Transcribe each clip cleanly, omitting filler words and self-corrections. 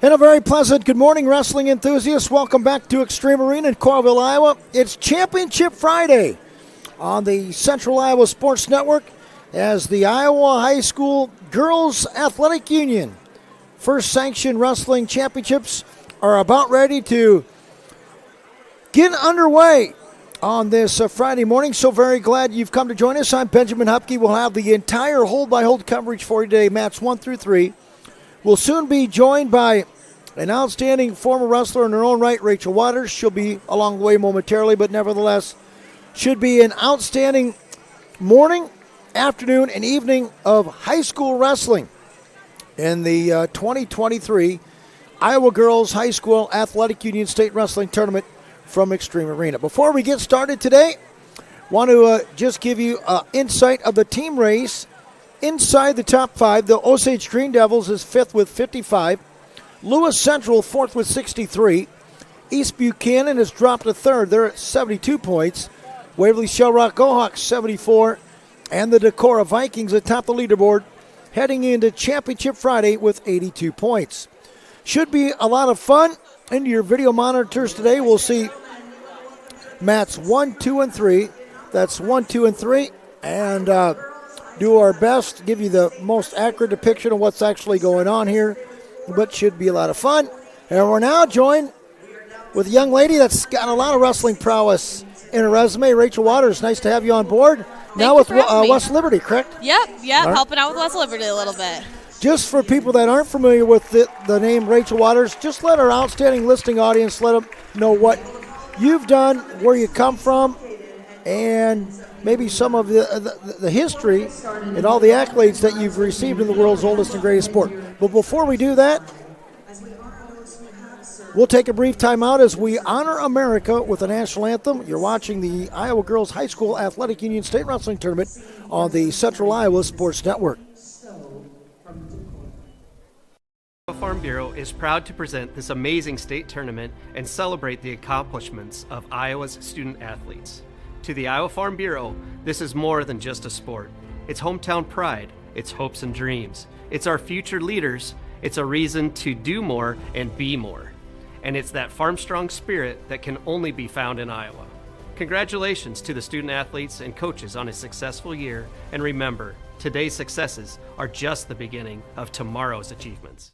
And a very pleasant good morning, wrestling enthusiasts. Welcome back to Extreme Arena in Coralville, Iowa. It's Championship Friday on the Central Iowa Sports Network as the Iowa High School Girls Athletic Union First Sanctioned Wrestling Championships are about ready to get underway on this Friday morning. So very glad you've come to join us. I'm Benjamin Hupke. We'll have the entire hold-by-hold coverage for you today, match 1 through 3. We'll soon be joined by an outstanding former wrestler in her own right, Rachel Waters. She'll be along the way momentarily, but nevertheless should be an outstanding morning, afternoon, and evening of high school wrestling in the 2023 Iowa Girls High School Athletic Union State Wrestling Tournament from Extreme Arena. Before we get started today, want to just give you insight of the team race. Inside the top 5, the Osage Green Devils is 5th with 55. Lewis Central 4th with 63. East Buchanan has dropped to 3rd. They're at 72 points. Waverly Shell Rock Gohawks 74. And the Decorah Vikings atop the leaderboard heading into Championship Friday with 82 points. Should be a lot of fun. Into your video monitors today, we'll see mats 1, 2, and 3. That's 1, 2, and 3. And do our best to give you the most accurate depiction of what's actually going on here. But should be a lot of fun. And we're now joined with a young lady that's got a lot of wrestling prowess in her resume, Rachel Waters. Nice to have you on board. Now with West Liberty, correct? Yep, right. Helping out with West Liberty a little bit. Just for people that aren't familiar with the name Rachel Waters, just let our outstanding listening audience let them know what you've done, where you come from, and maybe some of the history and all the accolades that you've received in the world's oldest and greatest sport. But before we do that, we'll take a brief time out as we honor America with the national anthem. You're watching the Iowa Girls High School Athletic Union State Wrestling Tournament on the Central Iowa Sports Network. Iowa Farm Bureau is proud to present this amazing state tournament and celebrate the accomplishments of Iowa's student athletes. To the Iowa Farm Bureau, this is more than just a sport. It's hometown pride, it's hopes and dreams, it's our future leaders, it's a reason to do more and be more. And it's that farm-strong spirit that can only be found in Iowa. Congratulations to the student athletes and coaches on a successful year, and remember, today's successes are just the beginning of tomorrow's achievements.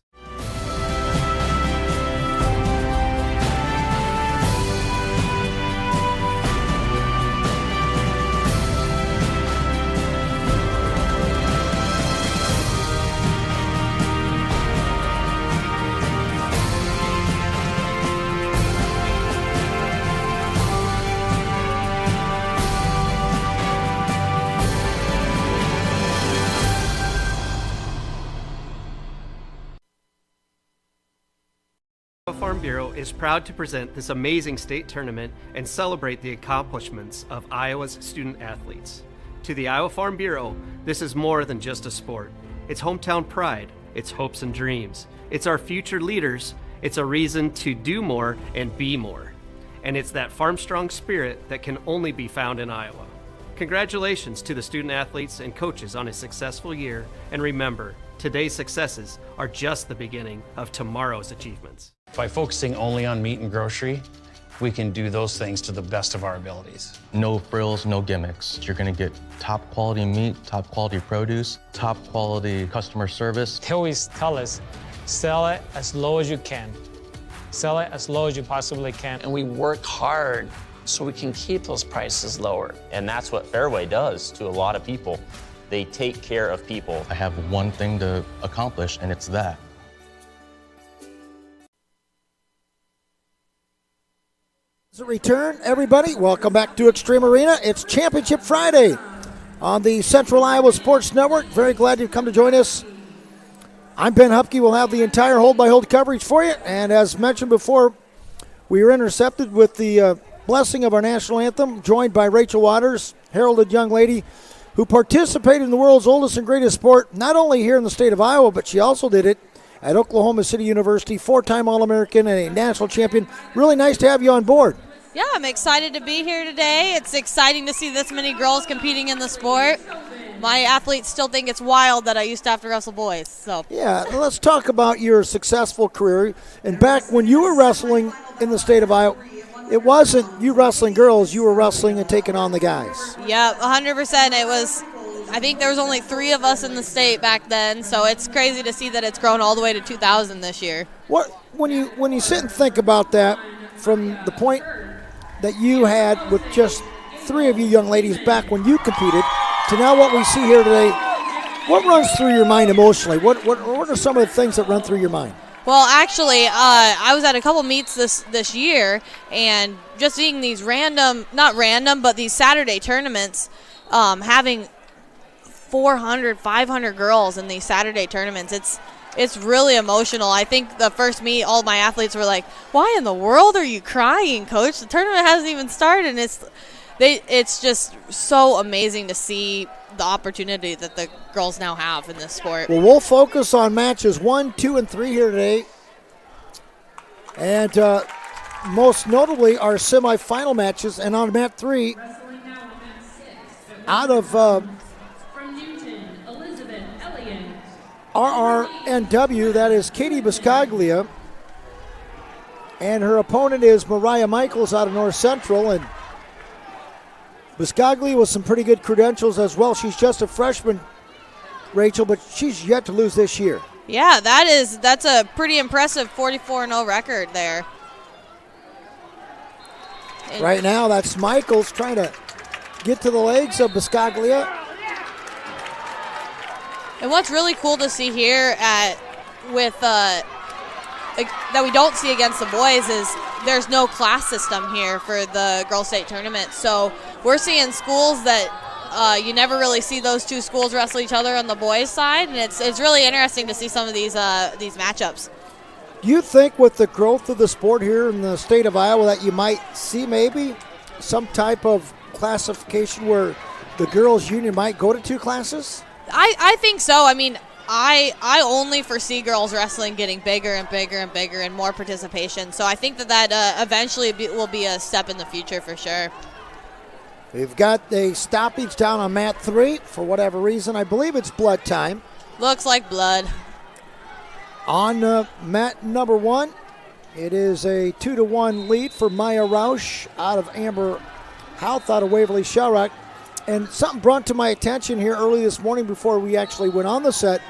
Farm Bureau is proud to present this amazing state tournament and celebrate the accomplishments of Iowa's student athletes. To the Iowa Farm Bureau, this is more than just a sport. It's hometown pride, it's hopes and dreams, it's our future leaders, it's a reason to do more and be more. And it's that farm-strong spirit that can only be found in Iowa. Congratulations to the student athletes and coaches on a successful year, and remember, today's successes are just the beginning of tomorrow's achievements. By focusing only on meat and grocery, we can do those things to the best of our abilities. No frills, no gimmicks. You're gonna get top quality meat, top quality produce, top quality customer service. They always tell us, sell it as low as you can. Sell it as low as you possibly can. And we work hard so we can keep those prices lower. And that's what Fairway does to a lot of people. They take care of people. I have one thing to accomplish, and it's that. Return, everybody. Welcome back to Extreme Arena. It's Championship Friday on the Central Iowa Sports Network. Very glad you've come to join us. I'm Ben Hupke. We'll have the entire hold-by-hold coverage for you. And as mentioned before, we were intercepted with the blessing of our national anthem, joined by Rachel Waters, heralded young lady who participated in the world's oldest and greatest sport, not only here in the state of Iowa, but she also did it at Oklahoma City University, 4-time All-American and a national champion. Really nice to have you on board. Yeah, I'm excited to be here today. It's exciting to see this many girls competing in the sport. my athletes still think it's wild that I used to have to wrestle boys. So Yeah, let's talk about your successful career. And back when you were wrestling in the state of Iowa, it wasn't you wrestling girls, you were wrestling and taking on the guys. yeah, 100%. It was. I think there was only 3 of us in the state back then, so it's crazy to see that it's grown all the way to 2,000 this year. What when you sit and think about that from the point that you had with just 3 of you young ladies back when you competed to now what we see here today, what runs through your mind emotionally? What are some of the things that run through your mind? Well, actually, I was at a couple meets this year, and just seeing these not random, but these Saturday tournaments, having 400, 500 girls in these Saturday tournaments, it's really emotional. I think the first meet, all my athletes were like, "Why in the world are you crying, Coach? The tournament hasn't even started." And it's just so amazing to see the opportunity that the girls now have in this sport. Well, we'll focus on matches 1, 2, and 3 here today. And most notably our semifinal matches. And on mat 3, out of RRNW, that is Katie Biscaglia. And her opponent is Mariah Michaels out of North Central. And Biscaglia with some pretty good credentials as well. She's just a freshman, Rachel, but she's yet to lose this year. Yeah, that's a pretty impressive 44-0 record there. Right now, that's Michaels trying to get to the legs of Biscaglia. And what's really cool to see here that we don't see against the boys is there's no class system here for the girls' state tournament. So we're seeing schools that you never really see those 2 schools wrestle each other on the boys' side, and it's really interesting to see some of these matchups. Do you think with the growth of the sport here in the state of Iowa that you might see maybe some type of classification where the girls' union might go to 2 classes? I think so. I mean, I only foresee girls wrestling getting bigger and bigger and bigger and more participation. So I think that eventually will be a step in the future for sure. We've got a stoppage down on mat 3 for whatever reason. I believe it's blood time. Looks like blood. On mat number 1, it is a 2-1 lead for Maya Rausch out of Amber Houth out of Waverly Shellrock. And something brought to my attention here early this morning before we actually went on the set.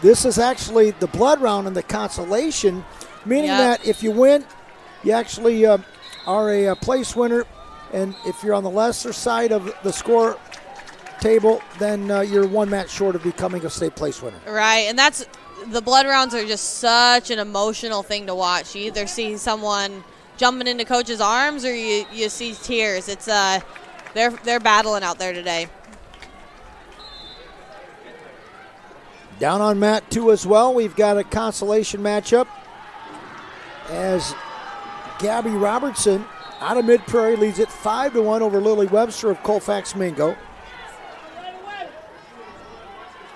This is actually the blood round and the consolation, meaning that if you win, you actually are a place winner. And if you're on the lesser side of the score table, then you're 1 match short of becoming a state place winner. Right, and the blood rounds are just such an emotional thing to watch. You either see someone jumping into coach's arms or you see tears. It's they're battling out there today. Down on mat 2 as well, we've got a consolation matchup as Gabby Robertson out of Mid-Prairie leads it 5-1 over Lily Webster of Colfax Mingo.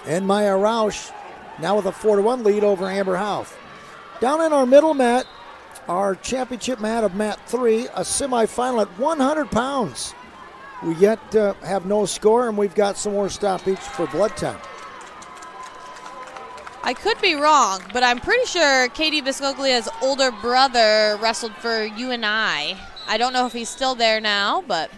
And Maya Rausch now with a 4-1 lead over Amber Houth. Down in our middle mat, our championship mat of mat 3, a semifinal at 100 pounds. We yet have no score, and we've got some more stoppage for blood time. I could be wrong, but I'm pretty sure Katie Biscoglia's older brother wrestled for UNI. I don't know if he's still there now, but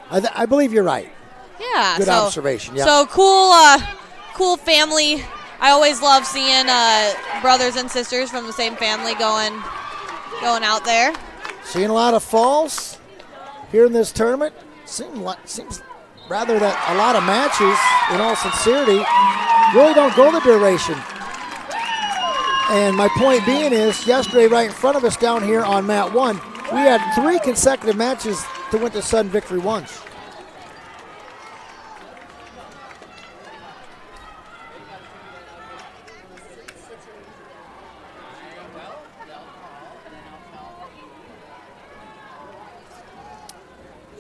I believe you're right. yeah. Good observation. Yeah. So cool family. I always love seeing brothers and sisters from the same family going out there. Seeing a lot of falls here in this tournament. Seems rather that a lot of matches, in all sincerity, really don't go the duration. And my point being is, yesterday right in front of us down here on mat 1, we had 3 consecutive matches to win to sudden victory once.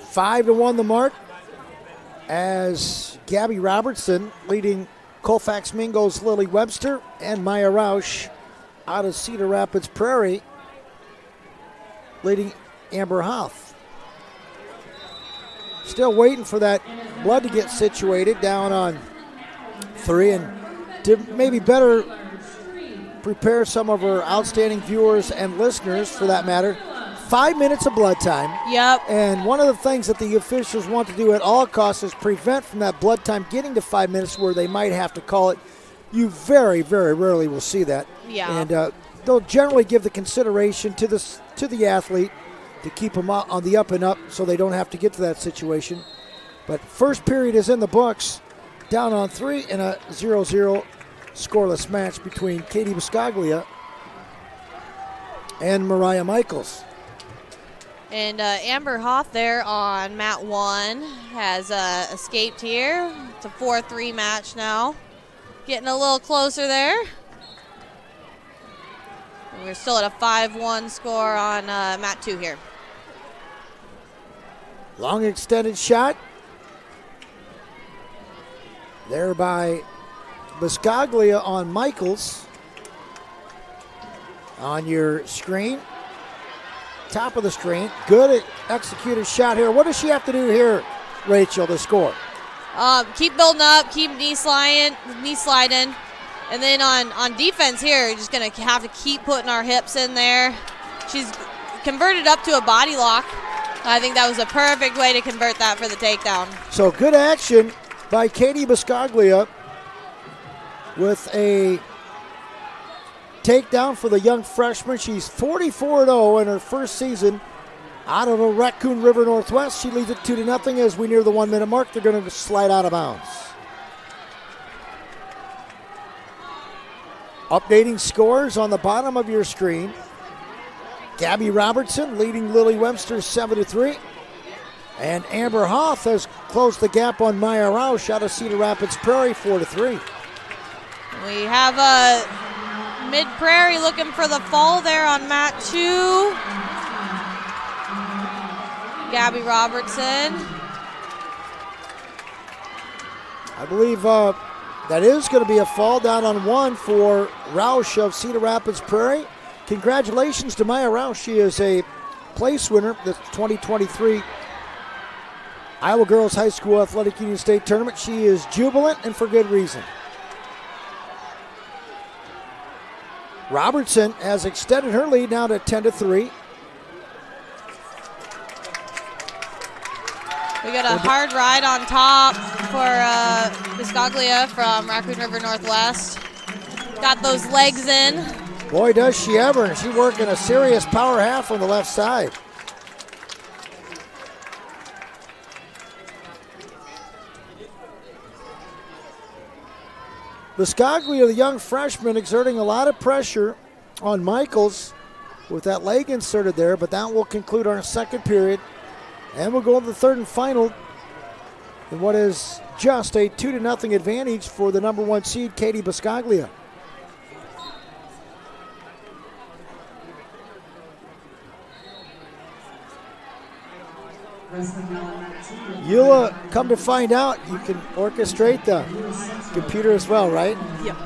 Five to 1 the mark as Gabby Robertson leading Colfax Mingo's Lily Webster and Maya Rausch out of Cedar Rapids Prairie leading Amber Houth. Still waiting for that blood to get situated down on 3, and to maybe better prepare some of our outstanding viewers and listeners, for that matter, 5 minutes of blood time. Yep. And one of the things that the officials want to do at all costs is prevent from that blood time getting to 5 minutes where they might have to call it. You very, very rarely will see that. Yeah. And they'll generally give the consideration to the athlete to keep them on the up and up so they don't have to get to that situation. But first period is in the books, down on 3 in a 0-0 scoreless match between Katie Biscaglia and Mariah Michaels. And Amber Hoff there on mat 1 has escaped here. It's a 4-3 match now. Getting a little closer there. And we're still at a 5-1 score on mat 2 here. Long extended shot. There by Biscaglia on Michaels. On your screen. Top of the screen. Good executed shot here. What does she have to do here, Rachel, to score? Keep building up, keep knee sliding. And then on defense here, you're just going to have to keep putting our hips in there. She's converted up to a body lock. I think that was a perfect way to convert that for the takedown. So good action by Katie Biscaglia with a takedown for the young freshman. She's 44-0 in her first season out of a Raccoon River Northwest. She leads it 2-0 as we near the 1 minute mark. They're going to slide out of bounds. Updating scores on the bottom of your screen. Gabby Robertson leading Lily Webster 7-3. And Amber Hoff has closed the gap on Maya Roush out of Cedar Rapids Prairie 4-3. We have Mid-Prairie looking for the fall there on mat 2. Gabby Robertson. I believe that is going to be a fall down on 1 for Roush of Cedar Rapids Prairie. Congratulations to Maya Roush. She is a place winner of the 2023 Iowa Girls High School Athletic Union State Tournament. She is jubilant and for good reason. Robertson has extended her lead now to 10-3. We got a hard ride on top for Biscaglia from Raccoon River Northwest. Got those legs in. Boy, does she ever. And she's working a serious power half on the left side. Biscaglia, the young freshman, exerting a lot of pressure on Michaels with that leg inserted there, but that will conclude our second period. And we'll go to the third and final in what is just a 2-0 advantage for the number 1 seed, Katie Biscaglia. You'll come to find out you can orchestrate the computer as well, right? Yep.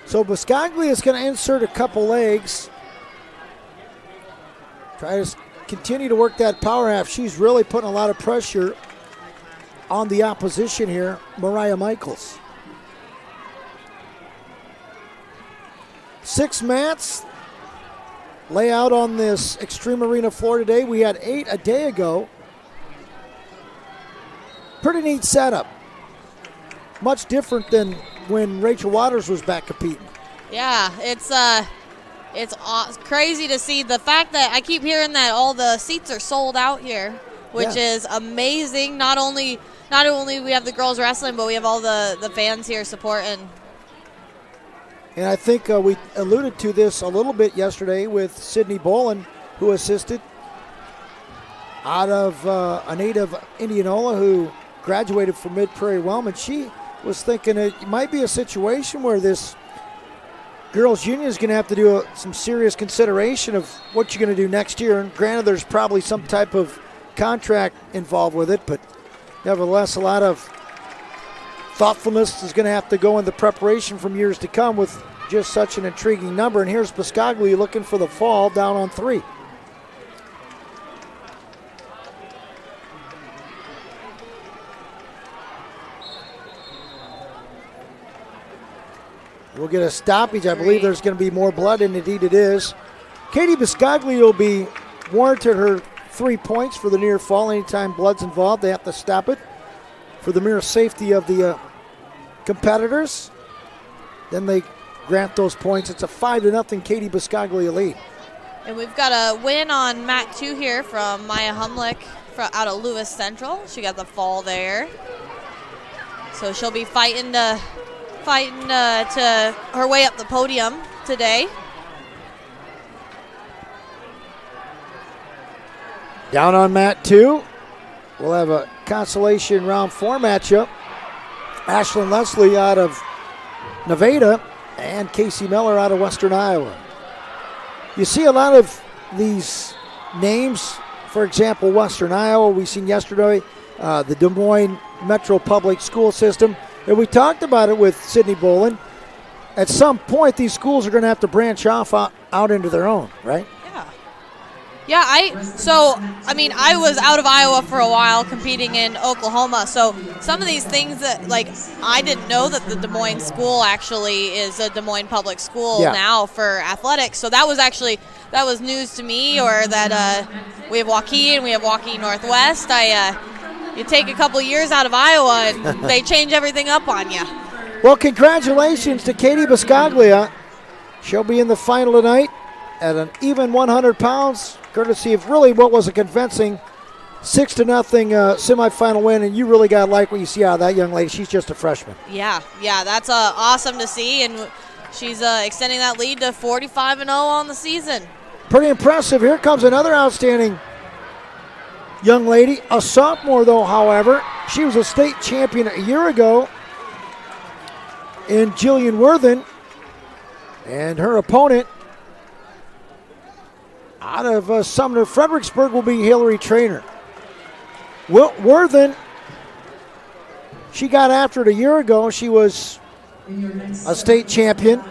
So Biscaglia is going to insert a couple legs. Try to continue to work that power half. She's really putting a lot of pressure on the opposition here, Mariah Michaels. 6 mats lay out on this Extreme Arena floor today. We had 8 a day ago. Pretty neat setup. Much different than when Rachel Waters was back competing. Yeah, it's crazy to see the fact that I keep hearing that all the seats are sold out here, which is amazing. Not only we have the girls wrestling, but we have all the fans here supporting. And I think we alluded to this a little bit yesterday with Sydney Bolin, who assisted out of a native Indianola who graduated from Mid-Prairie Wellman. She was thinking it might be a situation where this girls' union is going to have to do some serious consideration of what you're going to do next year. And granted, there's probably some type of contract involved with it, but nevertheless, a lot of thoughtfulness is going to have to go in the preparation from years to come with just such an intriguing number. And here's Biscaglia looking for the fall down on 3. We'll get a stoppage. I believe there's going to be more blood, and indeed it is. Katie Biscaglia will be warranted her 3 points for the near fall. Anytime blood's involved, they have to stop it for the mere safety of the competitors. Then they grant those points. It's a 5-0 Katie Biscaglia lead. And we've got a win on mat 2 here from Maya Humlick out of Lewis Central. She got the fall there. So she'll be fighting to her way up the podium today. Down on mat 2, we'll have a consolation round 4 matchup. Ashlyn Leslie out of Nevada and Casey Miller out of Western Iowa. You see a lot of these names. For example, Western Iowa, we seen yesterday, the Des Moines Metro Public School System. And we talked about it with Sydney Bolin. At some point, these schools are going to have to branch off out into their own, right? Yeah, I was out of Iowa for a while competing in Oklahoma. So some of these things that, like, I didn't know that the Des Moines school actually is a Des Moines public school now for athletics. So that was news to me, or that we have Waukee Northwest. You take a couple years out of Iowa and they change everything up on you. Well, congratulations to Katie Biscaglia. She'll be in the final tonight at an even 100 pounds, courtesy of really what was a convincing 6-0 semifinal win, and you really got to like what you see out of that young lady. She's just a freshman. Yeah, that's awesome to see, and she's extending that lead to 45-0 on the season. Pretty impressive. Here comes another outstanding young lady, a sophomore though, however. She was a state champion a year ago in Jillian Worthen, and her opponent out of Sumner Fredericksburg will be Hillary Trainer. Worthen, she got after it a year ago. She was a state champion.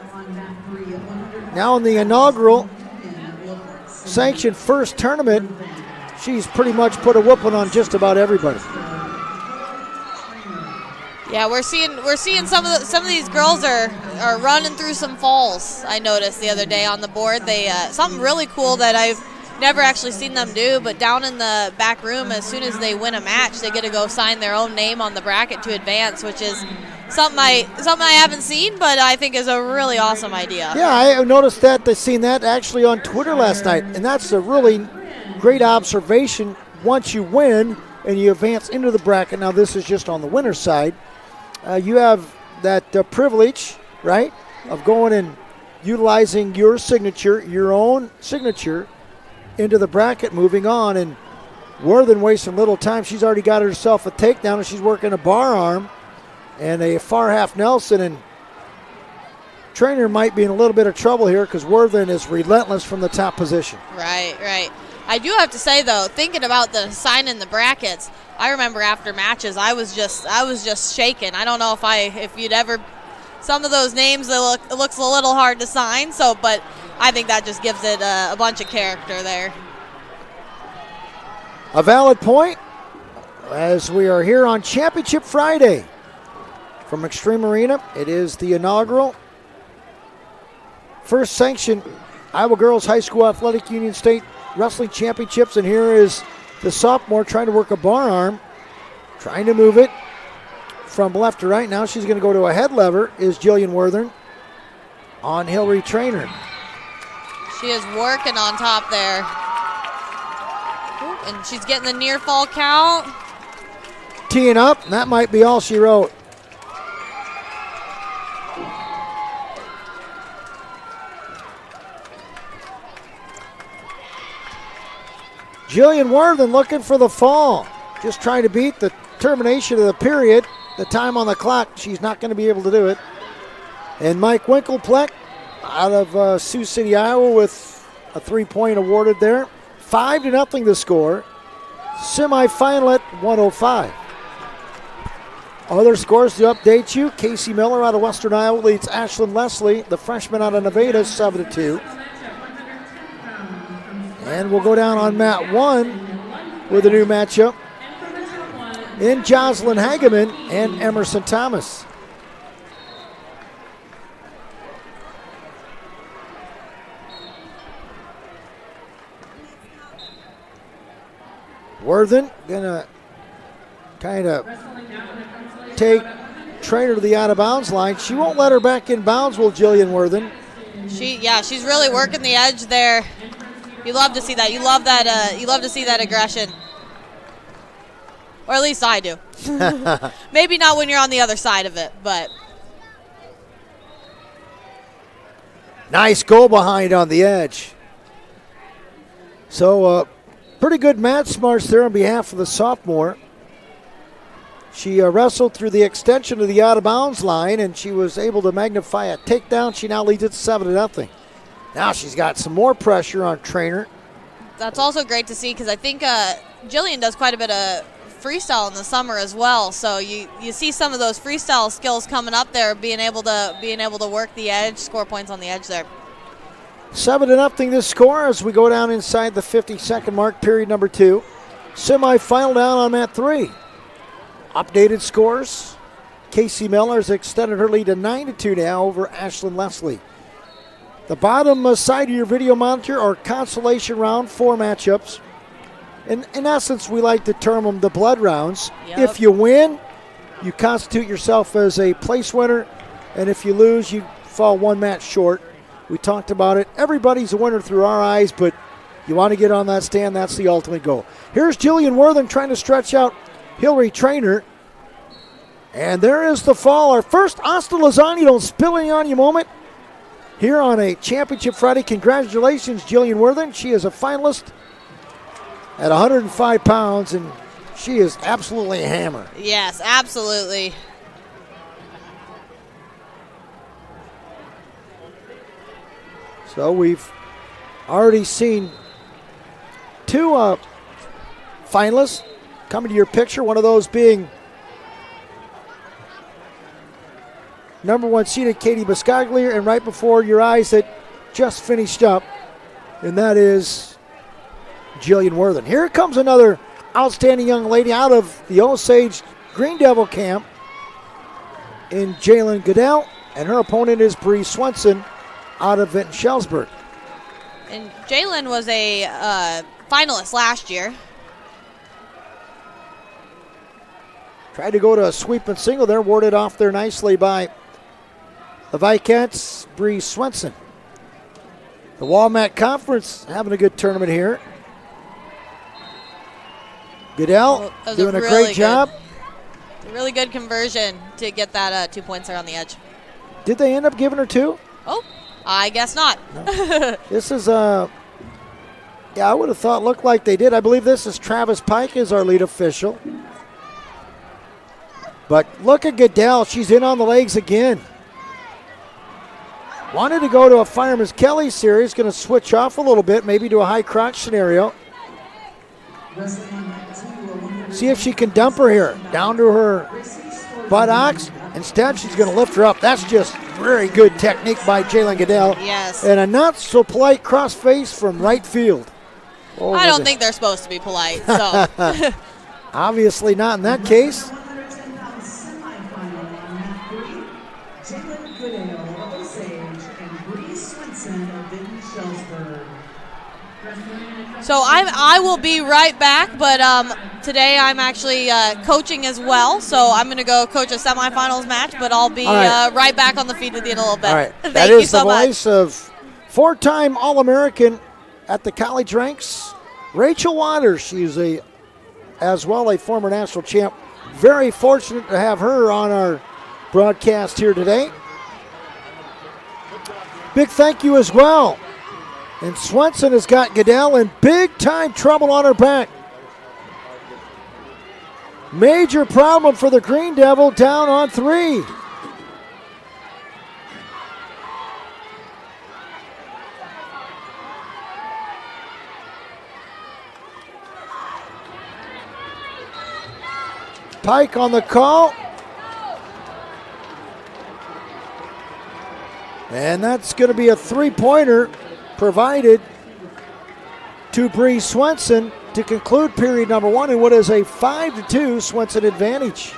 Now in the inaugural sanctioned first tournament, she's pretty much put a whooping on just about everybody. Yeah, we're seeing some of these girls are running through some falls. I noticed the other day on the board. They something really cool that I've never actually seen them do, but down in the back room, as soon as they win a match, they get to go sign their own name on the bracket to advance, which is something I haven't seen, but I think is a really awesome idea. Yeah, I noticed that. I seen that actually on Twitter last night, and that's a really great observation. Once you win and you advance into the bracket, now this is just on the winner's side, you have that privilege, right, of going and utilizing your signature, your own signature, into the bracket, moving on. And Worthen wasting little time. She's already got herself a takedown, and she's working a bar arm and a far half Nelson. And Trainer might be in a little bit of trouble here because Worthen is relentless from the top position. Right. I do have to say, though, thinking about the signing the brackets, I remember after matches, I was just shaking. I don't know if you'd ever, some of those names, it looks a little hard to sign. So, but I think that just gives it a bunch of character there. A valid point, as we are here on Championship Friday from Extreme Arena. It is the inaugural first sanctioned Iowa Girls High School Athletic Union State Wrestling Championships, and here is the sophomore trying to work a bar arm, trying to move it from left to right. Now she's going to go to a head lever, is Jillian Worthen on Hillary Trainer. She is working on top there. Ooh, and she's getting the near fall count. Teeing up, and that might be all she wrote. Jillian Worthen looking for the fall. Just trying to beat the termination of the period. The time on the clock, she's not going to be able to do it. And Mike Winkelpleck out of Sioux City, Iowa, with a 3-point awarded there. 5-0 the score. Semifinal at 105. Other scores to update you. Casey Miller out of Western Iowa leads Ashlyn Leslie, the freshman out of Nevada, 7-2. And we'll go down on mat 1 with a new matchup in Jocelyn Hageman and Emerson Thomas. Worthen gonna kind of take Trainer to the out of bounds line. She won't let her back in bounds, will Jillian Worthen. She's really working the edge there. You love to see that. You love that. You love to see that aggression, or at least I do. Maybe not when you're on the other side of it, but nice goal behind on the edge. So pretty good mat smarts there on behalf of the sophomore. She wrestled through the extension of the out-of-bounds line, and she was able to magnify a takedown. She now leads it 7-0. Now she's got some more pressure on Trainer. that's also great to see because I think Jillian does quite a bit of freestyle in the summer as well. So you see some of those freestyle skills coming up there, being able to work the edge, score points on the edge there. 7-0 this score as we go down inside the 50-second mark, period number 2. Semi-final down on mat 3. Updated scores. Casey Miller has extended her lead to 9-2 now over Ashlyn Leslie. The bottom side of your video monitor are consolation round 4 matchups. In essence, we like to term them the blood rounds. Yep. If you win, you constitute yourself as a place winner, and if you lose, you fall one match short. We talked about it. Everybody's a winner through our eyes, but you want to get on that stand, that's the ultimate goal. Here's Jillian Worthen trying to stretch out Hillary Trainer. And there is the fall. Our first Asta Lozani don't spill any on you moment here on a Championship Friday. Congratulations, Jillian Worthen. She is a finalist at 105 pounds, and she is absolutely a hammer. Yes, absolutely. So we've already seen 2 finalists coming to your picture, one of those being number 1 seeded Katie Biscaglia, and right before your eyes that just finished up, and that is Jillian Worthen. Here comes another outstanding young lady out of the Osage Green Devil camp in Jalen Goodell, and her opponent is Bree Swenson out of Vinton Shellsburg. And Jalen was a finalist last year. Tried to go to a sweep and single there, warded off there nicely by the Vikings, Bree Swenson. The Walmart Conference having a good tournament here. Goodell doing a great job. A really good conversion to get that 2 points there on the edge. Did they end up giving her 2? Oh, I guess not. No. This is yeah, I would have thought looked like they did. I believe this is Travis Pike is our lead official. But look at Goodell. She's in on the legs again. Wanted to go to a Fireman's Kelly series. Going to switch off a little bit, maybe to a high crotch scenario. See if she can dump her here. Down to her buttocks. Instead, she's going to lift her up. That's just very good technique by Jalen Goodell. Yes. And a not so polite crossface from right field. I don't think they're supposed to be polite. So obviously not in that case. So I will be right back, but today I'm actually coaching as well. So I'm going to go coach a semifinals match, but I'll be right back on the feed with you in a little bit. All right. Thank that you is so the much. voice of 4-time All-American at the college ranks, Rachel Waters. She's as well a former national champ. Very fortunate to have her on our broadcast here today. Big thank you as well. And Swenson has got Goodell in big-time trouble on her back. Major problem for the Green Devil, down on 3. Pike on the call. And that's going to be a 3-pointer provided to Bree Swenson to conclude period number 1 in what is a 5-2 Swenson advantage.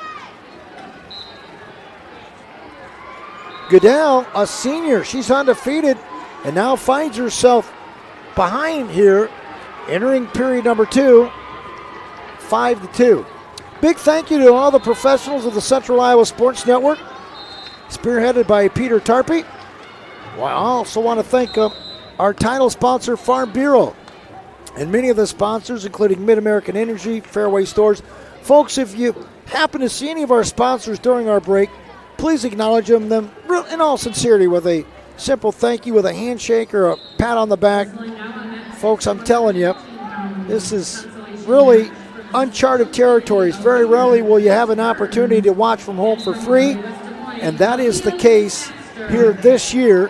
Goodell, a senior, she's undefeated and now finds herself behind here entering period number 2. 5-2. Big thank you to all the professionals of the Central Iowa Sports Network, spearheaded by Peter Tarpey. Well, I also want to thank our title sponsor, Farm Bureau, and many of the sponsors, including Mid-American Energy, Fairway Stores. Folks, if you happen to see any of our sponsors during our break, please acknowledge them in all sincerity with a simple thank you, with a handshake or a pat on the back. Folks, I'm telling you, this is really uncharted territories. Very rarely will you have an opportunity to watch from home for free, and that is the case here this year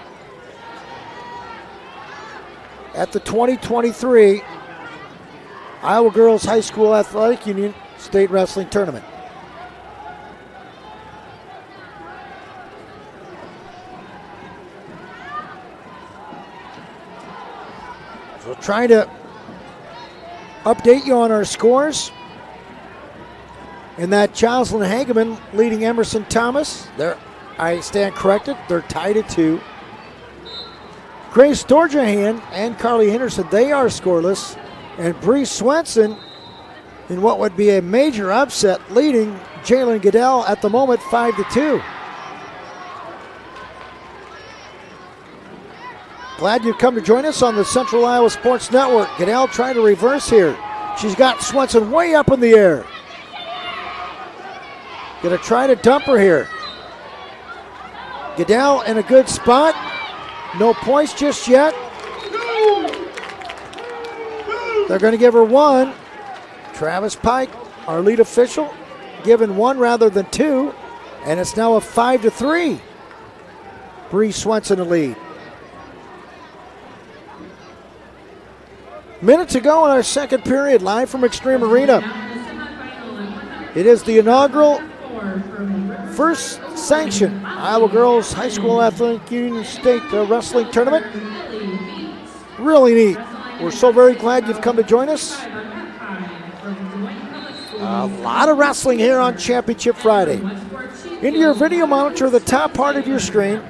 at the 2023 Iowa Girls High School Athletic Union State Wrestling Tournament. So trying to update you on our scores. And that Jocelyn Hageman leading Emerson Thomas. I stand corrected. They're tied at 2. Grace Dorjahan and Carly Henderson, they are scoreless. And Bree Swenson, in what would be a major upset, leading Jalen Goodell at the moment 5-2. Glad you've come to join us on the Central Iowa Sports Network. Goodell trying to reverse here. She's got Swenson way up in the air. Gonna try to dump her here. Goodell in a good spot. No points just yet. They're gonna give her 1. Travis Pike, our lead official, given 1 rather than 2. And it's now a 5-3. Bree Swenson the lead. Minute to go in our second period, live from Extreme Arena. It is the inaugural first sanctioned Iowa Girls High School Athletic Union State Wrestling Tournament. Really neat. We're so very glad you've come to join us. A lot of wrestling here on Championship Friday. Into your video monitor, the top part of your screen,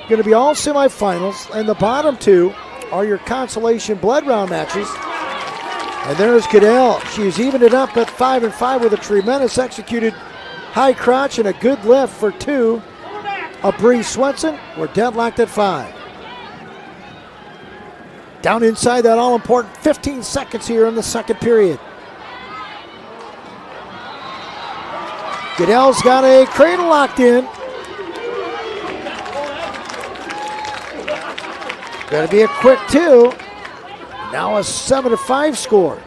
going to be all semifinals, and the bottom 2 are your consolation blood round matches. And there's Goodell. She's evened it up at 5-5 with a tremendous executed high crotch and a good lift for 2 of Bree Swenson. We're deadlocked at 5. Down inside that all-important 15 seconds here in the second period. Goodell's got a cradle locked in. Going to be a quick 2. Now a 7-5 score.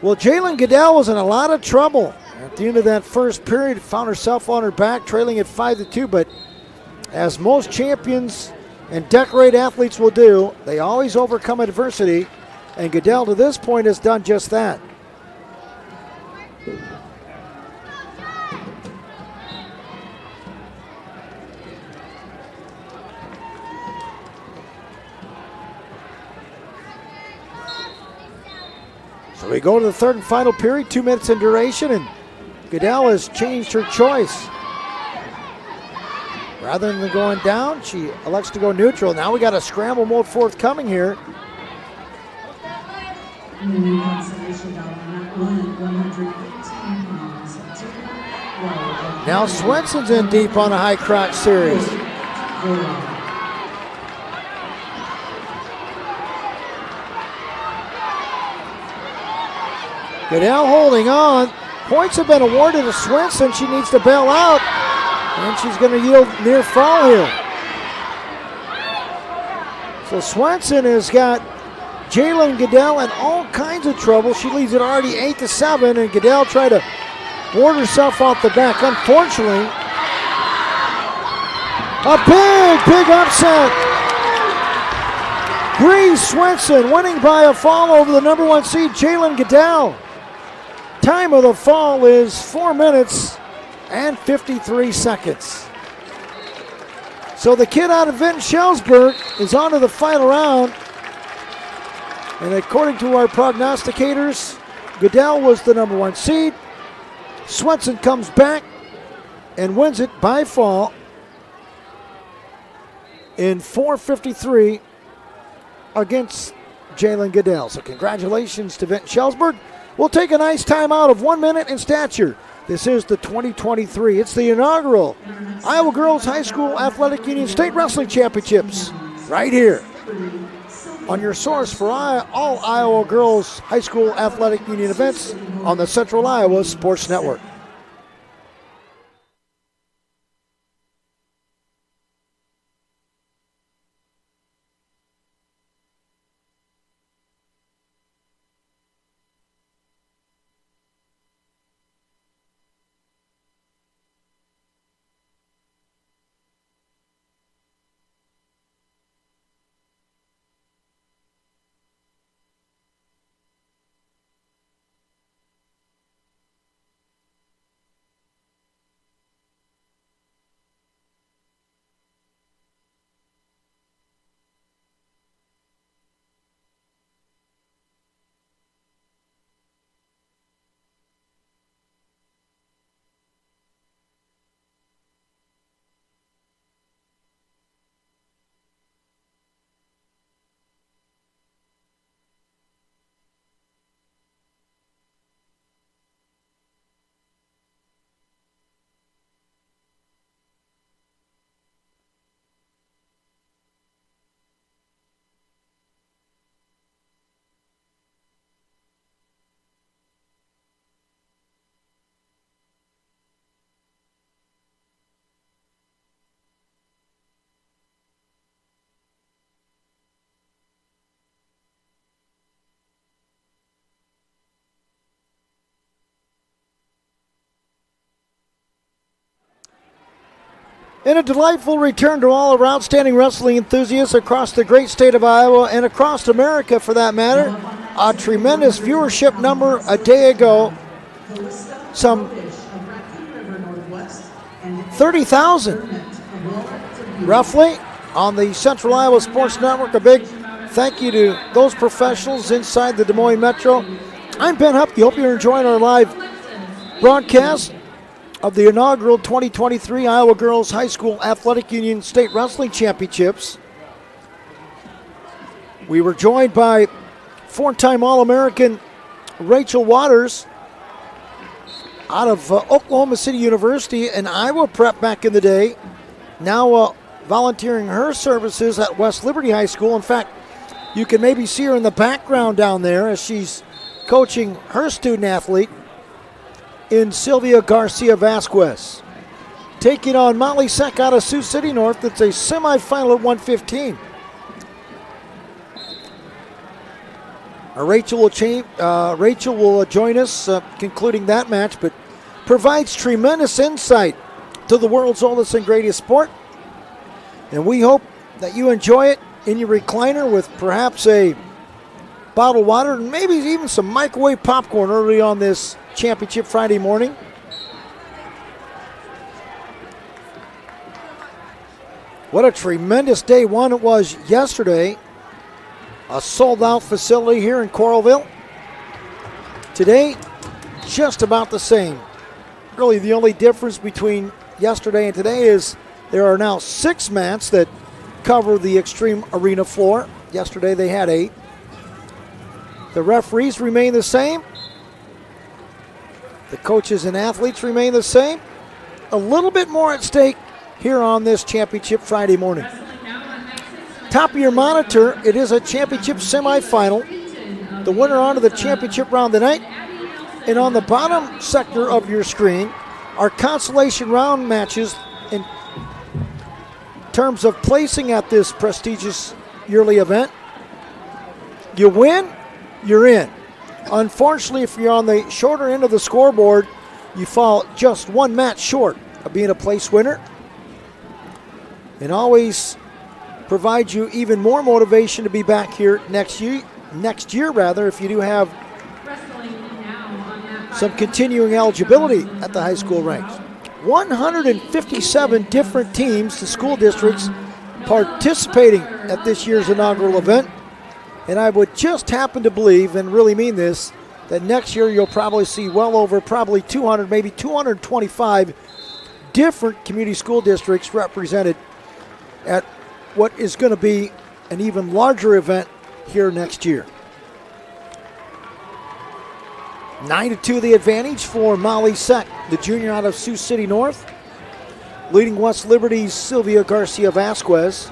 Well, Jalen Goodell was in a lot of trouble at the end of that first period. Found herself on her back, trailing at 5-2. But as most champions and decorated athletes will do, they always overcome adversity. And Goodell, to this point, has done just that. So we go to the third and final period, 2 minutes in duration, and Goodell has changed her choice. Rather than going down, she elects to go neutral. Now we got a scramble mode forthcoming here. Now Swenson's in deep on a high crotch series. Goodell holding on. Points have been awarded to Swenson. She needs to bail out, and she's going to yield near fall here. So Swenson has got Jalen Goodell in all kinds of trouble. She leads it already 8-7, and Goodell tried to board herself off the back. Unfortunately, a big upset. Bree Swenson winning by a fall over the number 1 seed, Jalen Goodell. Time of the fall is 4 minutes and 53 seconds. So the kid out of Vinton Shellsburg is on to the final round. And according to our prognosticators, Goodell was the number 1 seed. Swenson comes back and wins it by fall in 4:53 against Jalen Goodell. So congratulations to Vinton Shellsburg. We'll take a nice timeout of 1 minute in stature. This is the 2023. It's the inaugural Iowa Girls High School Athletic Union State Wrestling Championships right here on your source for all Iowa Girls High School Athletic Union events on the Central Iowa Sports Network. And a delightful return to all our outstanding wrestling enthusiasts across the great state of Iowa and across America for that matter. A tremendous viewership number a day ago. Some 30,000 roughly on the Central Iowa Sports Network. A big thank you to those professionals inside the Des Moines Metro. I'm Ben Hupke. Hope you're enjoying our live broadcast of the inaugural 2023 Iowa Girls High School Athletic Union State Wrestling Championships. We were joined by four-time All-American Rachel Waters out of Oklahoma City University and Iowa Prep back in the day, now volunteering her services at West Liberty High School. In fact, you can maybe see her in the background down there as she's coaching her student athlete in Sylvia Garcia Vasquez, taking on Molly Seck out of Sioux City North. It's a semifinal at 115. Rachel will join us concluding that match, but provides tremendous insight to the world's oldest and greatest sport. And we hope that you enjoy it in your recliner with perhaps a bottled water and maybe even some microwave popcorn early on this Championship Friday morning. What a tremendous day one it was yesterday. A sold-out facility here in Coralville. Today, just about the same. Really, the only difference between yesterday and today is there are now 6 mats that cover the Extreme Arena floor. Yesterday they had 8. The referees remain the same. The coaches and athletes remain the same. A little bit more at stake here on this Championship Friday morning. Top of your monitor, it is a championship semifinal. The winner onto the championship round tonight. And on the bottom sector of your screen are consolation round matches in terms of placing at this prestigious yearly event. You win, you're in. Unfortunately, if you're on the shorter end of the scoreboard, you fall just one match short of being a place winner. And always provides you even more motivation to be back here next year if you do have some continuing eligibility at the high school ranks. 157 different teams, the school districts, participating at this year's inaugural event. And I would just happen to believe, and really mean this, that next year you'll probably see well over probably 200, maybe 225 different community school districts represented at what is going to be an even larger event here next year. 9-2 the advantage for Molly Seck, the junior out of Sioux City North. Leading West Liberty's Sylvia Garcia Vasquez.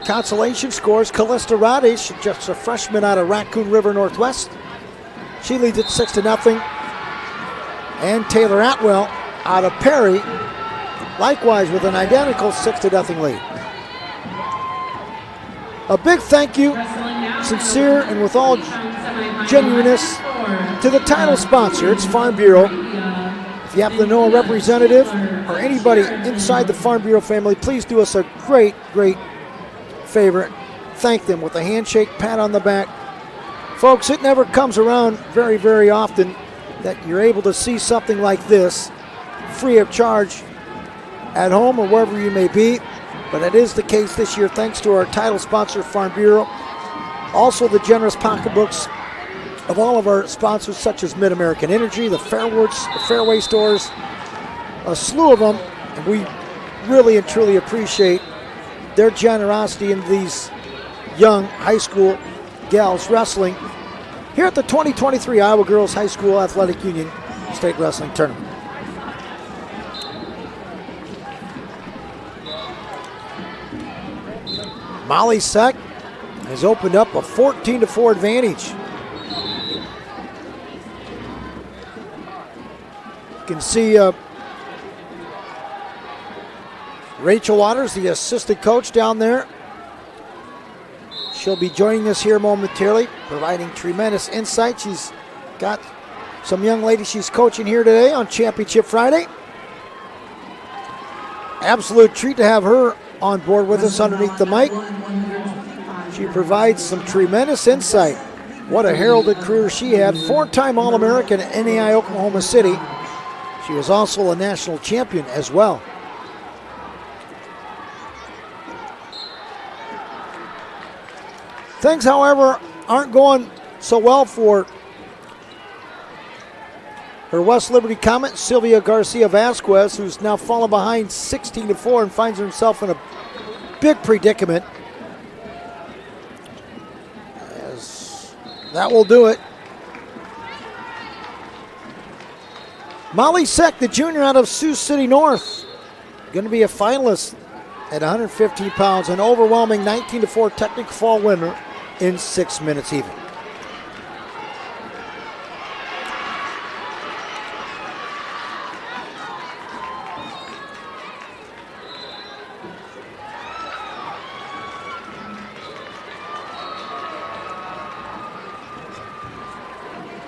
Consolation scores Callista Radish, just a freshman out of Raccoon River Northwest. She leads it 6-0. And Taylor Atwell out of Perry, likewise with an identical 6-0 lead. A big thank you, sincere and with all genuineness, to the title sponsor. It's Farm Bureau. If you happen to know a representative or anybody inside the Farm Bureau family, please do us a great, great favor. Thank them with a handshake, pat on the back. Folks, it never comes around very, very often that you're able to see something like this free of charge at home or wherever you may be. But it is the case this year thanks to our title sponsor, Farm Bureau. Also the generous pocketbooks of all of our sponsors such as Mid-American Energy, the Fairwoods, the Fairway Stores, a slew of them. And we really and truly appreciate their generosity in these young high school gals wrestling here at the 2023 Iowa Girls High School Athletic Union State Wrestling Tournament. Molly Seck has opened up a 14-4 advantage. You can see Rachel Waters, the assistant coach down there. She'll be joining us here momentarily, providing tremendous insight. She's got some young ladies she's coaching here today on Championship Friday. Absolute treat to have her on board with us underneath the mic. She provides some tremendous insight. What a heralded career she had. Four-time All-American at NAI Oklahoma City. She was also a national champion as well. Things, however, aren't going so well for her West Liberty comment, Sylvia Garcia Vasquez, who's now fallen behind 16-4 and finds herself in a big predicament. As that will do it. Molly Seck, the junior out of Sioux City North, going to be a finalist at 115 pounds, an overwhelming 19-4 technical fall winner in 6 minutes even.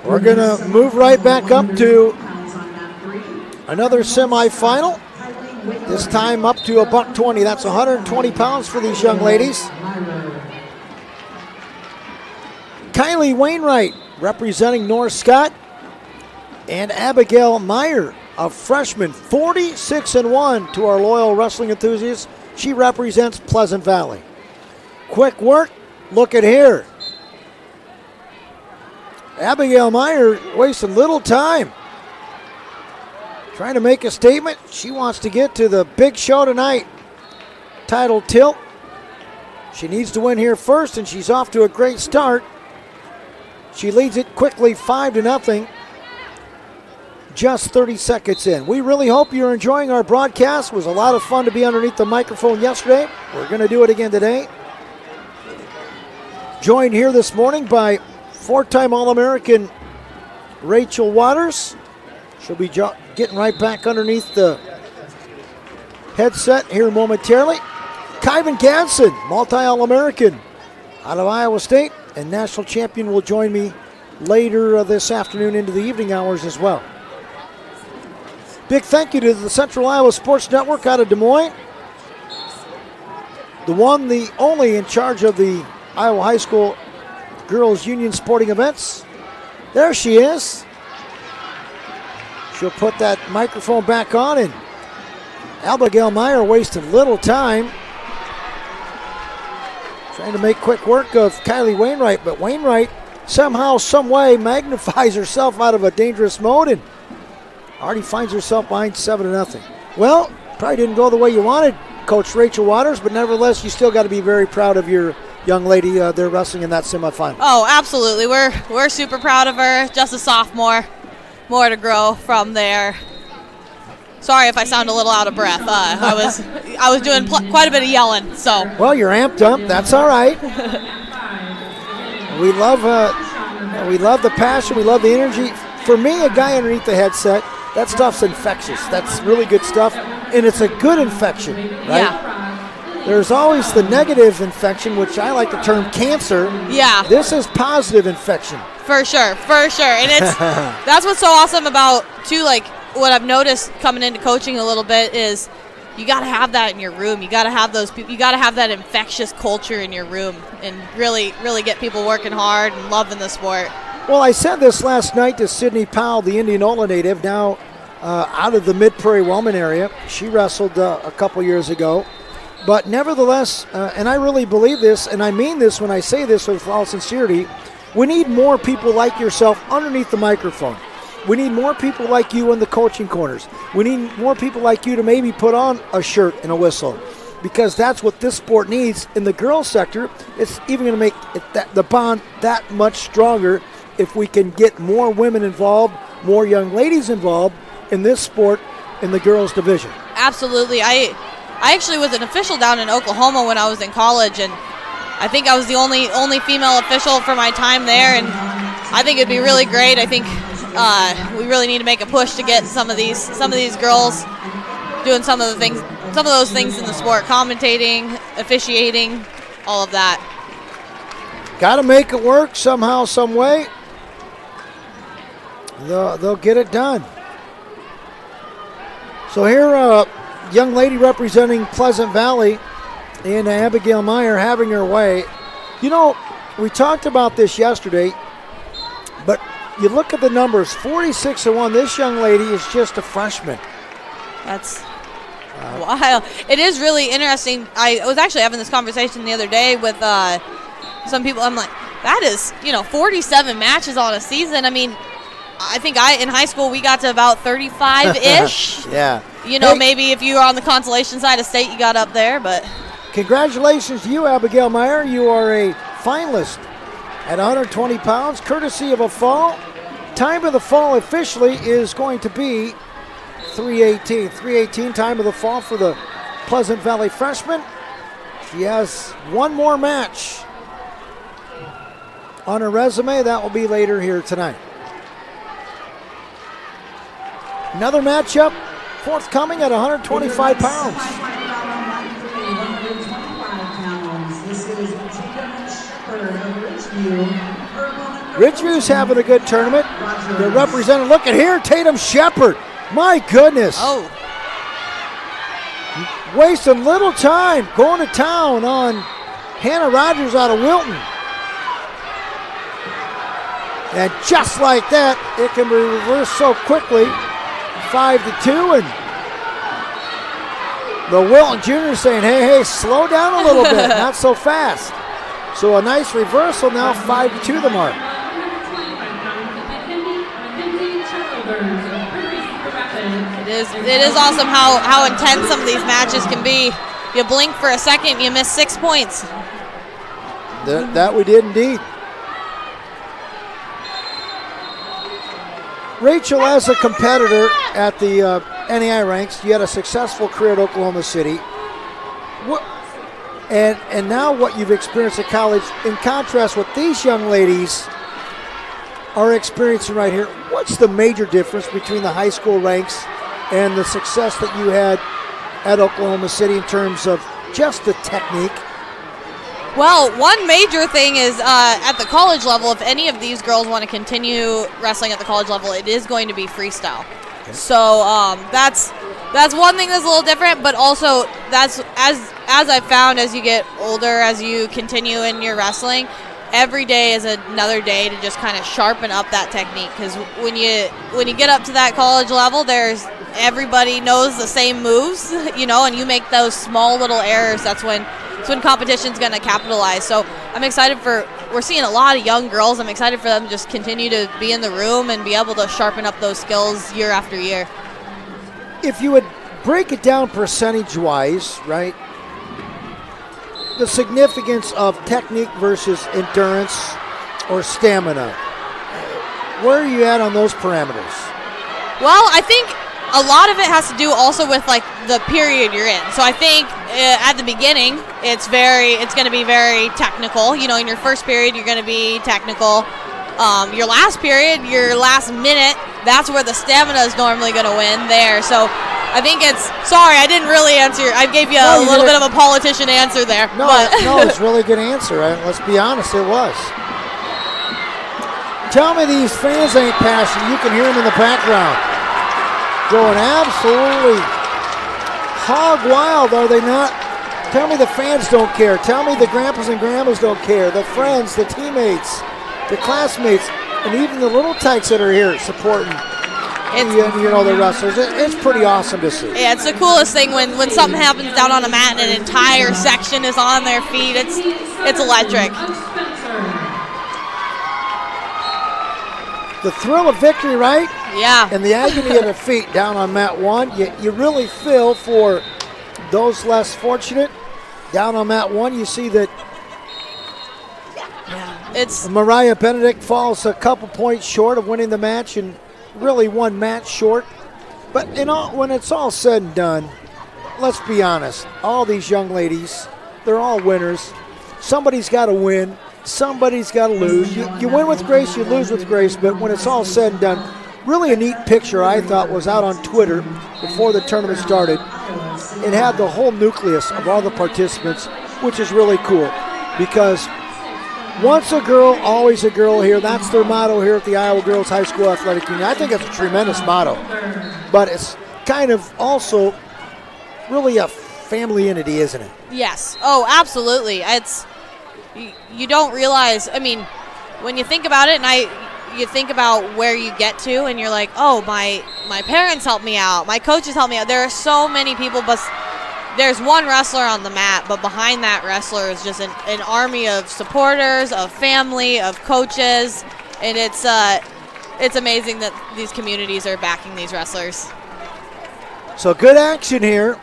We're going to move right back up to another semifinal. This time up to $120. That's 120 pounds for these young ladies. Kylie Wainwright representing North Scott, and Abigail Meyer, a freshman, 46-1 to our loyal wrestling enthusiasts. She represents Pleasant Valley. Quick work, look at here. Abigail Meyer wasting little time. Trying to make a statement. She wants to get to the big show tonight. Title tilt. She needs to win here first, and she's off to a great start. She leads it quickly 5-0. Just 30 seconds in. We really hope you're enjoying our broadcast. It was a lot of fun to be underneath the microphone yesterday. We're going to do it again today. Joined here this morning by four-time All-American Rachel Waters. She'll be getting right back underneath the headset here momentarily. Kyvan Gadsden, multi-All-American out of Iowa State, and national champion will join me later this afternoon into the evening hours as well. Big thank you to the Central Iowa Sports Network out of Des Moines. The one, the only in charge of the Iowa High School Girls Union sporting events. There she is. She'll put that microphone back on, and Abigail Meyer wasting little time trying to make quick work of Kylie Wainwright, but Wainwright somehow, some way magnifies herself out of a dangerous mode and already finds herself behind 7-0. Well, probably didn't go the way you wanted, Coach Rachel Waters, but nevertheless, you still got to be very proud of your young lady there wrestling in that semifinal. Oh, absolutely. We're super proud of her. Just a sophomore. More to grow from there. Sorry if I sound a little out of breath. I was doing quite a bit of yelling. So. Well, you're amped up. That's all right. We love the passion. We love the energy. For me, a guy underneath the headset, that stuff's infectious. That's really good stuff, and it's a good infection, right? Yeah. There's always the negative infection, which I like the term cancer. Yeah. This is positive infection. For sure. And that's what's so awesome about, too, like, what I've noticed coming into coaching a little bit is you got to have that in your room. You got to have those people. You got to have that infectious culture in your room and really, really get people working hard and loving the sport. Well, I said this last night to Sydney Powell, the Indianola native, now out of the Mid-Prairie Wellman area. She wrestled a couple years ago. But nevertheless, and I really believe this, and I mean this when I say this with all sincerity, we need more people like yourself underneath the microphone. We need more people like you in the coaching corners. We need more people like you to maybe put on a shirt and a whistle, because that's what this sport needs. In the girls sector, it's even going to make the bond that much stronger if we can get more women involved, more young ladies involved in this sport in the girls division. Absolutely. I actually was an official down in Oklahoma when I was in college, and I think I was the only female official for my time there, and I think it'd be really great. I think we really need to make a push to get some of these girls doing some of those things in the sport, commentating, officiating, all of that. Got to make it work somehow, some way. They'll get it done. So here, young lady representing Pleasant Valley and Abigail Meyer having her way. You know, we talked about this yesterday, but you look at the numbers, 46-1. This young lady is just a freshman. That's wild. It is really interesting. I was actually having this conversation the other day with some people. I'm like, that is, 47 matches on a season. I mean, I think in high school we got to about 35-ish. Yeah. Maybe if you were on the consolation side of state, you got up there, but. Congratulations to you, Abigail Meyer. You are a finalist at 120 pounds, courtesy of a fall. Time of the fall officially is going to be 3:18. 3:18 time of the fall for the Pleasant Valley freshman. She has one more match on her resume. That will be later here tonight. Another matchup forthcoming at 125 pounds. Ridgeview's having a good tournament. They're represented. Look at here, Tatum Shepard. My goodness. Oh. Wasting little time going to town on Hannah Rogers out of Wilton. And just like that, it can be reversed so quickly. 5-2, and the Wilton juniors saying, hey, slow down a little bit, not so fast. So a nice reversal now, 5-2 the mark. It is awesome how intense some of these matches can be. You blink for a second, you miss 6 points. That we did indeed. Rachel, as a competitor at the NAI ranks, you had a successful career at Oklahoma City. And now what you've experienced at college, in contrast with these young ladies are experiencing right here, what's the major difference between the high school ranks and the success that you had at Oklahoma City in terms of just the technique? Well, one major thing is at the college level, if any of these girls want to continue wrestling at the college level, it is going to be freestyle. Okay. So that's one thing that's a little different, but also that's as I've found as you get older, as you continue in your wrestling, every day is another day to just kind of sharpen up that technique, because when you get up to that college level, everybody knows the same moves, and you make those small little errors. That's when competition's going to capitalize. So I'm excited we're seeing a lot of young girls. I'm excited for them to just continue to be in the room and be able to sharpen up those skills year after year. If you would break it down percentage-wise, right, the significance of technique versus endurance or stamina, where are you at on those parameters? Well, I think a lot of it has to do also with like the period you're in. So I think at the beginning, it's going to be very technical. You know, in your first period, you're going to be technical. Your last period, your last minute, that's where the stamina is normally going to win there. So I think sorry, I didn't really answer. I gave you a little bit of a politician answer there. No, no, it's a really good answer. Let's be honest, it was. Tell me these fans ain't passionate. You can hear them in the background. Going absolutely hog wild, are they not? Tell me the fans don't care. Tell me the grandpas and grandmas don't care. The friends, the teammates, the classmates, and even the little tykes that are here supporting the wrestlers. It's pretty awesome to see. Yeah, it's the coolest thing when something happens down on a mat and an entire section is on their feet. It's electric. The thrill of victory, right? Yeah. And the agony of defeat down on mat 1. You really feel for those less fortunate. Down on mat 1, you see that it's Mariah Benedict falls a couple points short of winning the match and really one match short. But when it's all said and done, let's be honest, all these young ladies, they're all winners. Somebody's got to win. Somebody's got to lose. You win with grace, you lose with grace, but when it's all said and done, really a neat picture I thought was out on Twitter before the tournament started. It had the whole nucleus of all the participants, which is really cool because once a girl, always a girl here. That's their motto here at the Iowa Girls High School Athletic Union. I think it's a tremendous motto, but it's kind of also really a family entity, isn't it? Yes. Oh, absolutely. You don't realize, I mean, when you think about it, and you think about where you get to, and you're like, oh, my parents helped me out, my coaches helped me out. There are so many people, but there's one wrestler on the mat, but behind that wrestler is just an army of supporters, of family, of coaches, and it's amazing that these communities are backing these wrestlers. So good action here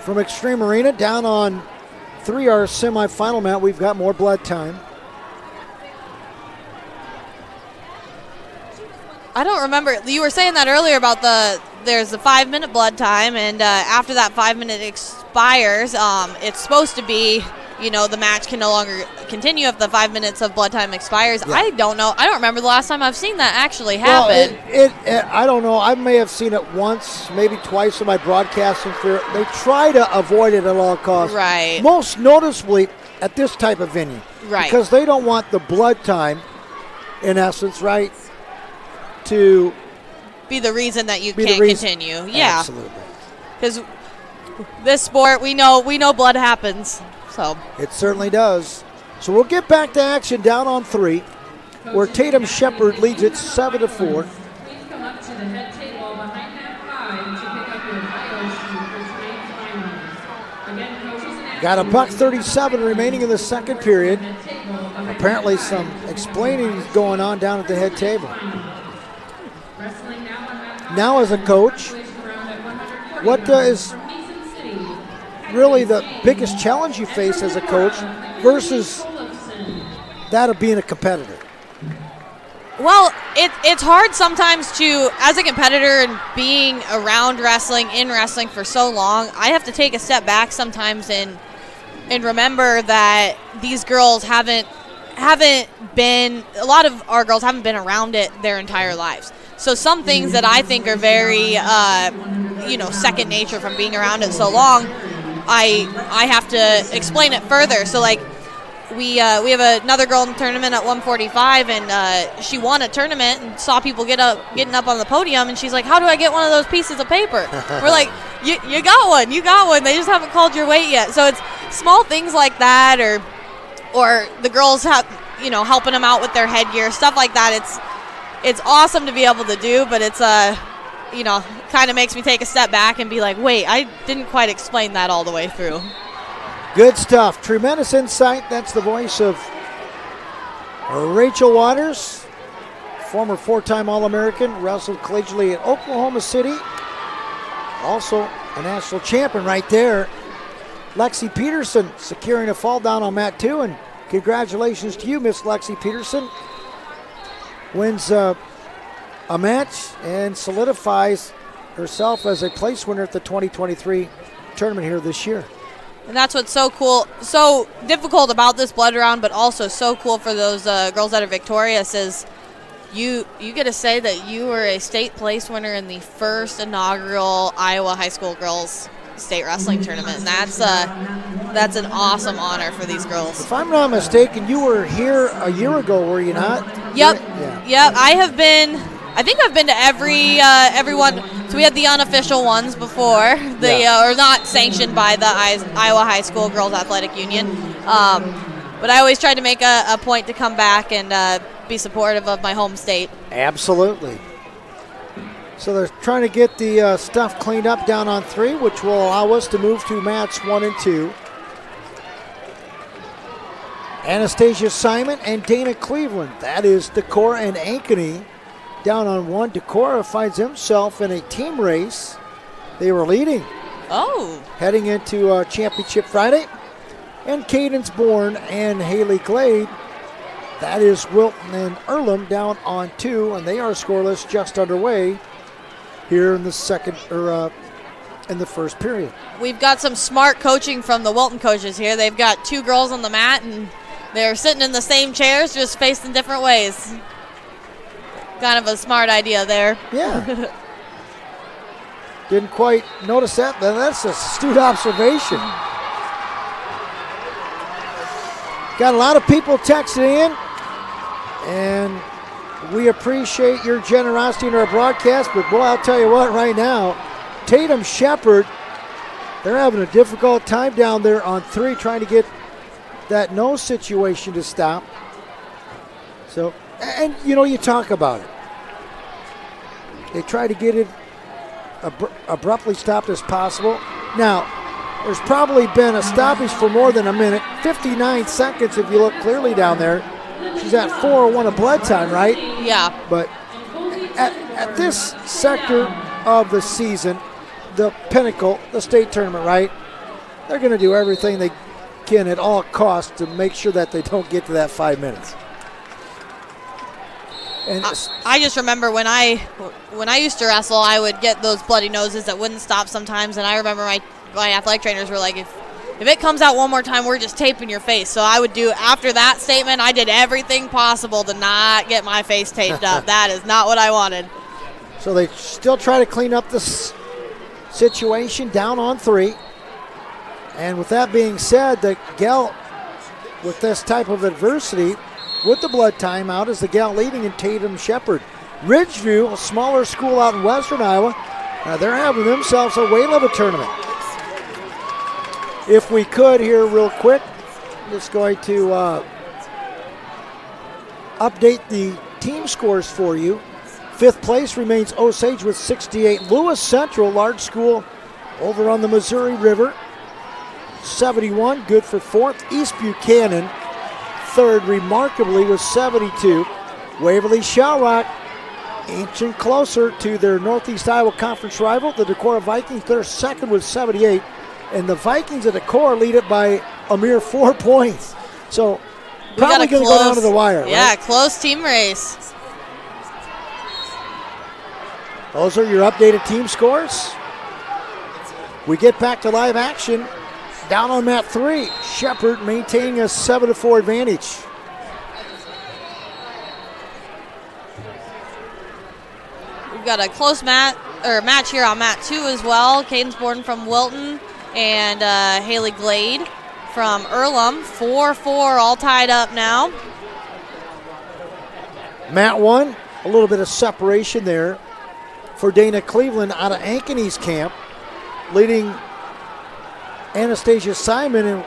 from Extreme Arena. Down on 3, our semifinal mat. We've got more blood time. I don't remember. You were saying that earlier about there's a 5-minute blood time, and after that 5 minute expires, it's supposed to be, the match can no longer continue if the 5 minutes of blood time expires. Yeah. I don't know. I don't remember the last time I've seen that actually happen. Well, I don't know. I may have seen it once, maybe twice in my broadcasting career. They try to avoid it at all costs. Right. Most noticeably at this type of venue. Right. Because they don't want the blood time, in essence, right, to be the reason that you can't continue. Yeah. Absolutely. Because this sport, we know blood happens. So it certainly does. So we'll get back to action down on 3, where Tatum Shepard leads it 7-4. Got a $1:37 remaining in the second period. Apparently some explaining going on down at the head table. Now as a coach, what is really the biggest challenge you face as a coach versus that of being a competitor? Well, it's hard sometimes to, as a competitor and being around wrestling, in wrestling for so long, I have to take a step back sometimes and remember that these girls haven't been, a lot of our girls haven't been around it their entire lives. So some things that I think are very, second nature from being around it so long, I have to explain it further. So like we have another girl in the tournament at 145, and she won a tournament and saw people getting up on the podium, and she's like, how do I get one of those pieces of paper? We're like, you got one. They just haven't called your weight yet. So it's small things like that, or the girls have, helping them out with their headgear, stuff like that. It's awesome to be able to do, but it's kind of makes me take a step back and be like, wait, I didn't quite explain that all the way through. Good stuff. Tremendous insight. That's the voice of Rachel Waters, former 4-time All-American, wrestled collegiately at Oklahoma City, Also a national champion right there. Lexi Peterson securing a fall down on mat 2, and congratulations to you, Miss Lexi Peterson. Wins a match and solidifies herself as a place winner at the 2023 tournament here this year. And that's what's so cool, so difficult about this blood round, but also so cool for those girls that are victorious is you get to say that you were a state place winner in the first inaugural Iowa High School Girls State Wrestling Tournament, and that's an awesome honor for these girls. If I'm not mistaken, you were here a year ago, were you not? Yep. Yeah. Yep. I think I've been to every one. So we had the unofficial ones before, or not sanctioned by the Iowa High School Girls Athletic Union. But I always tried to make a point to come back and be supportive of my home state. Absolutely. So they're trying to get the stuff cleaned up down on 3, which will allow us to move to mats 1 and 2. Anastasia Simon and Dana Cleveland. That is Decorah and Ankeny. Down on 1, Decorah finds himself in a team race. They were leading. Oh. Heading into Championship Friday. And Cadence Bourne and Haley Glade. That is Wilton and Earlham down on 2, and they are scoreless, just underway here in the in the first period. We've got some smart coaching from the Wilton coaches here. They've got 2 girls on the mat, and they're sitting in the same chairs, just facing different ways. Kind of a smart idea there. Yeah. Didn't quite notice that. That's an astute observation. Got a lot of people texting in, and we appreciate your generosity in our broadcast, but boy, I'll tell you what right now, Tatum Shepherd, they're having a difficult time down there on 3 trying to get that nose situation to stop. So, and you talk about it. They try to get it abruptly stopped as possible. Now, there's probably been a stoppage for more than a minute, 59 seconds if you look clearly down there. She's at 4:01 of blood time, right? Yeah. But at this sector of the season, the pinnacle, the state tournament, right? They're going to do everything they can at all costs to make sure that they don't get to that 5 minutes. And I just remember when I used to wrestle, I would get those bloody noses that wouldn't stop sometimes, and I remember my athletic trainers were like, if it comes out one more time, we're just taping your face. So I would do, after that statement, I did everything possible to not get my face taped up. That is not what I wanted. So they still try to clean up this situation down on 3. And with that being said, the gal with this type of adversity, with the blood timeout, is the gal leading in Tatum Shepherd. Ridgeview, a smaller school out in western Iowa, they're having themselves a whale of a tournament. If we could here real quick, just going to update the team scores for you. 5th place remains Osage with 68. Lewis Central, large school over on the Missouri River, 71, good for 4th. East Buchanan, 3rd, remarkably, with 72. Waverly Shell Rock, inching closer to their Northeast Iowa Conference rival, the Decorah Vikings. They're 2nd with 78. And the Vikings at Decorah lead it by a mere 4 points. So probably going to go down to the wire. Yeah, right? Close team race. Those are your updated team scores. We get back to live action. Down on mat 3, Shepherd maintaining a 7-4 advantage. We've got a close match here on mat 2 as well. Cadence Borden from Wilton and Haley Glade from Earlham. 4-4 all tied up now. Mat 1, a little bit of separation there for Dana Cleveland out of Ankeny's camp, leading Anastasia Simon. And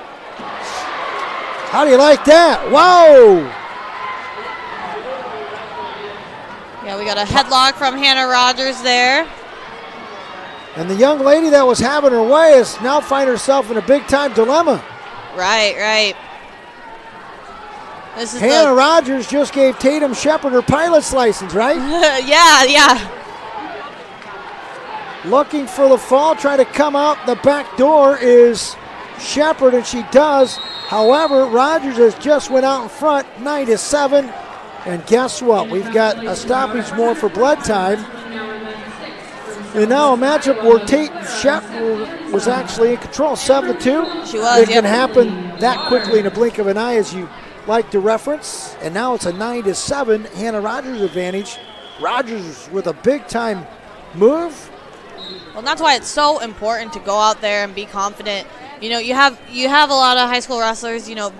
how do you like that? Whoa! Yeah, we got a headlock from Hannah Rogers there. And the young lady that was having her way is now find herself in a big-time dilemma. Right. This is Hannah Rogers just gave Tatum Shepherd her pilot's license, right? yeah. looking for the fall, trying to come out the back door is Shepard, and she does. However, Rogers has just went out in front, 9-7. And guess what? We've got a stoppage more for blood time. And now a matchup where Tate Shepard was actually in control, 7-2. She was, It can happen that quickly in a blink of an eye, as you like to reference. And now it's a 9-7 Hannah Rogers advantage. Rogers with a big-time move. Well, that's why it's so important to go out there and be confident. You know, you have a lot of high school wrestlers, you know,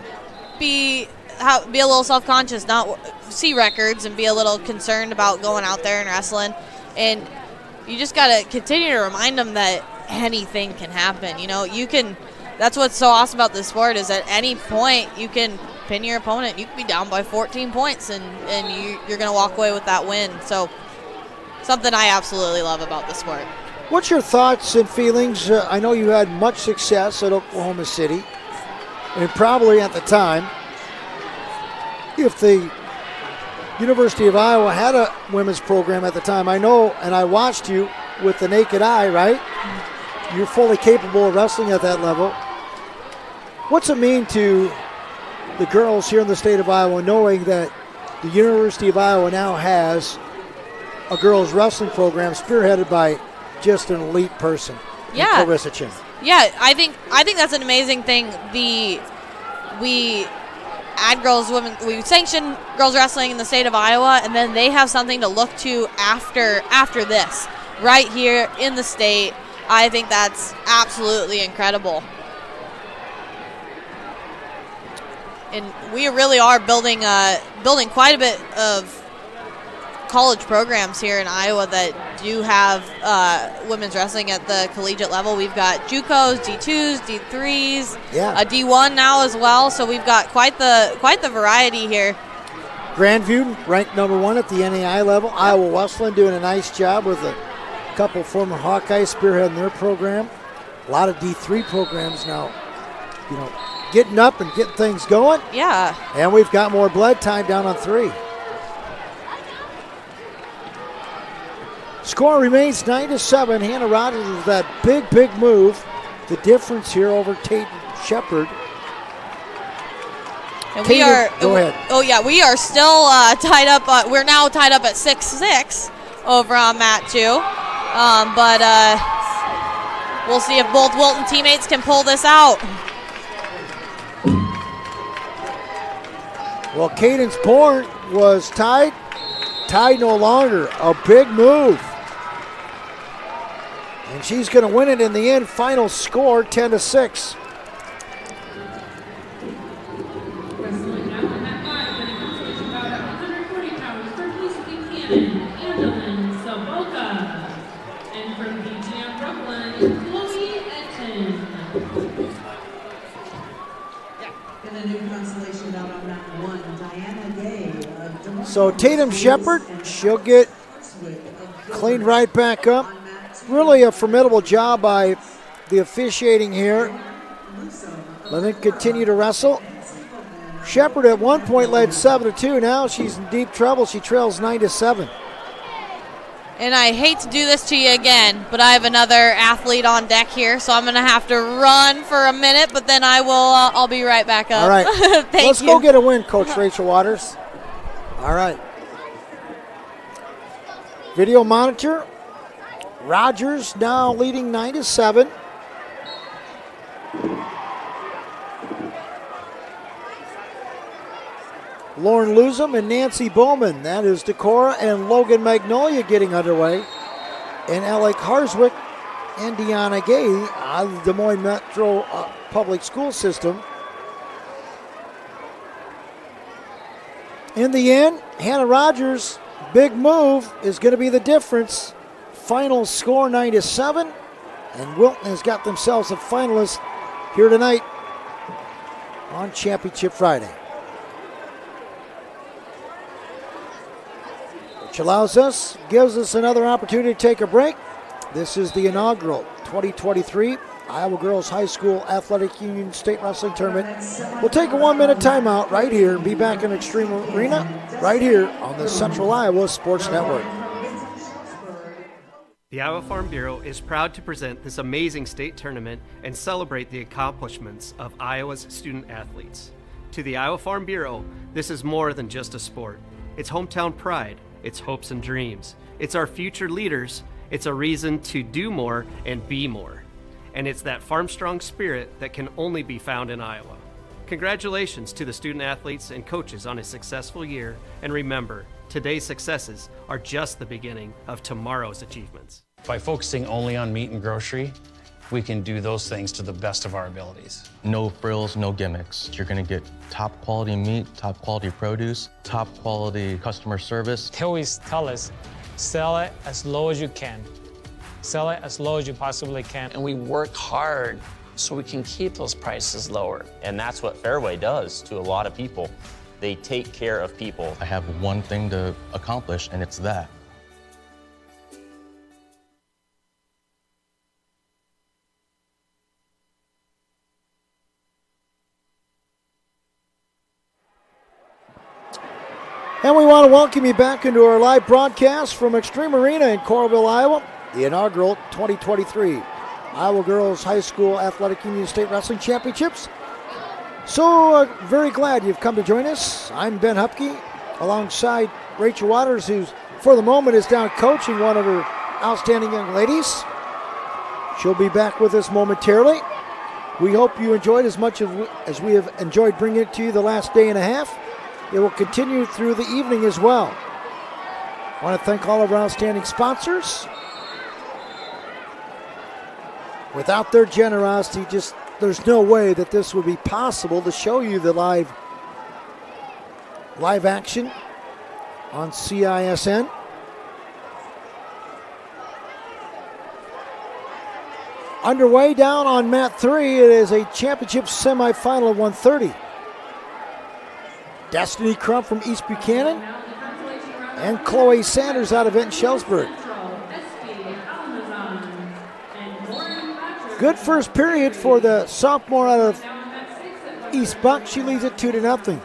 be a little self-conscious, not see records and be a little concerned about going out there and wrestling. And you just got to continue to remind them that anything can happen. You know, you can – that's what's so awesome about this sport is at any point you can pin your opponent. You can be down by 14 points and you're going to walk away with that win. So something I absolutely love about the sport. What's your thoughts and feelings? I know you had much success at Oklahoma City, and probably at the time, if the University of Iowa had a women's program at the time, I know, and I watched you with the naked eye, right? You're fully capable of wrestling at that level. What's it mean to the girls here in the state of Iowa knowing that the University of Iowa now has a girls wrestling program spearheaded by just an elite person? Yeah. Clarissa Chin. Yeah, I think that's an amazing thing. We add girls, women, we sanction girls wrestling in the state of Iowa, and then they have something to look to after this, right here in the state. I think that's absolutely incredible. And we really are building quite a bit of college programs here in Iowa that do have women's wrestling at the collegiate level. We've got JUCOs, D2s, D3s, a D1 now as well. So we've got quite the variety here. Grandview ranked number 1 at the NAI level. Iowa Wesleyan doing a nice job with a couple former Hawkeyes spearheading their program. A lot of D3 programs now, you know, getting up and getting things going. Yeah. And we've got more blood time down on 3. Score remains 9-7. Hannah Rogers with that big move. The difference here over Tate Shepard. And we are. Go ahead. Oh yeah, we are still tied up. We're now tied up at 6-6 over on mat 2. But we'll see if both Wilton teammates can pull this out. Well, Cadence Bourne was tied. Tied no longer. A big move. And she's going to win it in the end. Final score 10-6. Wrestling now at 5, and consolation bout at 140 pounds for East Buchanan, Andelin Saboka. And from BGM Brooklyn, Chloe Etten. And a new consolation bout on mat 1, Diana Gay. So Tatum Shepard, she'll get cleaned right back up. Really a formidable job by the officiating here. Let them continue to wrestle. Shepard at one point led 7-2. Now she's in deep trouble. She trails 9-7. And I hate to do this to you again, but I have another athlete on deck here, so I'm going to have to run for a minute, but then I'll be right back up. All right. Let's you. go get a win, Coach Rachel Waters. All right. Video monitor. Rogers now leading 9-7. Lauren Luzum and Nancy Bowman. That is Decorah and Logan Magnolia getting underway. And Alec Harswick and Deanna Gay out of the Des Moines Metro Public School System. In the end, Hannah Rogers' big move is going to be the difference. Final score 9-7, and Wilton has got themselves a finalist here tonight on Championship Friday. Which gives us another opportunity to take a break. This is the inaugural 2023 Iowa Girls High School Athletic Union State Wrestling Tournament. We'll take a 1-minute timeout right here and be back in Extreme Arena right here on the Central Iowa Sports Network. The Iowa Farm Bureau is proud to present this amazing state tournament and celebrate the accomplishments of Iowa's student athletes. To the Iowa Farm Bureau, this is more than just a sport. It's hometown pride, it's hopes and dreams, it's our future leaders, it's a reason to do more and be more. And it's that farm strong spirit that can only be found in Iowa. Congratulations to the student athletes and coaches on a successful year, and remember, today's successes are just the beginning of tomorrow's achievements. By focusing only on meat and grocery, we can do those things to the best of our abilities. No frills, no gimmicks. You're gonna get top quality meat, top quality produce, top quality customer service. They always tell us, sell it as low as you can. Sell it as low as you possibly can. And we work hard so we can keep those prices lower. And that's what Fairway does to a lot of people. They take care of people. I have one thing to accomplish, and it's that. And we want to welcome you back into our live broadcast from Extreme Arena in Coralville, Iowa, the inaugural 2023 Iowa Girls High School Athletic Union State Wrestling Championships. So very glad you've come to join us. I'm Ben Hupke, alongside Rachel Waters, who for the moment is down coaching one of her outstanding young ladies. She'll be back with us momentarily. We hope you enjoyed as much as we have enjoyed bringing it to you the last day and a half. It will continue through the evening as well. I want to thank all of our outstanding sponsors. Without their generosity, there's no way that this would be possible to show you the live action on CISN. Underway down on mat 3, it is a championship semifinal of 130. Destiny Crump from East Buchanan and Chloe Sanders out of Benton-Shellsburg. Good first period for the sophomore out of East Buck. She leads it 2-0.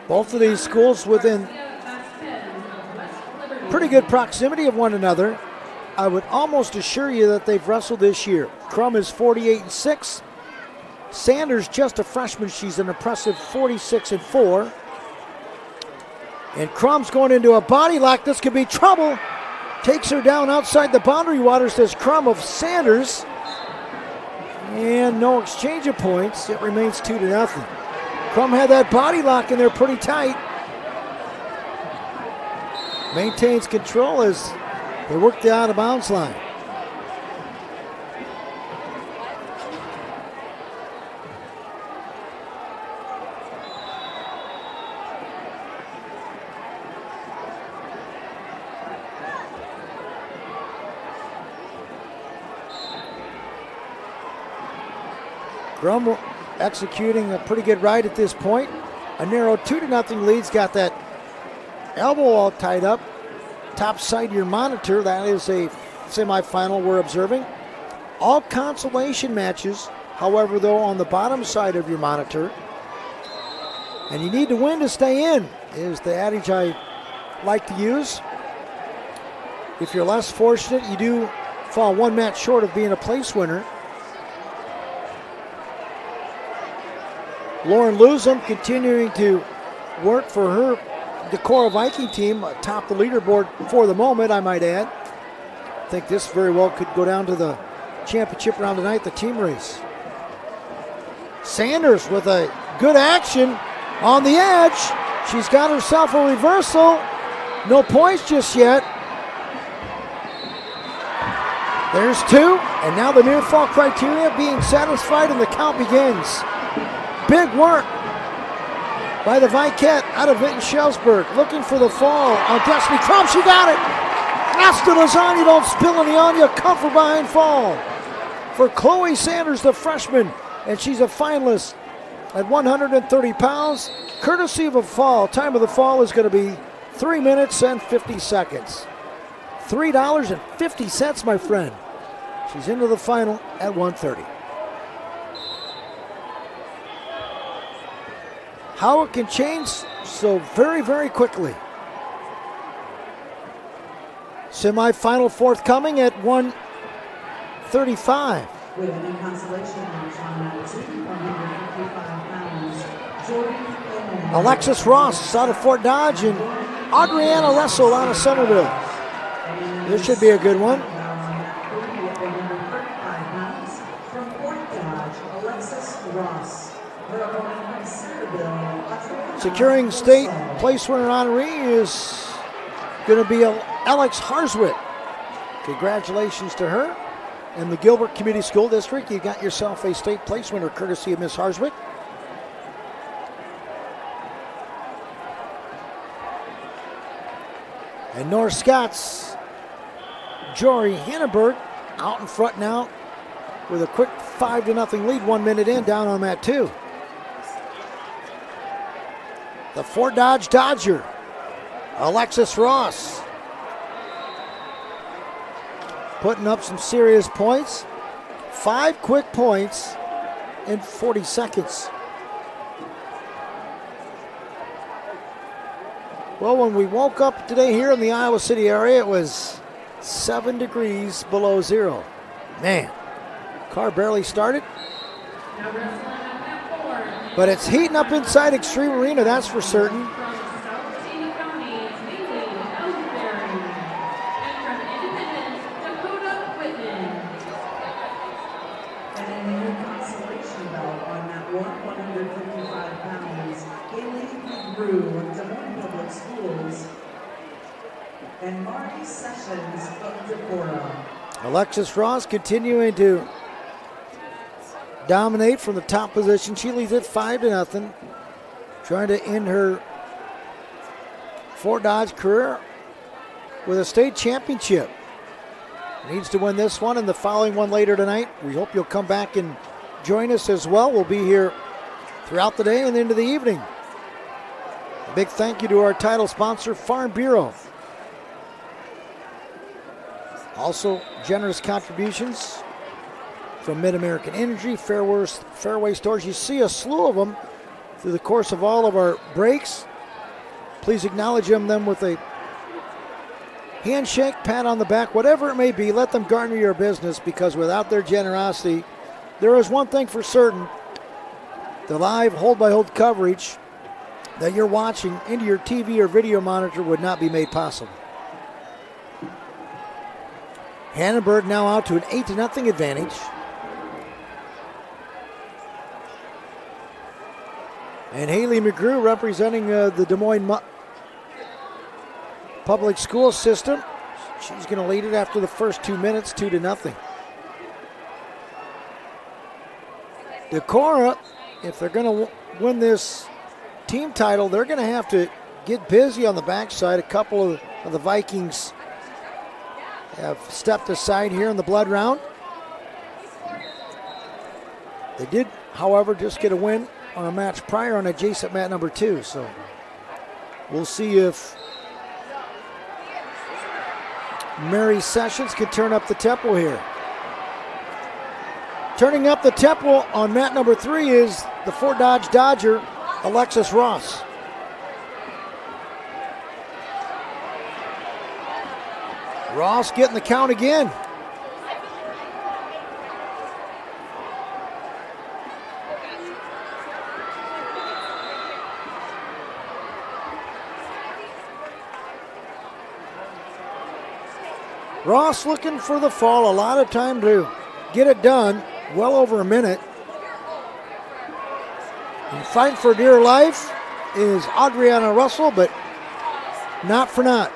Both of these schools within pretty good proximity of one another. I would almost assure you that they've wrestled this year. Crum is 48-6. Sanders, just a freshman, she's an impressive 46-4. And Crum's going into a body lock. This could be trouble. Takes her down outside the boundary waters, says Crum of Sanders. And no exchange of points. It remains 2-0. Crum had that body lock in there pretty tight. Maintains control as they work the out of bounds line. Crum executing a pretty good ride at this point. A narrow 2-0 lead's got that elbow all tied up. Top side of your monitor, that is a semifinal we're observing. All consolation matches, however, though, on the bottom side of your monitor. And you need to win to stay in, is the adage I like to use. If you're less fortunate, you do fall one match short of being a place winner. Lauren Lusum continuing to work for her Decorah Viking team atop the leaderboard for the moment, I might add. I think this very well could go down to the championship round tonight, the team race. Sanders with a good action on the edge. She's got herself a reversal. No points just yet. There's 2, and now the near fall criteria being satisfied and the count begins. Big work by the Vikette out of Benton-Shellsburg, looking for the fall on Destiny Crump. She got it. That's the lasagna. Don't spill any on you. Come from behind fall for Chloe Sanders, the freshman, and she's a finalist at 130 pounds, courtesy of a fall. Time of the fall is going to be 3 minutes and 50 seconds. $3.50, my friend. She's into the final at 130. How it can change so very, very quickly. Semi-final forthcoming at 1:35. With an consolation match on mat 2, 155 pounds, Jordan Bowman. Alexis Ross out of Fort Dodge and Adriana Russell out of Somerville. This should be a good one. From Fort Dodge, Alexis Ross. Her opponent from Centerville, Adriana Securing state Russell. place winner honoree is going to be Alex Harswick. Congratulations to her. In the Gilbert Community School District, you got yourself a state place winner courtesy of Miss Harswick. And North Scott's Jory Hanneberg out in front now with a quick 5-0 lead, 1 minute in, down on mat 2. The Fort Dodge Dodger, Alexis Ross, putting up some serious points. 5 quick points in 40 seconds. Well, when we woke up today here in the Iowa City area, it was 7 degrees below zero. Man, car barely started. Now wrestling at mat 4. But it's heating up inside Extreme Arena, that's for certain. From South City County, Haley Ellsbury. And from Independence, Dakota Whitman. And in the consolation bout on mat 1, 155 pounds, Haley Grew of Des Moines Public Schools. And Marty Sessions of Decorah. Alexis Ross continuing to dominate from the top position. She leads at 5-0, trying to end her Fort Dodge career with a state championship. Needs to win this one and the following one later tonight. We hope you'll come back and join us as well. We'll be here throughout the day and into the evening. A big thank you to our title sponsor, Farm Bureau. Also, generous contributions from Mid-American Energy, Fairway Stores. You see a slew of them through the course of all of our breaks. Please acknowledge them with a handshake, pat on the back, whatever it may be. Let them garner your business, because without their generosity, there is one thing for certain: the live hold-by-hold coverage that you're watching into your TV or video monitor would not be made possible. Hannenberg now out to an 8-0 advantage. And Haley McGrew representing the Des Moines public school system. She's going to lead it after the first 2 minutes, 2-0. Decorah, if they're going to win this team title, they're going to have to get busy on the backside. A couple of the Vikings have stepped aside here in the blood round. They did, however, just get a win on a match prior on adjacent mat number 2. So we'll see if Mary Sessions can turn up the tempo here. Turning up the tempo on mat number 3 is the Fort Dodge Dodger, Alexis Ross. Ross getting the count again. Ross looking for the fall. A lot of time to get it done. Well over a minute. And fighting for dear life is Adriana Russell, but not for naught.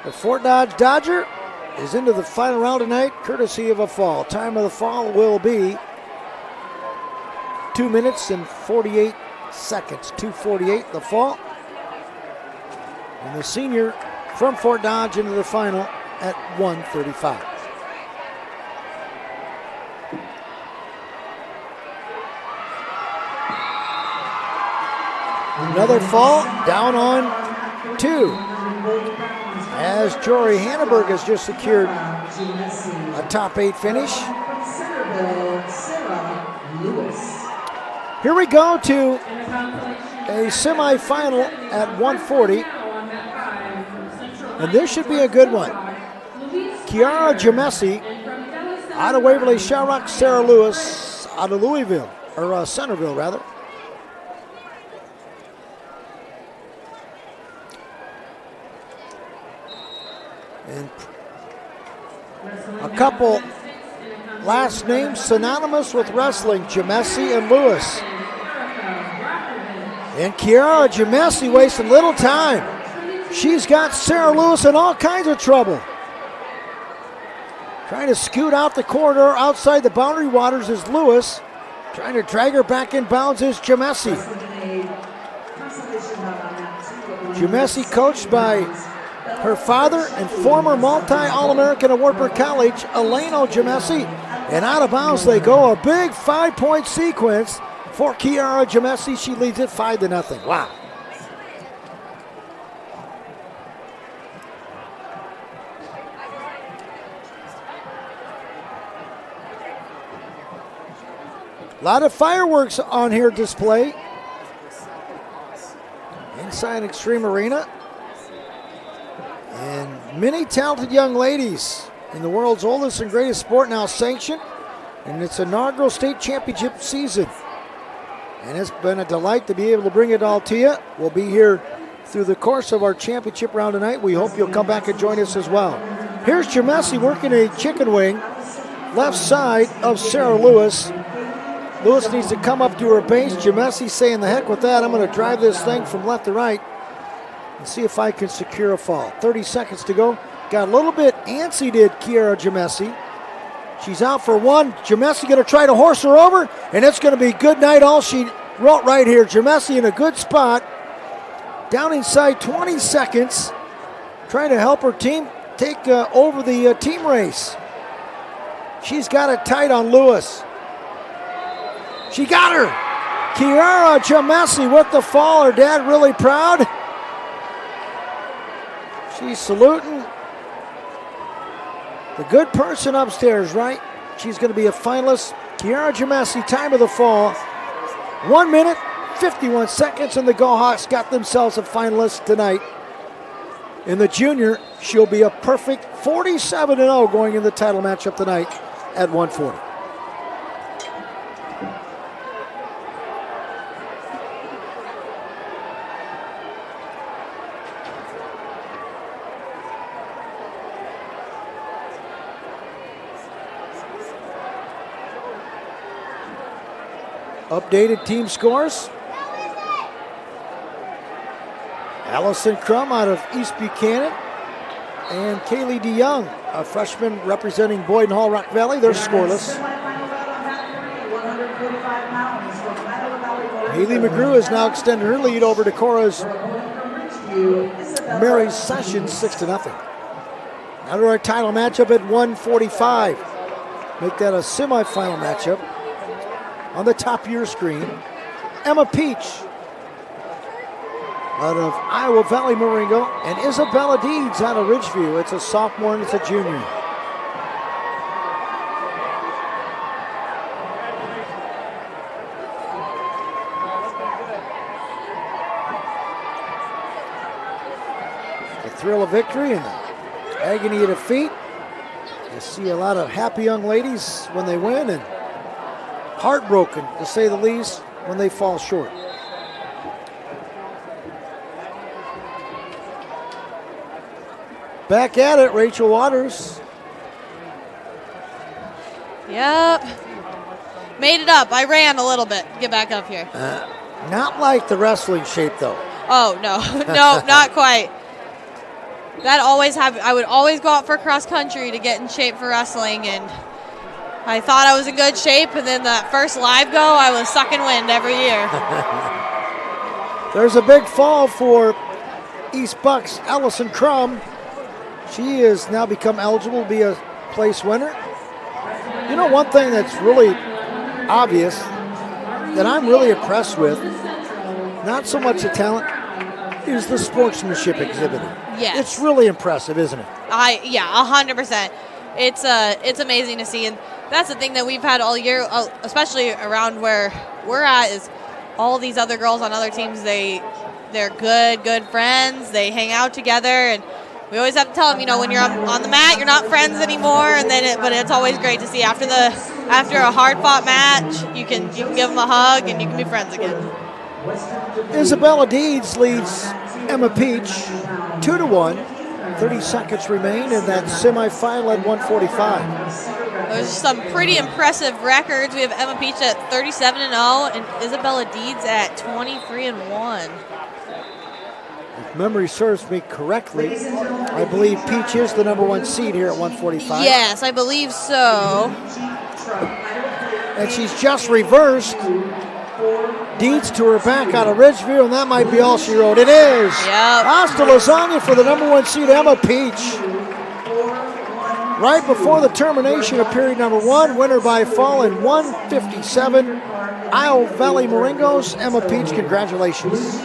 The Fort Dodge Dodger is into the final round tonight, courtesy of a fall. Time of the fall will be 2 minutes and 48 seconds. 2:48 the fall. And the senior from Fort Dodge into the final at 1:35. Another fall, down on 2. As Jory Hanneberg has just secured a top 8 finish. Here we go to a semifinal at 140. And this should be a good one. Kiara Jamesi out of Waverly Shellrock, Sarah Lewis out of Louisville, or Centerville rather. And a couple last names synonymous with wrestling, Jamesi and Lewis. And Kiara Jamesi wasting little time. She's got Sarah Lewis in all kinds of trouble. Trying to scoot out the corridor outside the boundary waters is Lewis. Trying to drag her back in bounds is Jamesi. Jamesi coached by her father and former multi-All-American at Wartburg College, Eleno Jamesi. And out of bounds they go. A big 5-point sequence for Kiara Jamesi. She leads it 5-0. Wow. A lot of fireworks on here display inside Extreme Arena. And many talented young ladies in the world's oldest and greatest sport now sanctioned in its inaugural state championship season. And it's been a delight to be able to bring it all to you. We'll be here through the course of our championship round tonight. We hope you'll come back and join us as well. Here's Jamesi working a chicken wing, left side of Sarah Lewis. Lewis needs to come up to her base. Jamesi saying, the heck with that. I'm going to drive this thing from left to right and see if I can secure a fall. 30 seconds to go. Got a little bit antsy, did Kiara Jamesi. She's out for one. Jamesi going to try to horse her over, and it's going to be good night all she wrote right here. Jamesi in a good spot. Down inside 20 seconds. Trying to help her team take over the team race. She's got it tight on Lewis. She got her. Kiara Jamesi with the fall. Her dad really proud. She's saluting the good person upstairs, right? She's going to be a finalist. Kiara Jamesi, time of the fall. 1 minute, 51 seconds, and the Go Hawks got themselves a finalist tonight. In the junior, she'll be a perfect 47-0 going in the title matchup tonight at 140. Updated team scores. Allison Crum out of East Buchanan and Kaylee DeYoung, a freshman representing Boyden Hall Rock Valley. They're scoreless. Haley McGrew has now extended her lead over to Cora's Mary Sessions 6-0. Now to our title matchup at 145. Make that a semifinal matchup. On the top of your screen, Emma Peach out of Iowa Valley Marengo and Isabella Deeds out of Ridgeview. It's a sophomore and it's a junior. The thrill of victory and the agony of defeat. You see a lot of happy young ladies when they win and heartbroken, to say the least, when they fall short. Back at it, Rachel Waters. Yep. Made it up. I ran a little bit. Get back up here. Not like the wrestling shape, though. Oh, no. No, not quite. That always happened. I would always go out for cross country to get in shape for wrestling, and I thought I was in good shape, and then that first live go, I was sucking wind every year. There's a big fall for East Bucks, Allison Crum. She has now become eligible to be a place winner. You know, one thing that's really obvious that I'm really impressed with, not so much the talent, is the sportsmanship exhibited. Yes. It's really impressive, isn't it? Yeah, 100%. It's amazing to see, and that's the thing that we've had all year, especially around where we're at, is all these other girls on other teams, they're good friends. They hang out together, and we always have to tell them, you know, when you're on the mat, you're not friends anymore. And then, but it's always great to see after a hard-fought match, you can give them a hug and you can be friends again. Isabella Deeds leads Emma Peach 2-1. 30 seconds remain in that semifinal at 145. There's some pretty impressive records. We have Emma Peach at 37-0 and Isabella Deeds at 23-1. If memory serves me correctly, I believe Peach is the number 1 seed here at 145. Yes, I believe so. And she's just reversed Deeds to her back out of Ridgeview, and that might be all she wrote. It is. Yep. Hasta lasagna for the number 1 seed, Emma Peach. Right before the termination of period number 1, winner by fall in 1:57. Iowa Valley Moringos, Emma Peach, congratulations.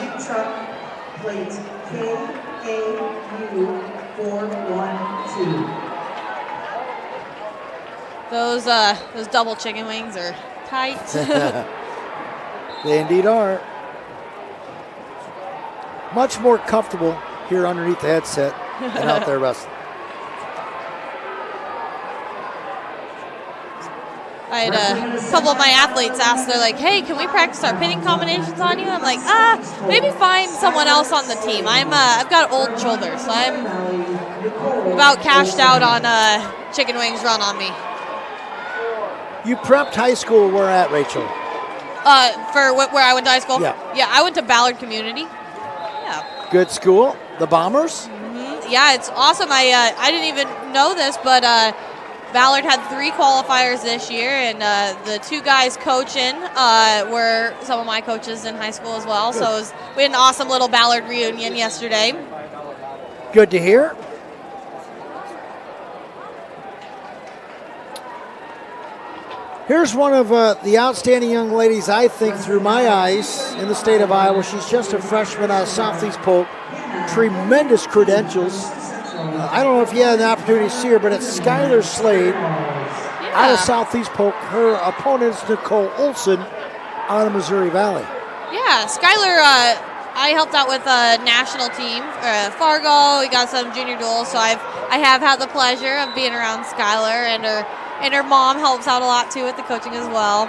Plate KAU 412. Those double chicken wings are tight. They indeed are. Much more comfortable here underneath the headset than out there wrestling. I had a couple of my athletes ask, they're like, hey, can we practice our pinning combinations on you? I'm like, maybe find someone else on the team. I've got old shoulders, so I'm about cashed out on chicken wings run on me. You prepped high school where at, Rachel? For where I went to high school? Yeah. Yeah, I went to Ballard Community. Yeah. Good school. The Bombers? Mm-hmm. Yeah, it's awesome. I didn't even know this, but Ballard had 3 qualifiers this year, and the 2 guys coaching were some of my coaches in high school as well. Good. So we had an awesome little Ballard reunion yesterday. Good to hear. Here's one of the outstanding young ladies, I think, through my eyes in the state of Iowa. She's just a freshman out of Southeast Polk. Tremendous credentials. I don't know if you had an opportunity to see her, but it's Skylar Slade out of Southeast Polk. Her opponent is Nicole Olson out of Missouri Valley. Yeah, Skylar, I helped out with a national team, Fargo. We got some junior duels, so I have had the pleasure of being around Skylar, and her mom helps out a lot too with the coaching as well.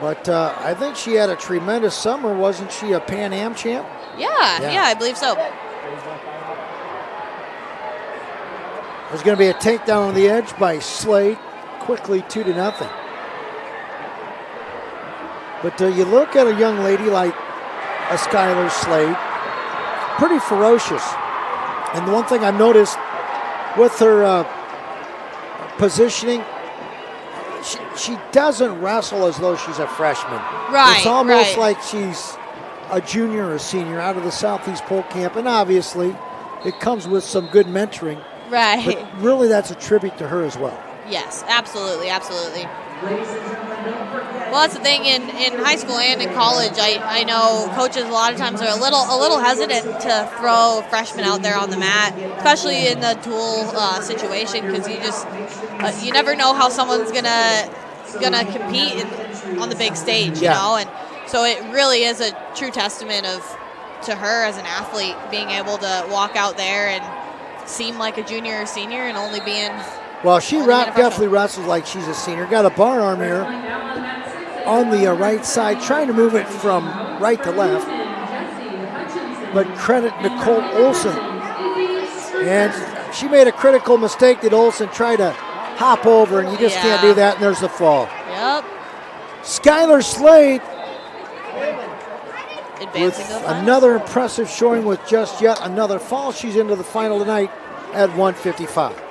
But I think she had a tremendous summer. Wasn't she a Pan Am champ? Yeah, I believe so. There's going to be a takedown on the edge by Slade, quickly 2-0. But you look at a young lady like a Skylar Slade, pretty ferocious. And the one thing I've noticed with her positioning, she doesn't wrestle as though she's a freshman. Right. It's almost like she's a junior or a senior out of the Southeast Polk camp. And obviously, it comes with some good mentoring. Right. But really, that's a tribute to her as well. Yes, absolutely. Well, that's the thing in high school and in college. I know coaches a lot of times are a little hesitant to throw freshmen out there on the mat, especially in the dual situation, because you never know how someone's gonna compete on the big stage, you know. And so it really is a true testament to her as an athlete, being able to walk out there and seem like a junior or senior and only being. Well, she definitely wrestles like she's a senior. Got a bar arm here on the right side, trying to move it from right to left. But credit Nicole Olson. And she made a critical mistake that Olson tried to hop over, and you just can't do that, and there's the fall. Yep. Skylar Slade advancing with another impressive showing with just yet another fall. She's into the final tonight at 155.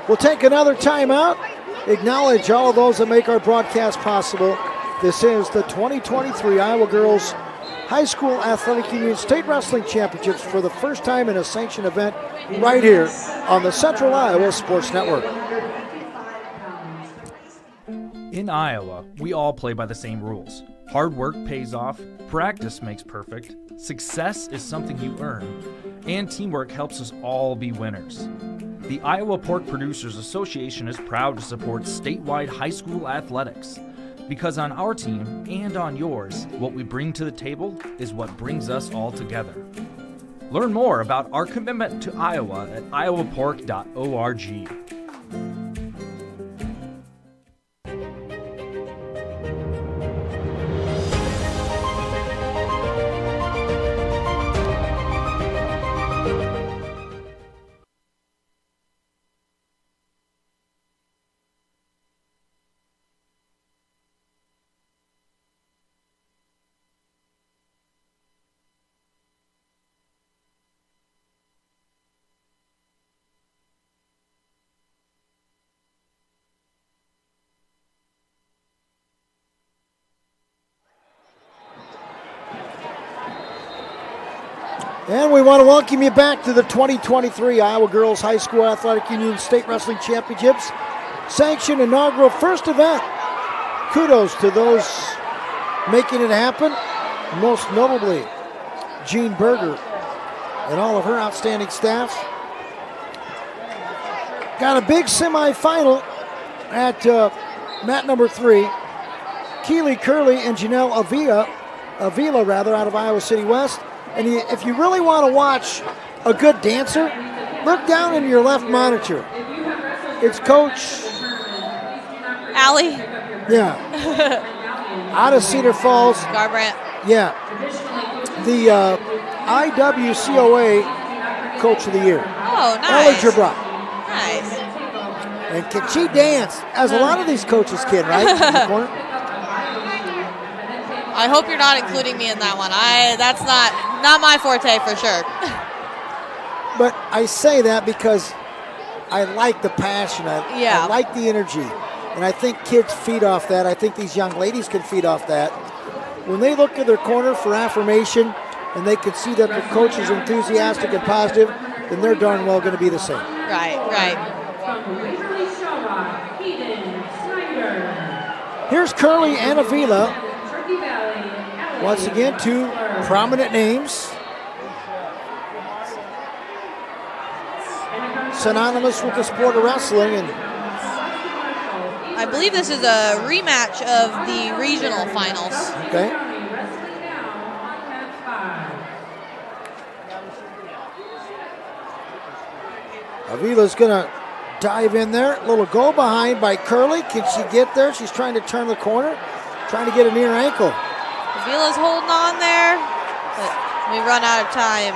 We'll take another timeout. Acknowledge all of those that make our broadcast possible. This is the 2023 Iowa Girls High School Athletic Union State Wrestling Championships for the first time in a sanctioned event right here on the Central Iowa Sports Network. In Iowa, we all play by the same rules. Hard work pays off, practice makes perfect, success is something you earn, and teamwork helps us all be winners. The Iowa Pork Producers Association is proud to support statewide high school athletics. Because on our team and on yours, what we bring to the table is what brings us all together. Learn more about our commitment to Iowa at iowapork.org. And we want to welcome you back to the 2023 Iowa Girls High School Athletic Union State Wrestling Championships sanctioned inaugural first event. Kudos to those making it happen, most notably Jean Berger and all of her outstanding staff. Got a big semifinal at mat number 3. Keely Curley and Janelle Avila out of Iowa City West. And if you really want to watch a good dancer, look down in your left monitor. It's Coach Allie. Yeah. Out of Cedar Falls. Garbrandt. Yeah. The IGHSAU Coach of the Year. Oh, nice. Ellie Jabra. Nice. And can she dance? As a lot of these coaches can, right? In the corner. I hope you're not including me in that one. That's not my forte for sure. But I say that because I like the passion. I like the energy. And I think kids feed off that. I think these young ladies can feed off that. When they look at their corner for affirmation and they can see that their coach is enthusiastic and positive, then they're darn well going to be the same. Right. Here's Curley and Avila. Once again, 2 prominent names. Synonymous with the sport of wrestling. And I believe this is a rematch of the regional finals. Okay. Avila's going to dive in there. A little go behind by Curley. Can she get there? She's trying to turn the corner, trying to get a near ankle. Avila's holding on there, but we run out of time.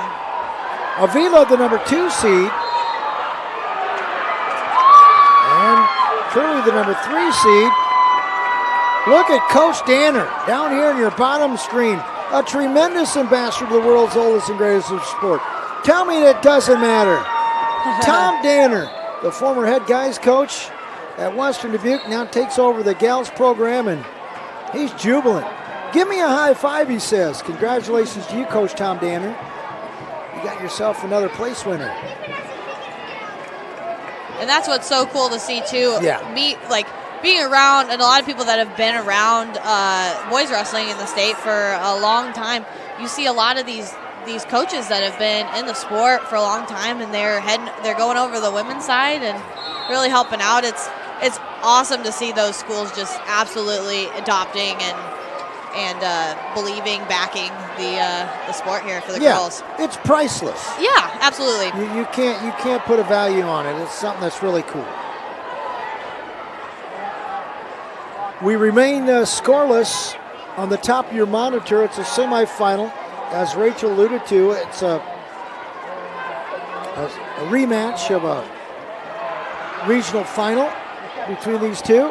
Avila, the number 2 seed. And Curley, the number 3 seed. Look at Coach Danner down here in your bottom screen. A tremendous ambassador to the world's oldest and greatest of sport. Tell me that doesn't matter. Tom Danner, the former head guys coach at Western Dubuque, now takes over the gals program, and he's jubilant. Give me a high five, he says. Congratulations to you, Coach Tom Danner. You got yourself another place winner. And that's what's so cool to see, too. Yeah. Being around, and a lot of people that have been around boys wrestling in the state for a long time, you see a lot of these coaches that have been in the sport for a long time, and they're going over the women's side and really helping out. It's awesome to see those schools just absolutely adopting and believing, backing the sport here for the girls. It's priceless. Yeah, absolutely. You can't put a value on it. It's something that's really cool. We remain scoreless on the top of your monitor. It's a semifinal. As Rachel alluded to, it's a rematch of a regional final between these two.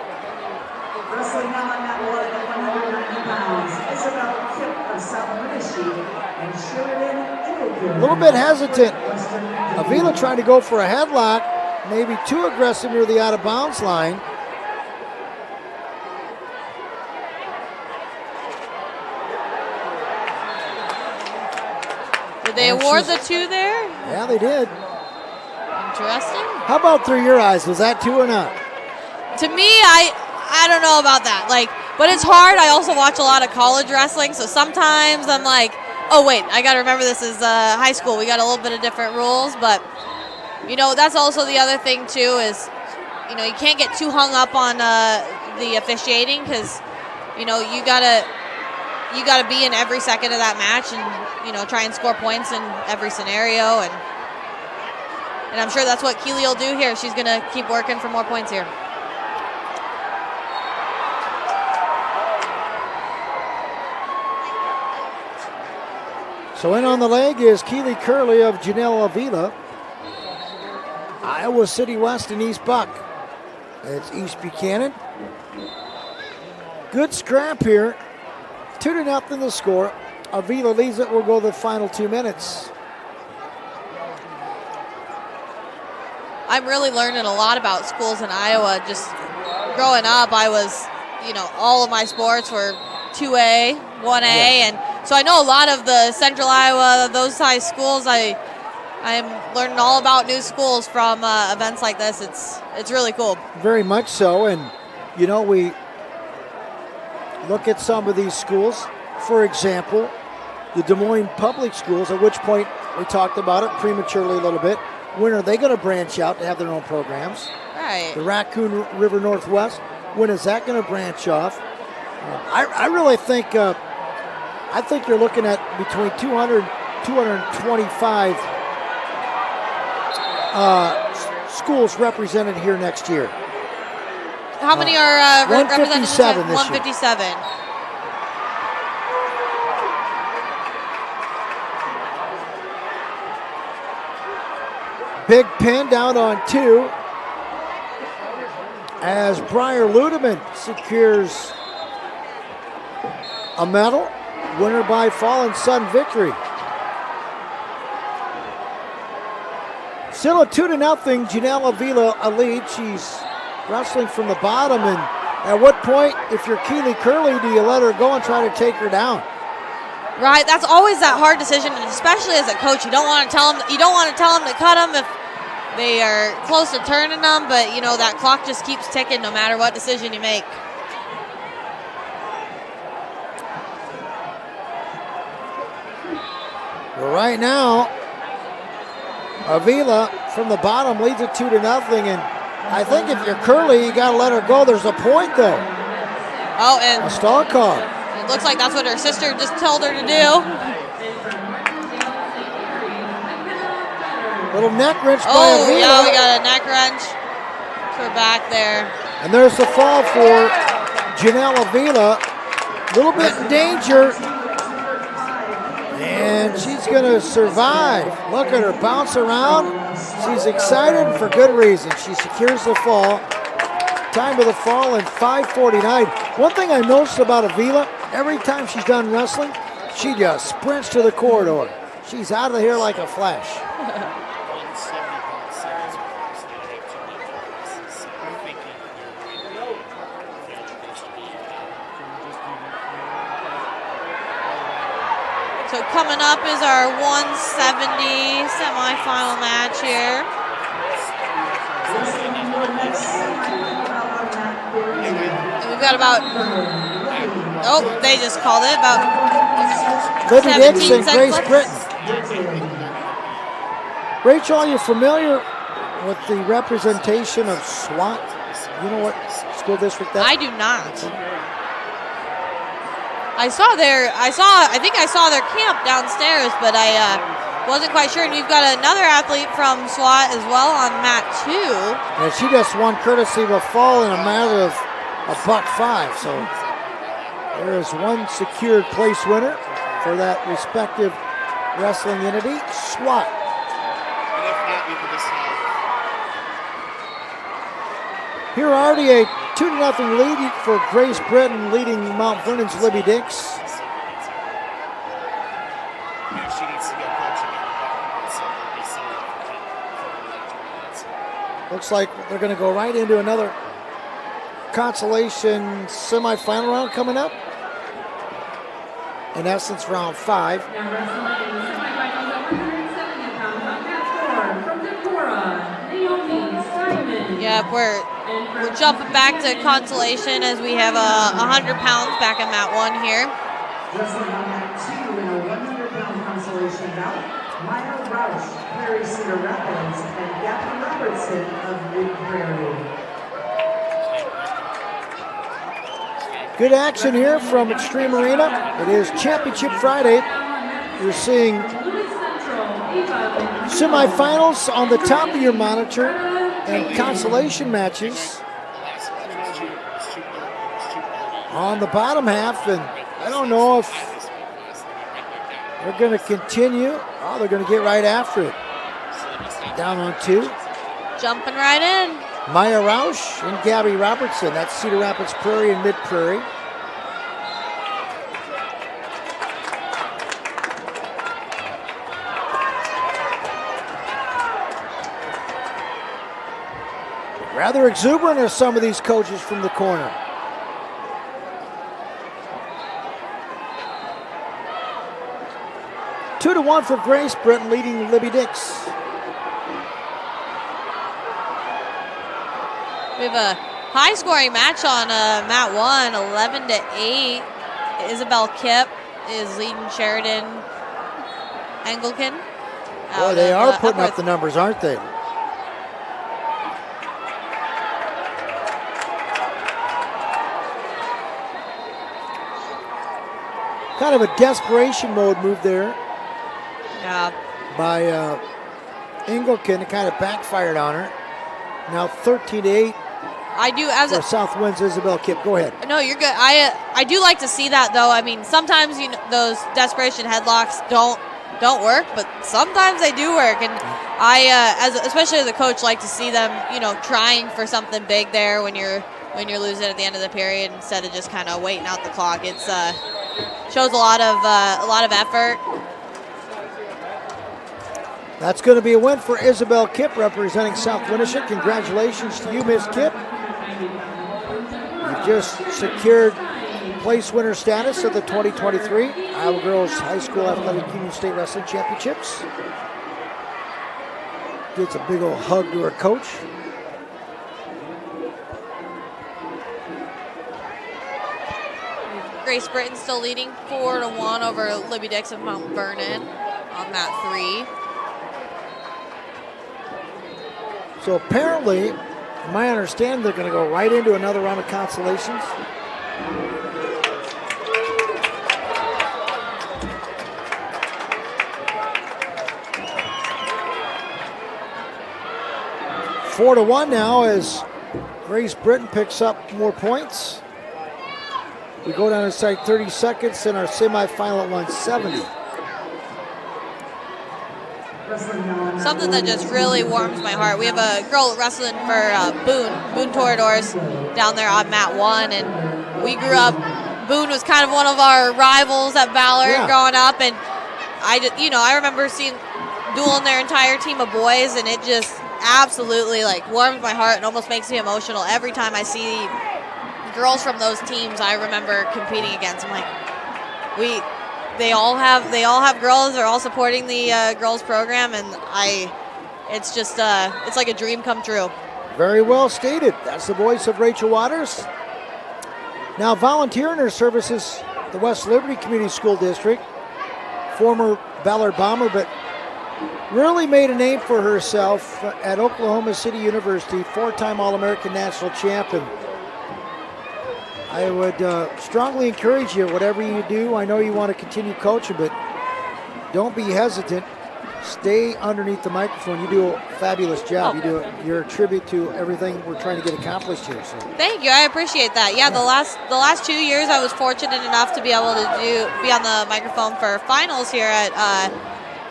Wrestling now on that one at 190 pounds, Isabel Kip of South Winneshiek and Sheridan Edelkin. A little bit hesitant. Avila trying to go for a headlock, maybe too aggressive near the out of bounds line. Did they award the 2 there? Yeah, they did. Interesting. How about through your eyes? Was that 2 or not? To me, I don't know about that. But it's hard. I also watch a lot of college wrestling, so sometimes I'm like, oh wait, I got to remember this is high school. We got a little bit of different rules, but you know, that's also the other thing too is, you know, you can't get too hung up on the officiating because, you know, you gotta be in every second of that match and, you know, try and score points in every scenario, and I'm sure that's what Keeley will do here. She's gonna keep working for more points here. So in on the leg is Keeley Curley of Janelle Avila. Iowa City West and East Buck. It's East Buchanan. Good scrap here. 2-0 the score. Avila leads it. We'll go the final 2 minutes. I'm really learning a lot about schools in Iowa. Just growing up, I was, you know, all of my sports were 2A, 1A, and so I know a lot of the Central Iowa, those size schools. I'm learning all about new schools from events like this. It's really cool. Very much so, and you know, we look at some of these schools. For example, the Des Moines Public Schools, at which point we talked about it prematurely a little bit. When are they going to branch out to have their own programs? Right. The Raccoon River Northwest, when is that going to branch off? I really think you're looking at between 200 225 schools represented here next year. How many are represented? 157 this 157. year. Big pin down on 2 as Briar Ludeman secures a medal. Winner by fall and Sun victory. Still a 2-0. Janelle Avila a lead. She's wrestling from the bottom, and at what point, if you're Keeley Curley, do you let her go and try to take her down? Right, that's always that hard decision, and especially as a coach, you don't want to tell them. You don't want to tell them to cut them if they are close to turning them, but you know that clock just keeps ticking no matter what decision you make. Right now, Avila from the bottom leads it 2-0, and I think if you're Curley, you got to let her go. There's a point though. Oh, and a stall call. It looks like that's what her sister just told her to do. Little neck wrench by Oh, Avila. yeah, we got a neck wrench to her back there. And there's the fall for Janelle Avila. A little bit in danger. And she's going to survive. Look at her bounce around. She's excited for good reason. She secures the fall. Time of the fall in 5:49. One thing I noticed about Avila, every time she's done wrestling, she just sprints to the corridor. She's out of here like a flash. So coming up is our 170 semifinal match here. And we've got about, oh, they just called it, about Libby Dixon, Grace left. Britton. Rachel, are you familiar with the representation of SWAT? You know what school district that is? I do not. I think I saw their camp downstairs, but I wasn't quite sure. And we've got another athlete from SWAT as well on mat 2. And she just won courtesy of a fall in a matter of $1.05. So there is one secured place winner for that respective wrestling entity, SWAT. Here already a 2-0 lead for Grace Britton, leading Mount Vernon's Libby Dix. Looks like they're going to go right into another consolation semifinal round coming up. In essence, round 5. Now wrestling in the semifinals at 170 pounds on mat 4 from Decorah, Naomi Simon. Yep, we're jumping back to consolation as we have 100 pounds back at mat 1 here. Wrestling on mat 2 in a 100-pound consolation bout. Maya Roush, Prairie Cedar Rapids, and Gabby Robertson of Wood Prairie. Good action here from Extreme Arena. It is Championship Friday. You're seeing semifinals on the top of your monitor and consolation matches on the bottom half. And I don't know if they're going to continue. Oh, they're going to get right after it. Down on 2. Jumping right in. Maya Roush and Gabby Robertson. That's Cedar Rapids Prairie and Mid Prairie. Rather exuberant are some of these coaches from the corner. Two to 1 for Grace Britton, leading Libby Dix. We have a high-scoring match on mat 1, 11-8. Isabel Kipp is leading Sheridan Engelken. Boy, they are putting up the numbers, aren't they? Kind of a desperation mode move there. Yeah. By Engelken. It kind of backfired on her. Now 13-8. I do as a South wins Isabel Kipp. Go ahead. No, you're good. I do like to see that though. I mean, sometimes those desperation headlocks don't work, but sometimes they do work. And I, especially as a coach, like to see them, trying for something big there when you're losing at the end of the period instead of just kind of waiting out the clock. It's shows a lot of effort. That's going to be a win for Isabel Kipp representing South Winneshiek. Congratulations to you, Miss Kipp. You've just secured place winner status of the 2023 Iowa Girls High School Athletic Union State Wrestling Championships. Gets a big old hug to her coach. Grace Britton still leading 4-1 over Libby Dix of Mount Vernon on mat 3. So apparently, my understanding, they're going to go right into another round of consolations. Four to 1 now as Grace Britton picks up more points. We go down inside 30 seconds in our semifinal at 170. Something that just really warms my heart. We have a girl wrestling for Boone Toradors down there on mat 1, and we grew up. Boone was kind of one of our rivals at Ballard growing up, and I remember dueling their entire team of boys, and it just absolutely warms my heart and almost makes me emotional every time I see girls from those teams I remember competing against. I'm like, they all have girls. They're all supporting the girls program, and it's just it's like a dream come true. Very well stated. That's the voice of Rachel Waters. Now volunteering her services, the West Liberty Community School District, former Ballard Bomber, but really made a name for herself at Oklahoma City University, 4-time All-American National Champion. I would strongly encourage you, whatever you do, I know you want to continue coaching, but don't be hesitant. Stay underneath the microphone. You do a fabulous job. You're a tribute to everything we're trying to get accomplished here. So. Thank you. I appreciate that. Yeah, the last 2 years I was fortunate enough to be able to be on the microphone for finals here at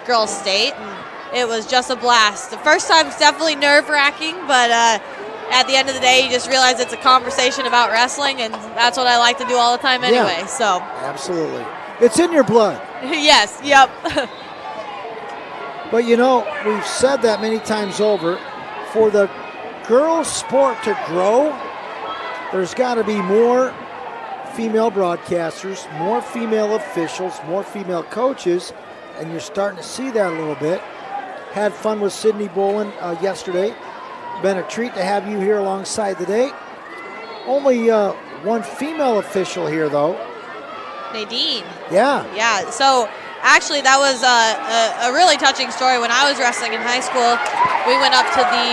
Girls State, and it was just a blast. The first time's definitely nerve-wracking, but at the end of the day, you just realize it's a conversation about wrestling, and that's what I like to do all the time anyway. Yeah, so absolutely. It's in your blood. Yes, yep. But we've said that many times over. For the girls' sport to grow, there's got to be more female broadcasters, more female officials, more female coaches, and you're starting to see that a little bit. Had fun with Sydney Bolin yesterday. Been a treat to have you here alongside today. Only one female official here, though. Nadine. Yeah. Yeah. So Actually, that was a really touching story. When I was wrestling in high school, we went up to the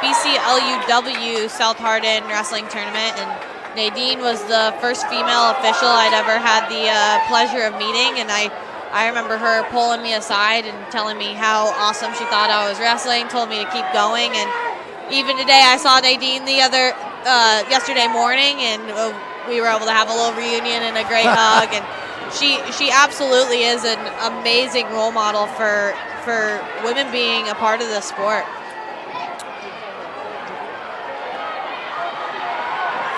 BCLUW South Hardin wrestling tournament, and Nadine was the first female official I'd ever had the pleasure of meeting, and I remember her pulling me aside and telling me how awesome she thought I was wrestling, told me to keep going, and even today I saw Nadine yesterday morning, and we were able to have a little reunion and a great hug, and she absolutely is an amazing role model for women being a part of the sport.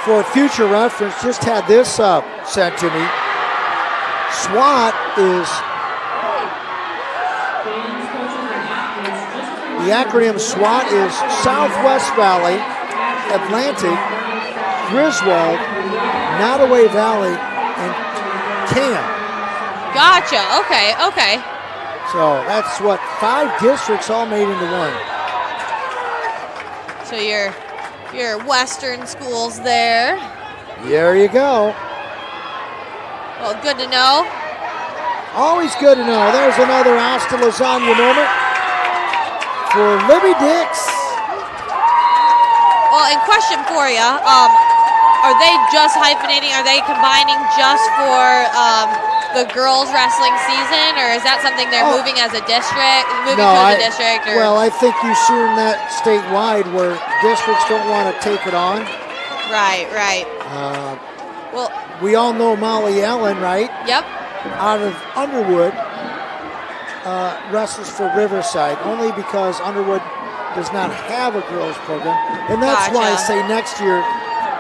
For future reference, just had this sent to me. SWAT is, the acronym SWAT is Southwest Valley, Atlantic, Griswold, Nottoway Valley, and Cam. Gotcha. Okay. So that's what, 5 districts all made into one. So your Western schools there. There you go. Well, good to know. Always good to know. There's another Asta Lasagna moment for Libby Dix. Well, and question for you, are they just hyphenating? Are they combining just for the girls wrestling season, or is that something they're moving as a district, to a district? Or? Well, I think you've seen that statewide where districts don't want to take it on. Right. Well, we all know Molly Allen, right? Yep. Out of Underwood, wrestles for Riverside, only because Underwood does not have a girls program. And that's why I say next year,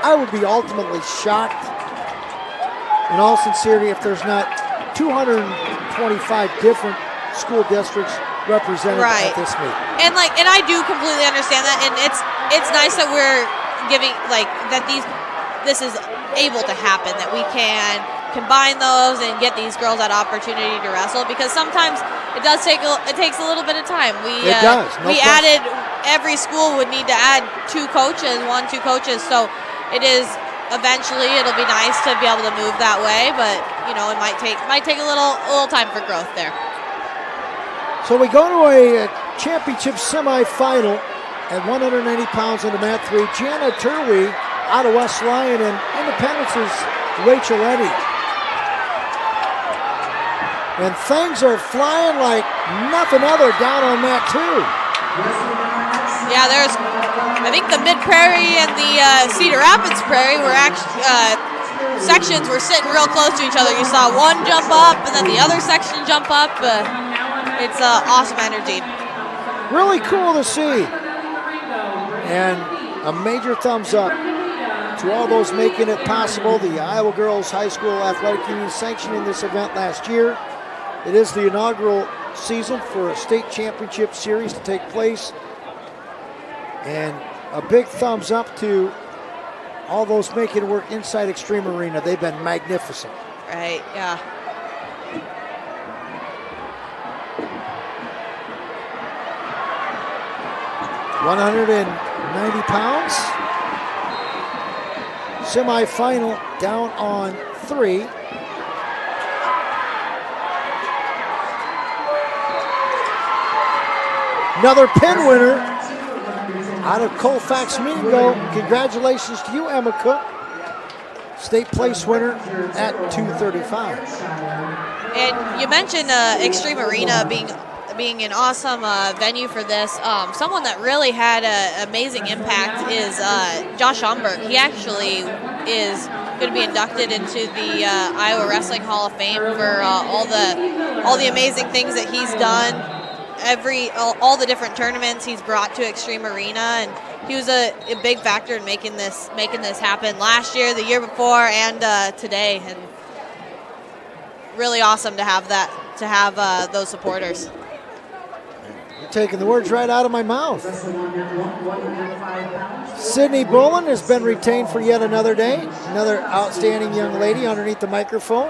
I would be ultimately shocked, in all sincerity, if there's not 225 different school districts represented at this meet. And I do completely understand that, and it's nice that we're giving this is able to happen, that we can combine those and get these girls that opportunity to wrestle, because sometimes it takes a little bit of time. It does. We added, every school would need to add 2 coaches, so it is eventually it'll be nice to be able to move that way, but it might take a little time for growth there. So we go to a championship semifinal at 190 pounds on the mat 3. Jana Turwey out of West Lyon, and Independence's Rachel Eddy. And things are flying like nothing other down on mat 2. Yeah, I think the Mid-Prairie and the Cedar Rapids Prairie were actually, sections were sitting real close to each other. You saw one jump up and then the other section jump up. It's awesome energy. Really cool to see. And a major thumbs up to all those making it possible. The Iowa Girls High School Athletic Union sanctioning this event last year. It is the inaugural season for a state championship series to take place. And a big thumbs up to all those making it work inside Extreme Arena. They've been magnificent. Right, yeah. $190 pounds. Semi-final down on 3. Another pin winner out of Colfax Mingo. Congratulations to you, Emma Cook. State place winner at 235. And you mentioned Extreme Arena being an awesome venue for this. Someone that really had an amazing impact is Josh Umberg. He actually is going to be inducted into the Iowa Wrestling Hall of Fame for all the amazing things that he's done. All the different tournaments he's brought to Extreme Arena, and he was a big factor in making this happen last year, the year before, and today. And really awesome to have those supporters. You're taking the words right out of my mouth. Sydney Bolin has been retained for yet another day. Another outstanding young lady underneath the microphone.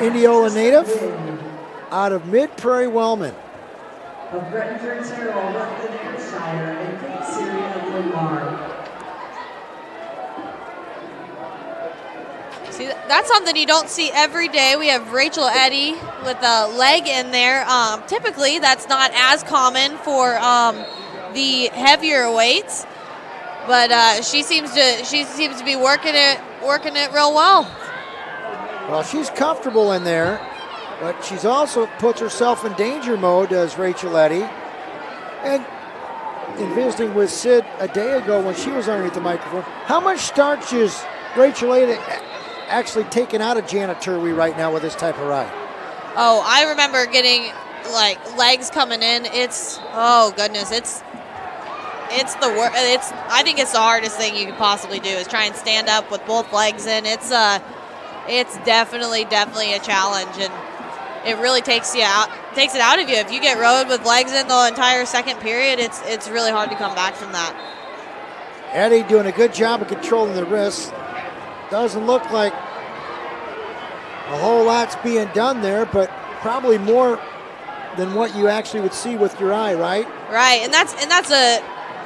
Indianola native out of Mid-Prairie Wellman. Of Bretton Terrell, Rutland, Ayrshire, and Cape Syria of Lamar. See, See, that's something you don't see every day. We have Rachel Eddy with a leg in there. Typically, that's not as common for the heavier weights, but she seems to be working it real well. Well, she's comfortable in there, but she's also puts herself in danger mode, does Rachel Eddy. And in visiting with Sid a day ago when she was underneath the microphone, how much starch is Rachel Eddy actually taking out of Jana Turwey right now with this type of ride? Oh, I remember getting like legs coming in. It's, oh goodness, it's the worst. I think it's the hardest thing you could possibly do is try and stand up with both legs in. It's definitely a challenge, and it really takes it out of you. If you get rode with legs in the entire second period, it's really hard to come back from that. Eddy doing a good job of controlling the wrists. Doesn't look like a whole lot's being done there, but probably more than what you actually would see with your eye, right? Right, and that's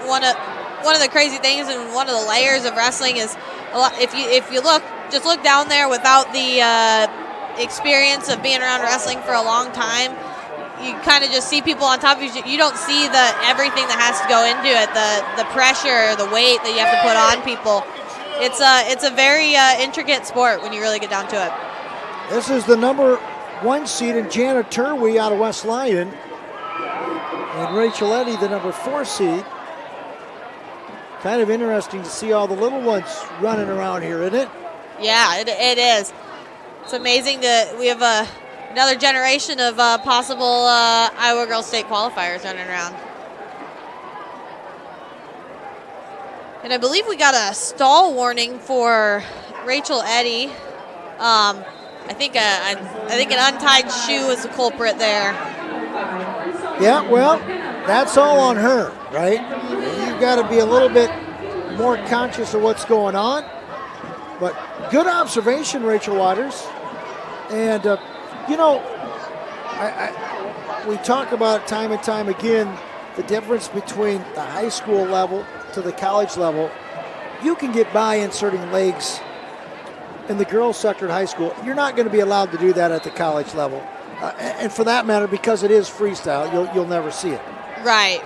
one of the crazy things, and one of the layers of wrestling is if you look down there without the experience of being around wrestling for a long time, you kind of just see people on top of you. You don't see everything that has to go into it, the pressure, the weight that you have to put on people. It's a very intricate sport when you really get down to it. This is the number 1 seed in Jana Turwey out of West Lyon, and Rachel Eddy, the number 4 seed. Kind of interesting to see all the little ones running around here, isn't it? Yeah, it is. It's amazing we have another generation of possible Iowa Girls State qualifiers running around. And I believe we got a stall warning for Rachel Eddy. I think an untied shoe is the culprit there. Yeah, well, that's all on her, right? You've got to be a little bit more conscious of what's going on. But good observation, Rachel Waters. And, we talk about it time and time again, the difference between the high school level to the college level. You can get by inserting legs in the girls' sector at high school. You're not going to be allowed to do that at the college level. And for that matter, because it is freestyle, you'll never see it. Right.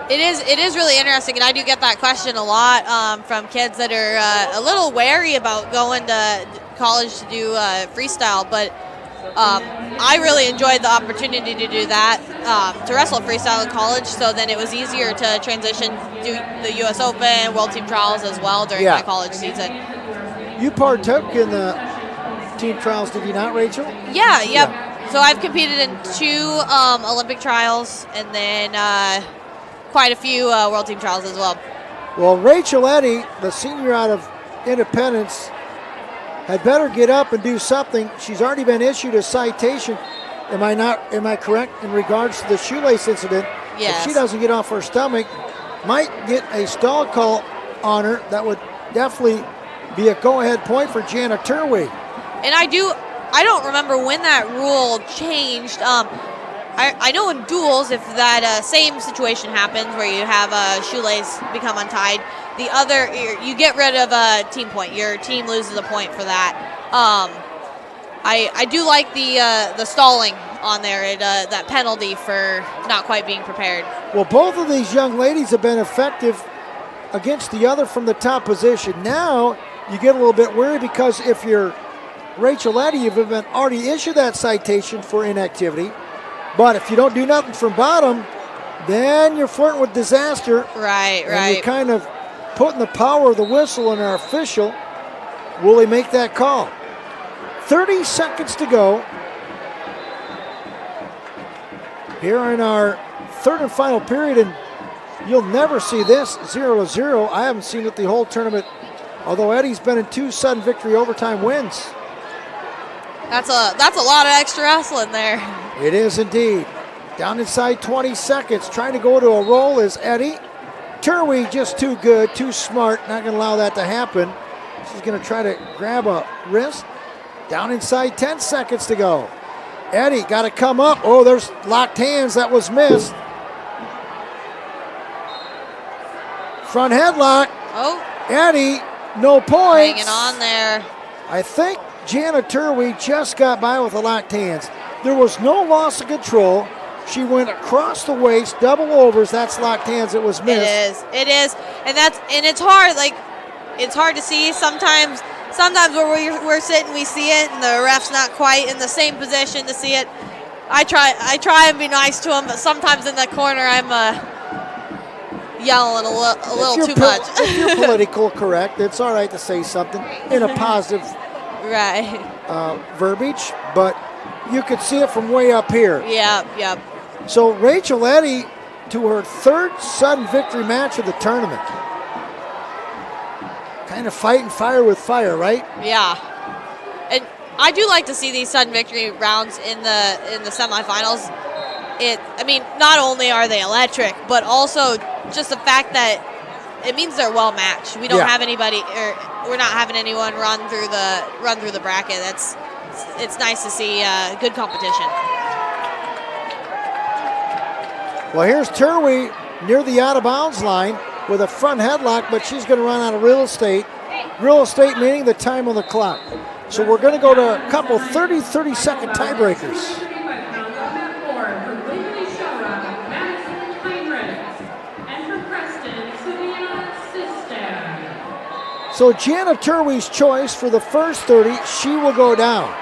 It is really interesting, and I do get that question a lot from kids that are a little wary about going to college to do freestyle, but I really enjoyed the opportunity to do that, to wrestle freestyle in college, so then it was easier to transition to the U.S. Open, World Team Trials as well during my college season. You partook in the team trials, did you not, Rachel? Yeah, yep. So I've competed in 2 Olympic trials, and then quite a few World Team Trials as well. Well, Rachel Eddy, the senior out of Independence, had better get up and do something. She's already been issued a citation. Am I correct in regards to the shoelace incident? Yes. If she doesn't get off her stomach, might get a stall call on her. That would definitely be a go-ahead point for Jana Turwey. And I don't remember when that rule changed. I know in duels, if that same situation happens where you have a shoelace become untied, you get rid of a team point. Your team loses a point for that. I do like the stalling on there, that penalty for not quite being prepared. Well, both of these young ladies have been effective against the other from the top position. Now you get a little bit worried because if you're Rachel Eddy, you've been already issued that citation for inactivity. But if you don't do nothing from bottom, then you're flirting with disaster. Right. You're kind of putting the power of the whistle on our official. Will he make that call? 30 seconds to go here in our third and final period, and you'll never see this 0-0. I haven't seen it the whole tournament, although Eddy's been in 2 sudden victory overtime wins. That's a lot of extra wrestling there. It is indeed. Down inside 20 seconds, trying to go to a roll is Eddy. Turwey just too good, too smart, not going to allow that to happen. She's going to try to grab a wrist. Down inside 10 seconds to go. Eddy got to come up. Oh, there's locked hands. That was missed. Front headlock. Oh. Eddy No points. Hanging on there. I think Jana Turwey just got by with the locked hands. There was no loss of control. She went across the waist, double overs. That's locked hands. It was missed. It is, and it's hard. Like, it's hard to see sometimes. Sometimes where we're sitting, we see it, and the ref's not quite in the same position to see it. I try and be nice to him, but sometimes in the corner I'm yelling a little too much. If you're political correct, it's all right to say something in a positive verbiage, but you could see it from way up here. Yep. So Rachel Eddy to her third sudden victory match of the tournament. Kind of fighting fire with fire, right? Yeah. And I do like to see these sudden victory rounds in the semifinals. Not only are they electric, but also just the fact that it means they're well matched. We don't have anybody, or we're not having anyone run through the bracket. It's nice to see good competition. Well, here's Turwey near the out of bounds line with a front headlock, but she's going to run out of real estate. Real estate meaning the time on the clock. So we're going to go to a couple 30-second tiebreakers. So Jana Turwey's choice for the first 30, she will go down.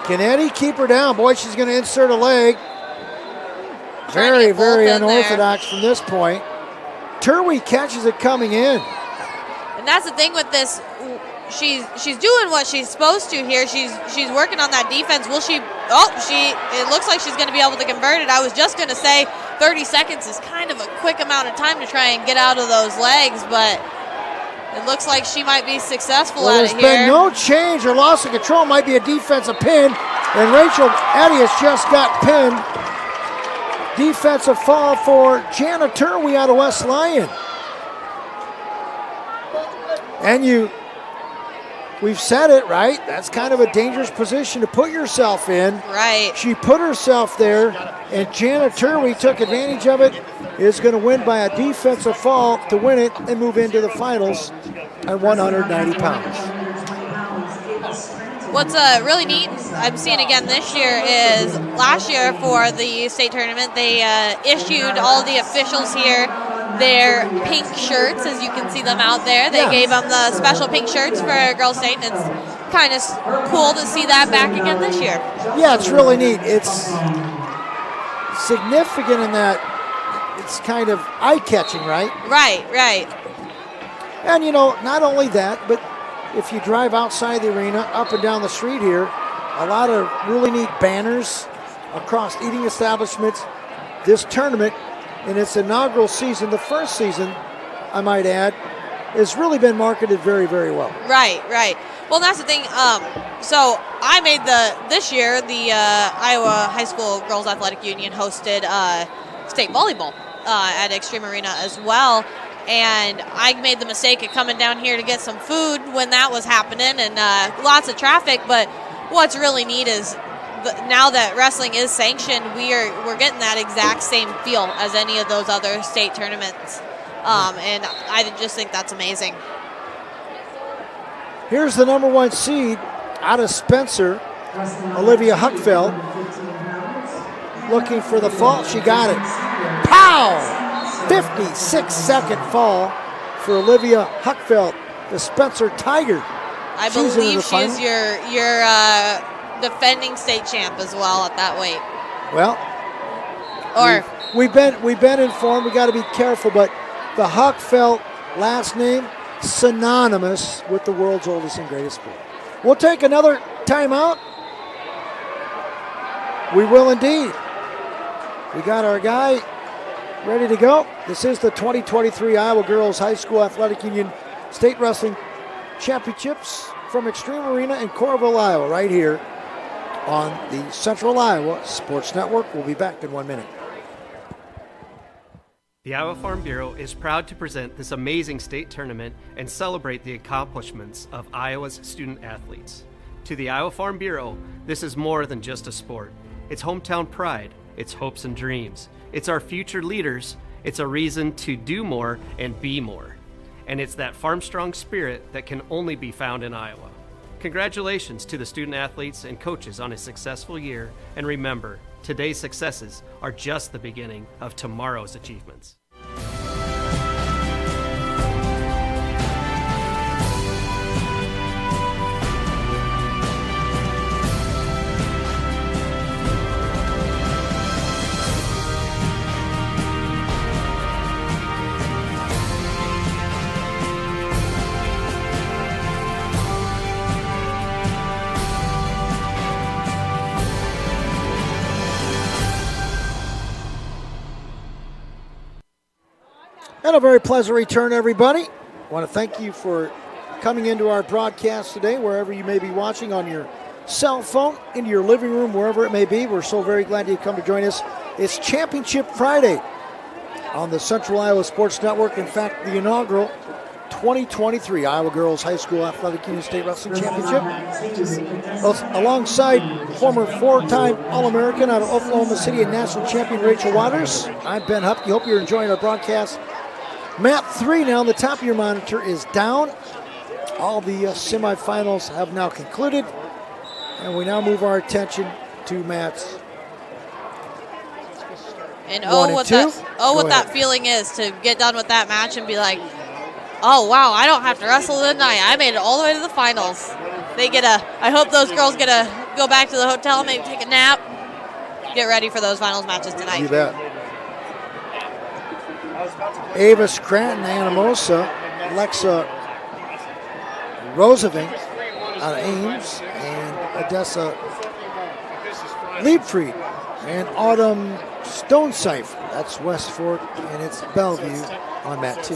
Can Eddy keep her down? Boy, she's going to insert a leg. Very, very unorthodox from this point. Turwey catches it coming in. And that's the thing with this. She's doing what she's supposed to here. She's working on that defense. It looks like she's going to be able to convert it. I was just going to say 30 seconds is kind of a quick amount of time to try and get out of those legs, but it looks like she might be successful at it here. There's been no change or loss of control. Might be a defensive pin, and Rachel Eddy has just got pinned. Defensive fall for Jana Turwey out of West Lyon. And we've said it, right? That's kind of a dangerous position to put yourself in. Right. She put herself there, and Jana Turwey took advantage of it. Is going to win by a defensive fall to win it and move into the finals at 190 pounds. What's really neat, I'm seeing again this year, is last year for the state tournament, they issued all the officials here their pink shirts, as you can see them out there. They gave them the special pink shirts for Girls State, and it's kind of cool to see that back again this year. Yeah, it's really neat. It's significant in that it's kind of eye-catching, right? Right. And, not only that, but if you drive outside the arena, up and down the street here, a lot of really neat banners across eating establishments. This tournament, in its inaugural season, the first season, I might add, has really been marketed very, very well. Right. Well, that's the thing. So I made this year, the Iowa High School Girls Athletic Union hosted state volleyball at Extreme Arena as well. And I made the mistake of coming down here to get some food when that was happening, and lots of traffic. But what's really neat is now that wrestling is sanctioned, we're getting that exact same feel as any of those other state tournaments. And I just think that's amazing. Here's the number 1 seed out of Spencer, Olivia Huckfeld, looking for the fall. She got it. Pow! 56-second fall for Olivia Huckfeld, the Spencer Tiger. I believe she's your defending state champ as well at that weight. Well, we've been informed. We got to be careful, but the Huckfeld last name synonymous with the world's oldest and greatest sport. We'll take another timeout. We will indeed. We got our guy ready to go. This is the 2023 Iowa Girls High School Athletic Union State Wrestling Championships from Extreme Arena in Coralville, Iowa, right here on the Central Iowa Sports Network. We'll be back in 1 minute. The Iowa Farm Bureau is proud to present this amazing state tournament and celebrate the accomplishments of Iowa's student athletes. To the Iowa Farm Bureau, this is more than just a sport. It's hometown pride, it's hopes and dreams, it's our future leaders, it's a reason to do more and be more. And it's that farm strong spirit that can only be found in Iowa. Congratulations to the student athletes and coaches on a successful year, and remember, today's successes are just the beginning of tomorrow's achievements. And a very pleasant return, everybody. I want to thank you for coming into our broadcast today, wherever you may be watching, on your cell phone, into your living room, wherever it may be. We're so very glad you come to join us. It's Championship Friday on the Central Iowa Sports Network. In fact, the inaugural 2023 Iowa Girls High School Athletic Union State Wrestling Championship. Alongside former four-time All-American out of Oklahoma City and national champion Rachel Waters, I'm Ben Hupke. Hope you're enjoying our broadcast. Map 3 now on the top of your monitor is down. All the semifinals have now concluded, and we now move our attention to mats. And what that feeling is to get done with that match and be like, oh wow, I don't have to wrestle tonight. I made it all the way to the finals. I hope those girls get to go back to the hotel, maybe take a nap, get ready for those finals matches tonight. You bet. Ava Scranton, Anamosa, Alexa Rosevink out of Ames, and Odessa Liebfried, and Autumn Stonecipher. That's West Fork, and it's Bellevue on mat 2.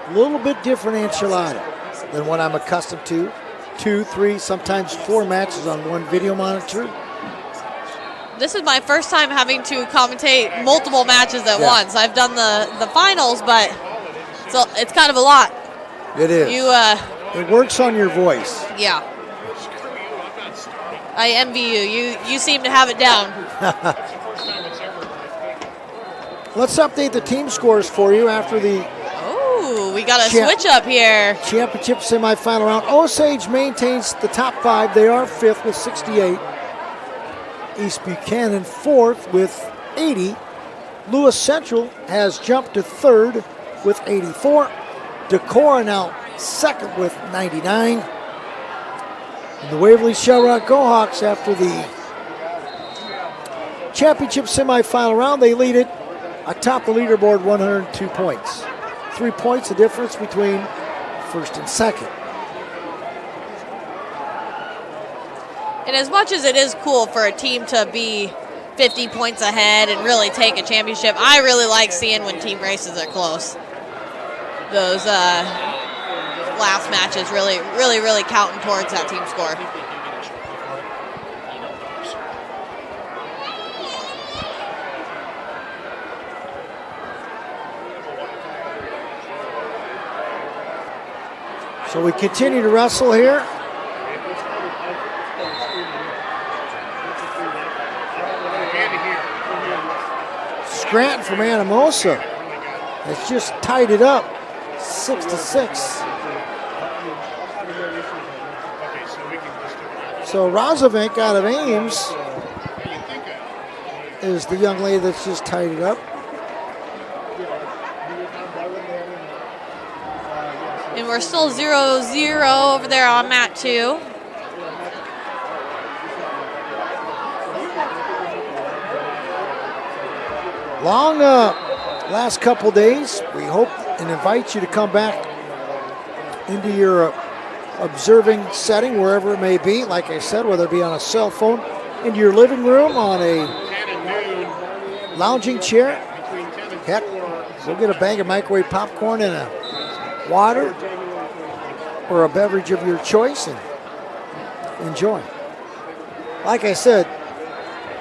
A little bit different enchilada than what I'm accustomed to. 2, 3, sometimes 4 matches on one video monitor. This is my first time having to commentate multiple matches at once. I've done the finals, but it's kind of a lot. It is. It works on your voice. Yeah. I envy you. You seem to have it down. Let's update the team scores for you after the we got a switch up here. Championship semifinal round. Osage maintains the top 5. They are 5th with 68. East Buchanan 4th with 80. Lewis Central has jumped to 3rd with 84. Decorah now 2nd with 99. And the Waverly Shell Rock Gohawks, after the championship semifinal round, they lead it atop the leaderboard, 102 points. 3 points the difference between 1st and 2nd. And as much as it is cool for a team to be 50 points ahead and really take a championship, I really like seeing when team races are close. Those last matches really counting towards that team score. So we continue to wrestle here. Scranton from Anamosa has just tied it up, 6-6. So Rosevink out of Ames is the young lady that's just tied it up. And we're still 0-0 over there on mat 2. Long last couple days. We hope and invite you to come back into your observing setting, wherever it may be. Like I said, whether it be on a cell phone, into your living room, on a lounging chair. Heck, we'll get a bag of microwave popcorn and a water or a beverage of your choice and enjoy. Like I said,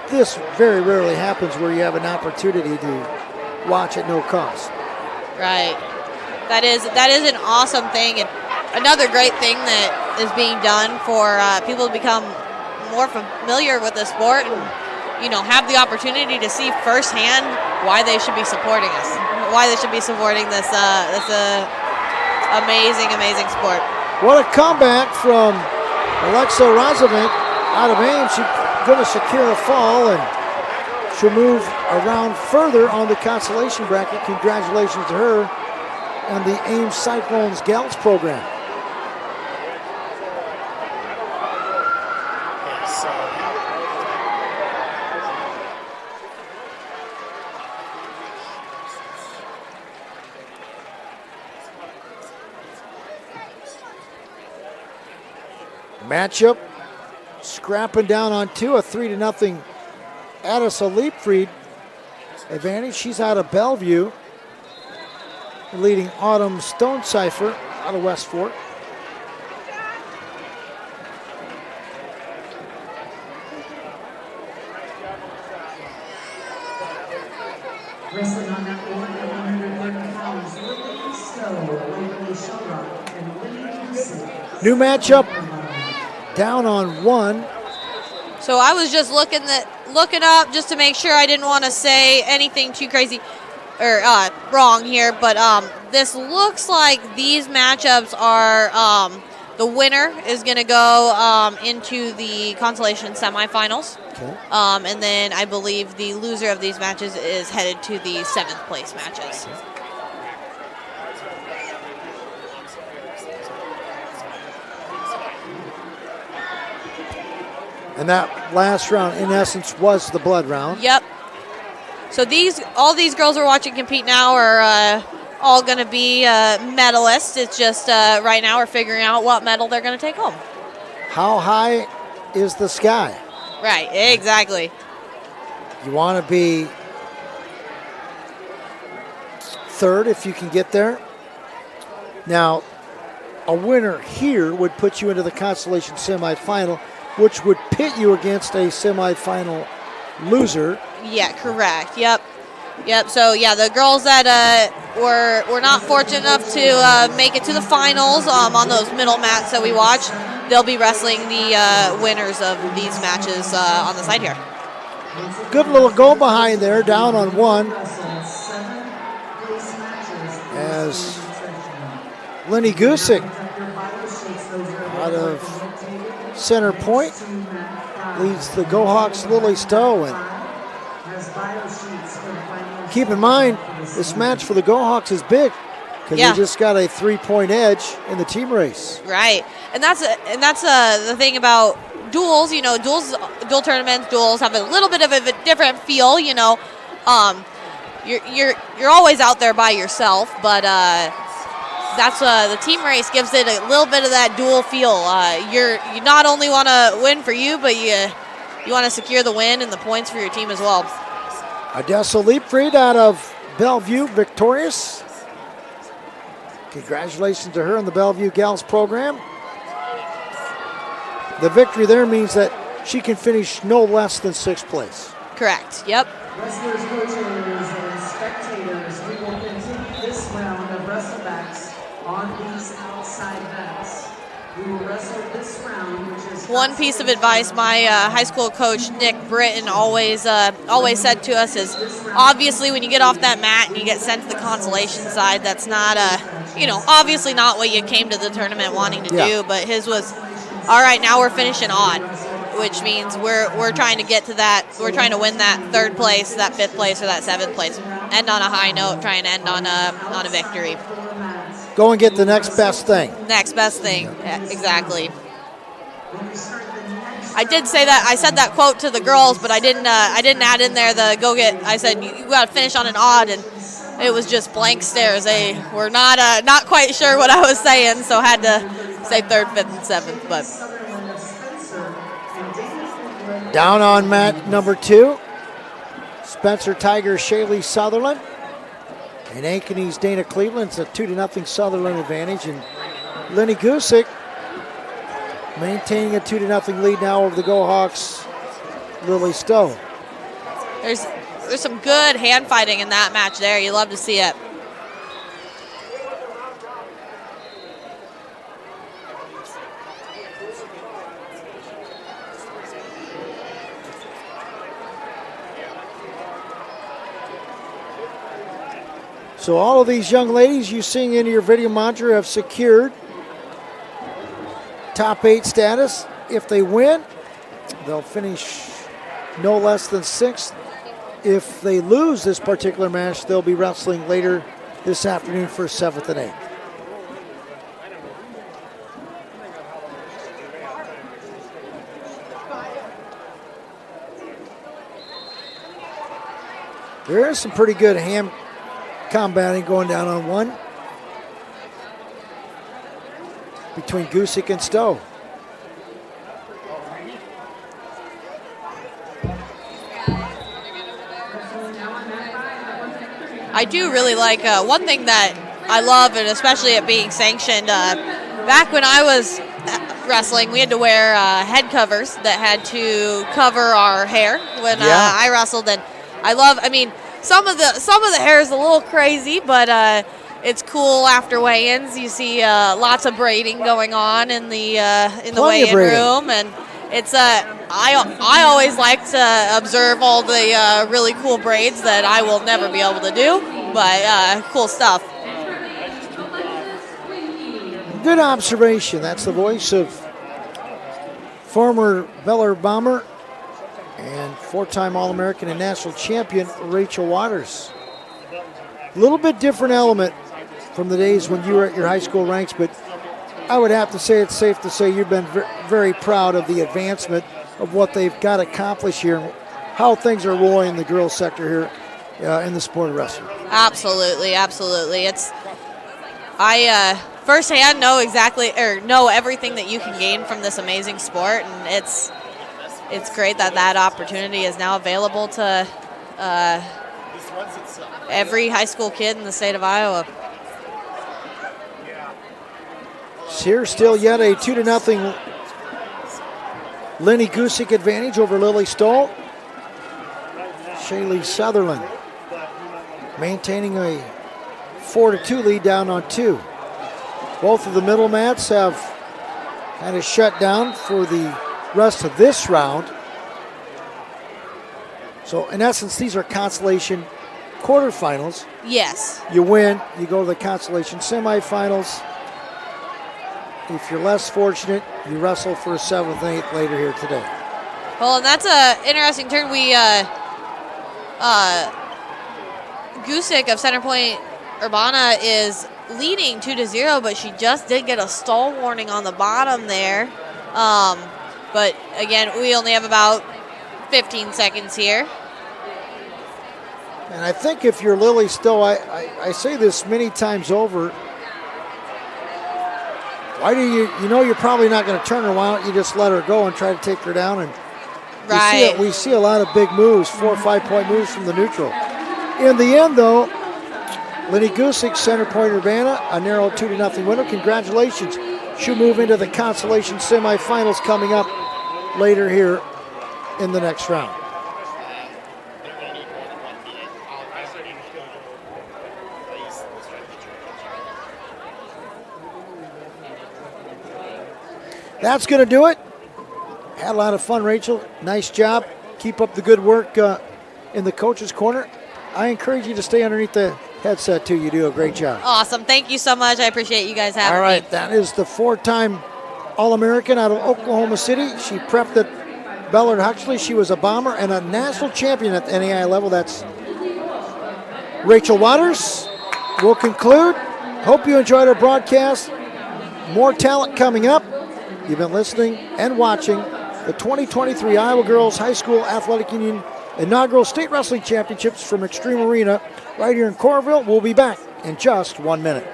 this very rarely happens where you have an opportunity to watch at no cost. Right. That is an awesome thing, and another great thing that is being done for people to become more familiar with the sport and, have the opportunity to see firsthand why they should be supporting us, why they should be supporting this amazing, amazing sport. What a comeback from Alexa Rozovic out of Ames. She's going to secure a fall, and she'll move around further on the consolation bracket. Congratulations to her and the Ames Cyclones Gals program. Matchup, scrapping down on two, a 3-0 Addis Leapfried advantage. She's out of Bellevue, leading Autumn Stonecipher out of West Fork. Wrestling on that one, 130 pounds, Lily Stowe, Waverly Shellrock, and Lily Houston. New matchup, down on one. So I was just looking up just to make sure I didn't want to say anything too crazy or wrong here, but this looks like these matchups are the winner is going to go into the consolation semifinals. Okay. And then I believe the loser of these matches is headed to the 7th place matches. And that last round, in essence, was the blood round. Yep. So all these girls we're watching compete now are all going to be medalists. It's just right now we're figuring out what medal they're going to take home. How high is the sky? Right, exactly. You want to be third if you can get there. Now, a winner here would put you into the consolation semifinal, which would pit you against a semifinal loser. Yeah, correct. Yep. So yeah, the girls that were not fortunate enough to make it to the finals on those middle mats that we watched, they'll be wrestling the winners of these matches on the side here. Good little go behind there, down on one. As Lenny Gusick out of center point leads the GoHawks Lily Stowe. And keep in mind, this match for the GoHawks is big because they just got a 3-point edge in the team race. Right, and that's the thing about duels. Dual tournaments, duels have a little bit of a different feel. You're always out there by yourself, but that's the team race gives it a little bit of that dual feel. You not only want to win for you, but you want to secure the win and the points for your team as well. Odessa Leapfried out of Bellevue victorious. Congratulations to her in the Bellevue Gals program. The victory there means that she can finish no less than 6th place. Correct, yep. Wrestlers, coaches, and spectators, we will continue this round of wrestlebacks on these outside mats. We will wrestle this round, which is one piece of advice my high school coach Nick Britton always said to us is, obviously when you get off that mat and you get sent to the consolation side, that's not obviously not what you came to the tournament wanting to do, but his was, all right, now we're finishing on, which means we're trying to get to that, we're trying to win that 3rd place, that 5th place, or that 7th place, end on a high note, try and end on a victory. Go and get the next best thing. Next best thing, yeah, exactly. I did say that. I said that quote to the girls, but I didn't add in there the go get. I said you got to finish on an odd, and it was just blank stares. They were not quite sure what I was saying, so had to say 3rd, 5th, and 7th. But down on mat number 2, Spencer Tiger Shaylee Sutherland. And Ankeny's Dana Cleveland's a 2-0 Sutherland advantage. And Lenny Gusick maintaining a 2-0 lead now over the GoHawks Lily Stowe. There's some good hand fighting in that match there. You love to see it. So all of these young ladies you seeing in your video monitor have secured top 8 status. If they win, they'll finish no less than 6th. If they lose this particular match, they'll be wrestling later this afternoon for 7th and 8th. There is some pretty good hand combating going down on one between Gusick and Stowe. I do really like one thing that I love, and especially it being sanctioned. Back when I was wrestling, we had to wear head covers that had to cover our hair when I wrestled, and I mean, some of the hair is a little crazy, but it's cool after weigh-ins. You see lots of braiding going on in the weigh-in room, and it's I always like to observe all the really cool braids that I will never be able to do, but cool stuff. Good observation. That's the voice of former Bel Air Bomber and 4-time All-American and national champion Rachel Waters. A little bit different element from the days when you were at your high school ranks, but I would have to say it's safe to say you've been very proud of the advancement of what they've got accomplished here and how things are rolling in the girls sector here in the sport of wrestling. Absolutely, absolutely. I firsthand know everything that you can gain from this amazing sport, and it's great that opportunity is now available to every high school kid in the state of Iowa. Here still yet a 2-0 Lenny Gusick advantage over Lily Stoll. Shaylee Sutherland maintaining a 4-2 lead down on 2. Both of the middle mats have kind of shut down for the rest of this round. So in essence, these are consolation quarterfinals. Yes. You win, you go to the consolation semifinals. If you're less fortunate, you wrestle for a 7th and 8th later here today. Well, and that's an interesting turn. Gusick of Center Point Urbana is leading 2-0, but she just did get a stall warning on the bottom there. But again, we only have about 15 seconds here. And I think if you're Lily Stowe, I say this many times over, why do you know you're probably not going to turn her? Why don't you just let her go and try to take her down? And right. We see a lot of big moves, 4 or 5 point moves from the neutral. In the end, though, Lenny Gusick, Center Point Urbana, a narrow 2-0 winner. Congratulations. She'll move into the consolation semifinals coming up later here in the next round. That's going to do it. Had a lot of fun, Rachel. Nice job. Keep up the good work in the coach's corner. I encourage you to stay underneath the headset, too. You do a great job. Awesome. Thank you so much. I appreciate you guys having me. All right. That is the 4-time All-American out of Oklahoma City. She prepped at Bellard Huxley. She was a bomber and a national champion at the NAI level. That's Rachel Waters. We'll conclude. Hope you enjoyed our broadcast. More talent coming up. You've been listening and watching the 2023 Iowa Girls High School Athletic Union inaugural state wrestling championships from Extreme Arena right here in Coralville. We'll be back in just 1 minute.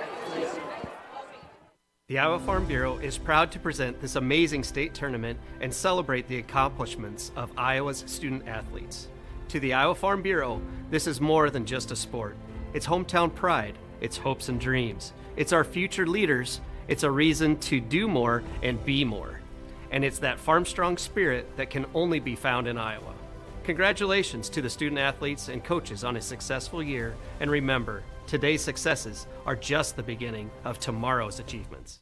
The Iowa Farm Bureau is proud to present this amazing state tournament and celebrate the accomplishments of Iowa's student athletes. To the Iowa Farm Bureau, this is more than just a sport. It's hometown pride, it's hopes and dreams, it's our future leaders, it's a reason to do more and be more. And it's that farm strong spirit that can only be found in Iowa. Congratulations to the student athletes and coaches on a successful year, and remember, today's successes are just the beginning of tomorrow's achievements.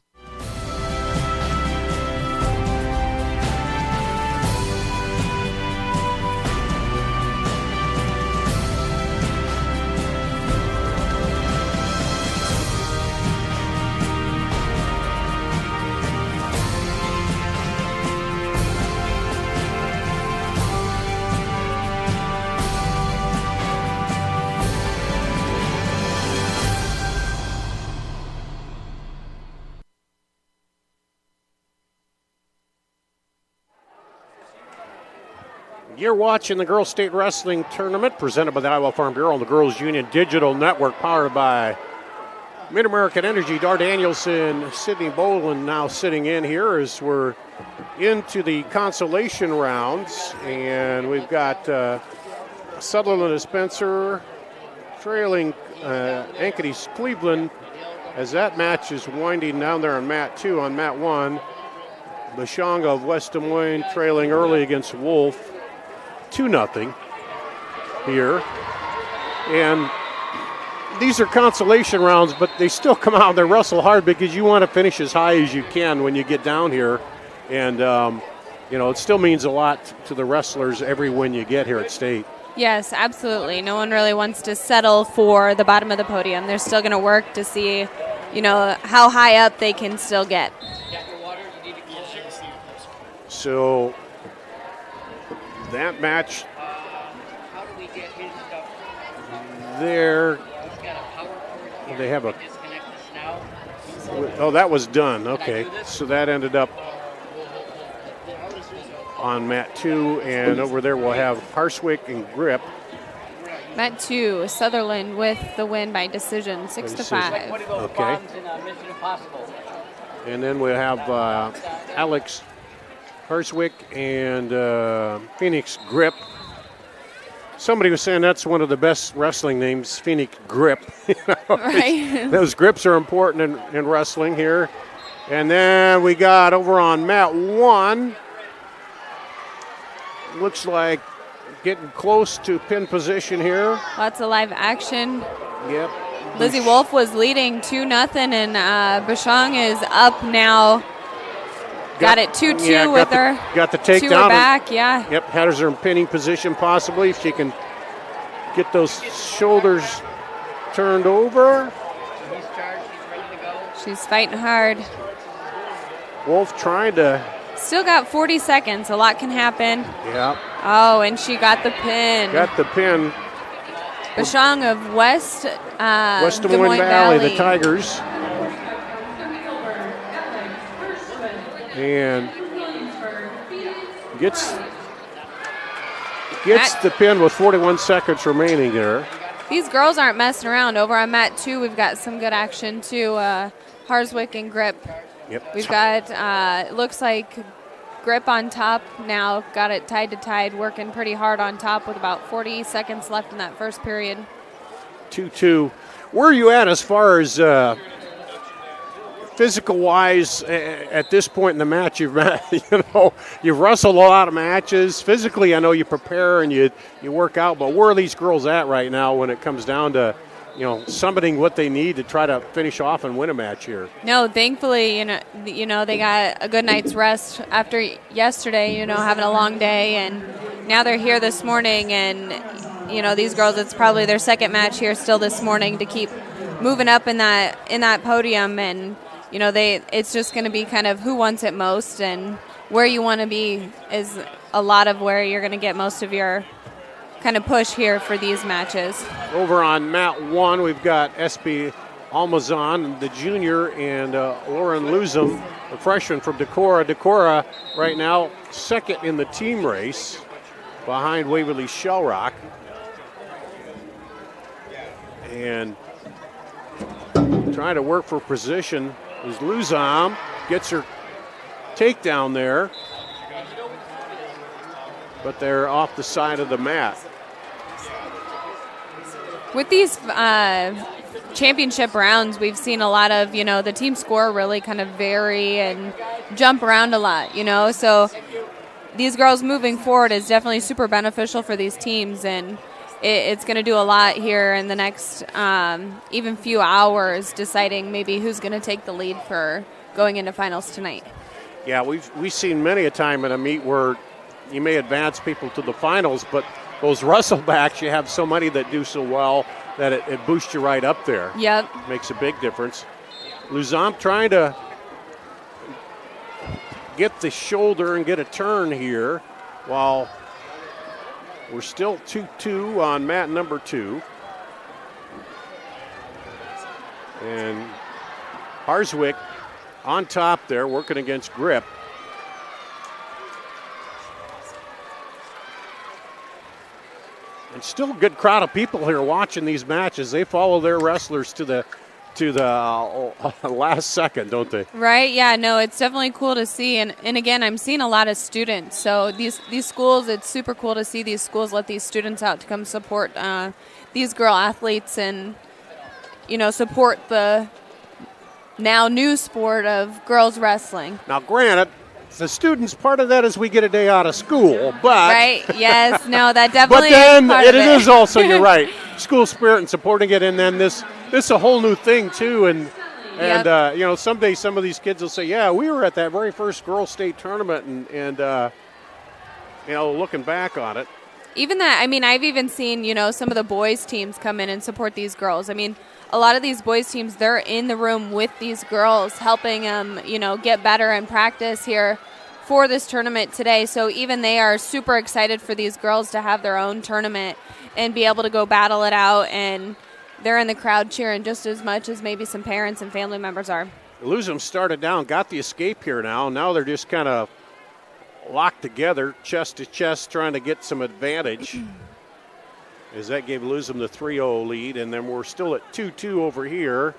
You're watching the Girls State Wrestling Tournament presented by the Iowa Farm Bureau and the Girls Union Digital Network, powered by Mid-American Energy. Dar Danielson, Sydney Boland now sitting in here as we're into the consolation rounds. And we've got Sutherland and Spencer trailing Ankeny Cleveland as that match is winding down there on mat 2. On mat 1, Bashanga of West Des Moines trailing early against Wolf 2-0 here. And these are consolation rounds, but they still come out and they wrestle hard because you want to finish as high as you can when you get down here. And, it still means a lot to the wrestlers every win you get here at State. Yes, absolutely. No one really wants to settle for the bottom of the podium. They're still going to work to see, how high up they can still get. So that match there, they have that was done. Okay, so that ended up on mat 2, and over there we'll have Harswick and Grip. Mat 2, Sutherland with the win by decision, 6-5. Okay. And then we'll have Alex Harswick and Phoenix Grip. Somebody was saying that's one of the best wrestling names, Phoenix Grip. Right. Those grips are important in wrestling here. And then we got over on mat 1, looks like getting close to pin position here. Lots of live action. Yep. Lizzie Wolf was leading 2-0, and Bashang is up now. Got it 2-2 with her. Got the takedown. To her back, yeah. Yep, had her in pinning position possibly if she can get those shoulders turned over. She's fighting hard. Wolf trying to. Still got 40 seconds. A lot can happen. Yeah. Oh, and she got the pin. Got the pin. Bashang of West Des Moines Valley, the Tigers. And gets the pin with 41 seconds remaining there. These girls aren't messing around. Over on mat 2, we've got some good action too. Harswick and Grip. Yep. We've got, looks like Grip on top now. Got it tied to tide, working pretty hard on top with about 40 seconds left in that first period. 2-2. Where are you at as far as physical-wise at this point in the match? You've wrestled a lot of matches. Physically, I know you prepare and you work out, but where are these girls at right now when it comes down to summoning what they need to try to finish off and win a match here? No, thankfully, they got a good night's rest after yesterday, having a long day, and now they're here this morning, and, these girls, it's probably their second match here still this morning to keep moving up in that podium, and, it's just going to be kind of who wants it most, and where you want to be is a lot of where you're going to get most of your kind of push here for these matches. Over on mat 1, we've got SB Almazan, the junior, and Lauren Luzum, the freshman from Decorah. Decorah right now second in the team race behind Waverly Shellrock. And trying to work for position is Luzum, gets her takedown there, but they're off the side of the mat. With these championship rounds, we've seen a lot of, the team score really kind of vary and jump around a lot, So these girls moving forward is definitely super beneficial for these teams, and it's going to do a lot here in the next even few hours, deciding maybe who's going to take the lead for going into finals tonight. Yeah, we've seen many a time in a meet where you may advance people to the finals, but those wrestlebacks, you have so many that do so well that it boosts you right up there. Yep. Makes a big difference. Luzon trying to get the shoulder and get a turn here while we're still 2-2 on mat number 2. And Harswick on top there, working against Grip. And still a good crowd of people here watching these matches. They follow their wrestlers to the last second, don't they? Right, yeah, no, it's definitely cool to see. And again, I'm seeing a lot of students. So these schools, it's super cool to see these schools let these students out to come support these girl athletes and, support the now new sport of girls wrestling. Now, granted, the students, part of that is we get a day out of school, but... Right, yes, no, that definitely But then is part of it. is also, you're right, school spirit and supporting it, and then this is a whole new thing, too, and someday some of these kids will say, yeah, we were at that very first girls' state tournament, and looking back on it. Even that, I've even seen, some of the boys' teams come in and support these girls. A lot of these boys' teams, they're in the room with these girls, helping them, get better and practice here for this tournament today. So even they are super excited for these girls to have their own tournament and be able to go battle it out. And they're in the crowd cheering just as much as maybe some parents and family members are. Luzum started down, got the escape here now. Now they're just kind of locked together, chest to chest, trying to get some advantage. As that gave Luzum the 3-0 lead, and then we're still at 2-2 over here.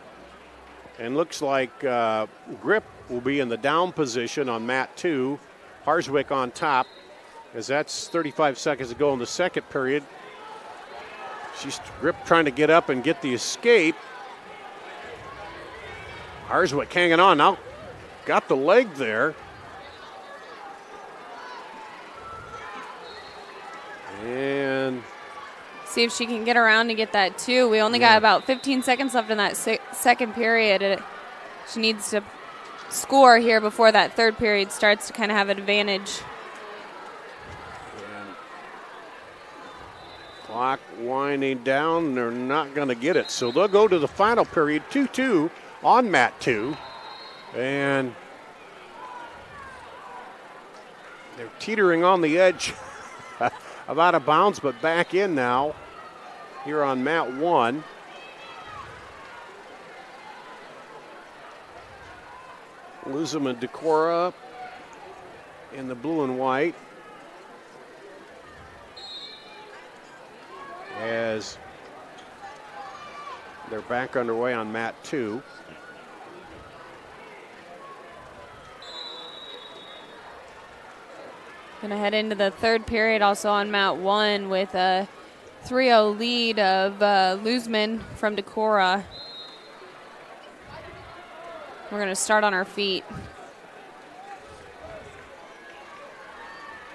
And looks like Grip will be in the down position on mat 2. Harswick on top, as that's 35 seconds to go in the second period. She's Grip trying to get up and get the escape. Harswick hanging on now, got the leg there. And see if she can get around to get that too. We only got about 15 seconds left in that second period. She needs to score here before that third period starts to kind of have an advantage. And clock winding down. They're not going to get it. So they'll go to the final period, 2-2 on mat 2. And they're teetering on the edge of out of bounds, but back in now here on mat 1. Luzum and Decorah in the blue and white. As they're back underway on mat 2. Going to head into the third period also on mat 1 with a 3-0 lead of Luzman from Decorah. We're going to start on our feet.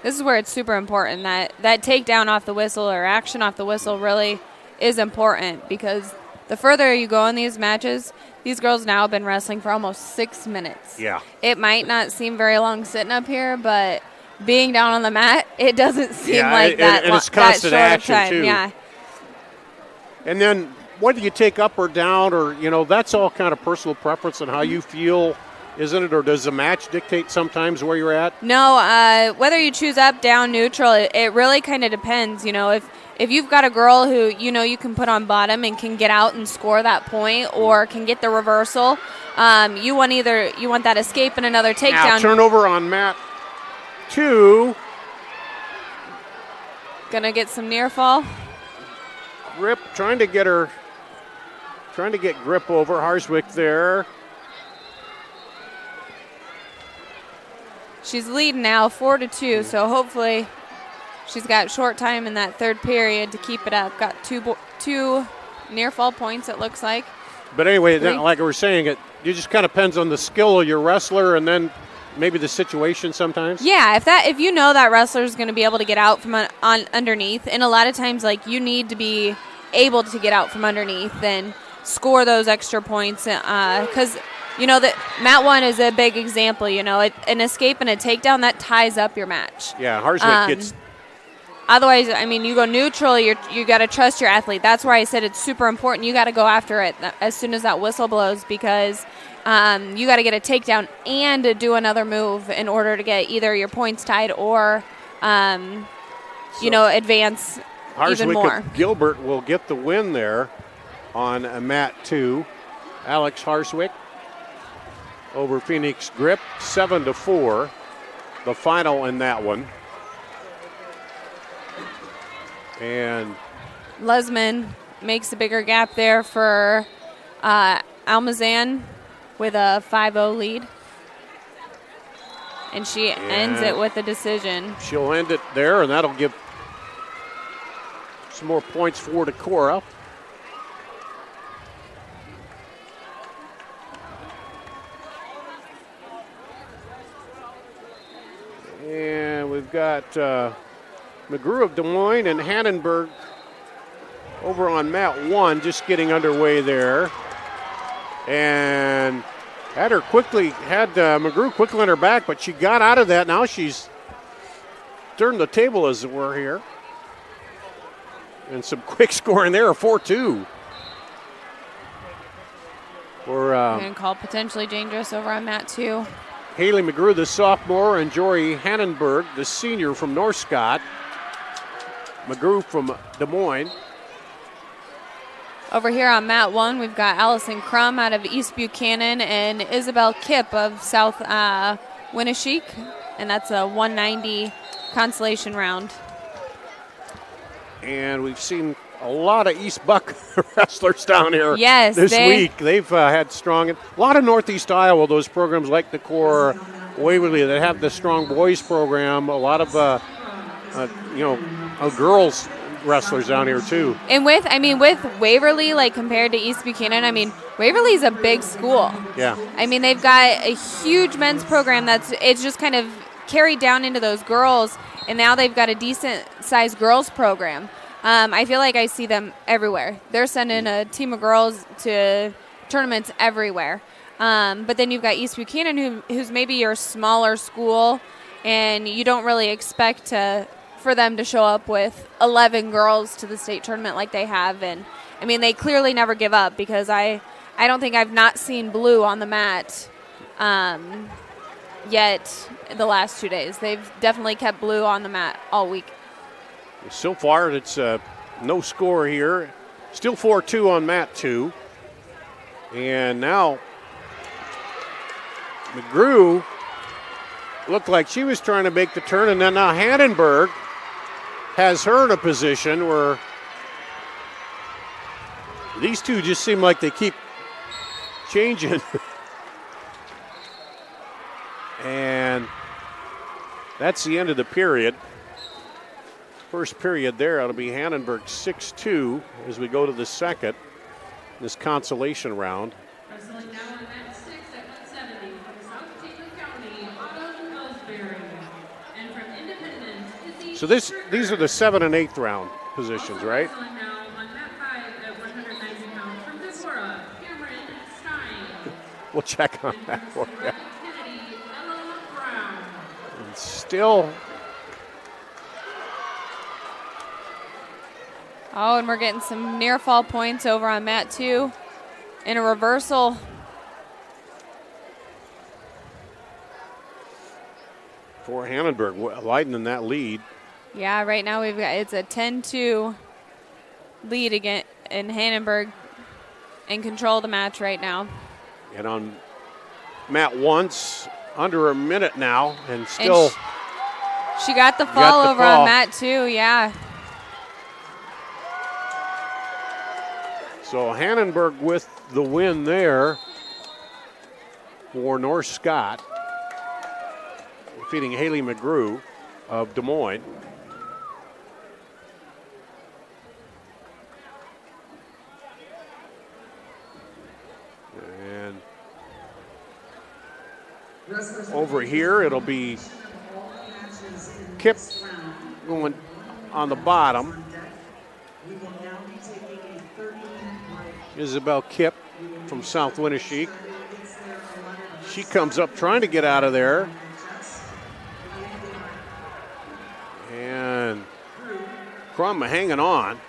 This is where it's super important that takedown off the whistle or action off the whistle really is important, because the further you go in these matches, these girls now have been wrestling for almost 6 minutes. Yeah. It might not seem very long sitting up here, but being down on the mat, it doesn't seem like that. And it's constant that short action, of time. too. Yeah. And then whether you take up or down, or, that's all kind of personal preference and how you feel, isn't it? Or does the match dictate sometimes where you're at? No, whether you choose up, down, neutral, it really kind of depends. If you've got a girl who, you can put on bottom and can get out and score that point, or can get the reversal, you want that escape and another takedown. Now turnover on mat 2. Gonna get some near fall. Grip trying to get Grip over. Harswick there. She's leading now 4-2, so hopefully she's got short time in that third period to keep it up. Got two near fall points, it looks like. But anyway, like we were saying, it just kind of depends on the skill of your wrestler, and then maybe the situation sometimes. Yeah, if you know that wrestler is going to be able to get out from on underneath, and a lot of times you need to be able to get out from underneath and score those extra points, because that mat 1 is a big example. An escape and a takedown that ties up your match. Yeah, Harswick gets. Otherwise, you go neutral. You got to trust your athlete. That's why I said it's super important. You got to go after it as soon as that whistle blows, because you got to get a takedown and to do another move in order to get either your points tied or, advance even more. Harswick Gilbert will get the win there on mat 2. Alex Harswick over Phoenix Grip, 7-4. The final in that one. And Lesman makes a bigger gap there for Almazan with a 5-0 lead. And she ends it with a decision. She'll end it there, and that'll give some more points for Decorah. And we've got McGrew of Des Moines and Hannenberg over on mat 1, just getting underway there. And had McGrew quickly on her back, but she got out of that. Now she's turned the table, as it were, here. And some quick scoring there, a 4-2. We're going to call potentially dangerous over on mat 2. Haley McGrew, the sophomore, and Jory Hannenberg, the senior from North Scott. McGrew from Des Moines. Over here on mat 1, we've got Allison Crum out of East Buchanan and Isabel Kipp of South Winneshiek, and that's a 190 consolation round. And we've seen a lot of East Buck wrestlers down here this week. They've had strong, a lot of Northeast Iowa, those programs like the Core, Waverly, that have the strong boys program, a lot of, girls wrestlers down here too. And with Waverly, like compared to East Buchanan, Waverly's a big school. Yeah. They've got a huge men's program it's just kind of carried down into those girls, and now they've got a decent sized girls program. I feel like I see them everywhere. They're sending a team of girls to tournaments everywhere. But then you've got East Buchanan, who's maybe your smaller school, and you don't really expect for them to show up with 11 girls to the state tournament like they have. And they clearly never give up, because I don't think I've not seen blue on the mat yet the last 2 days. They've definitely kept blue on the mat all week. So far, it's no score here. Still 4-2 on mat 2. And now McGrew looked like she was trying to make the turn, and then now Hannenberg has her in a position where these two just seem like they keep changing. And that's the end of the period. First period there, it'll be Hannenberg 6-2 as we go to the second, this consolation round. Wrestling now on mat 6 at 170 from South Taylor County, Autumn Ellsbury. And from Independence is So these are the 7th and 8th round positions, right? wrestling now on mat 5 at 190 pounds from Decorah, Cameron Stein. We'll check on that for you. Kennedy, Ella Brown. And still. Oh, and we're getting some near fall points over on mat 2 in a reversal. For Hannenberg, widening that lead. Yeah, right now it's a 10-2 lead again in Hannenberg, in control of the match right now. And on mat 1's under a minute now, and still. And she got the fall over on mat 2, yeah. So Hannenberg with the win there for North Scott, defeating Haley McGrew of Des Moines. And over here, it'll be Kip going on the bottom. Isabel Kipp from South Winneshiek. She comes up trying to get out of there. And Crum hanging on.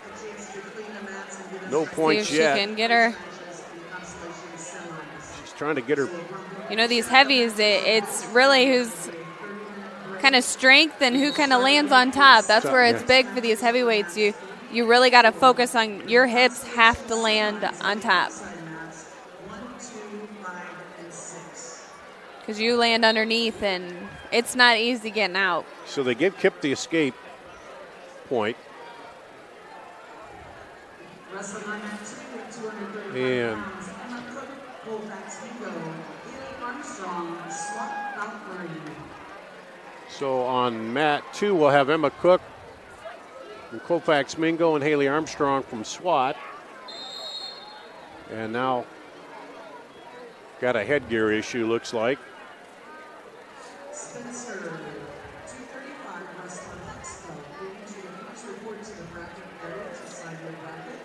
No points See if yet. she can get her. She's trying to get her. These heavies, it's really who's kind of strength and who kind of lands on top. That's where it's big for these heavyweights. You really got to focus on your hips have to land on top. Because you land underneath and it's not easy getting out. So they give Kip the escape point. Wrestling on mat 2 at 235 And pounds, Emma Cook, Colfax Vigo, Haley Armstrong, SWAT Valkyrie. so on mat 2, we'll have Emma Cook from Colfax Mingo and Haley Armstrong from SWAT. And now got a headgear issue, looks like. Spencer, 235 wrestling Expo. Moving to the first report to the bracket area to sign your bracket.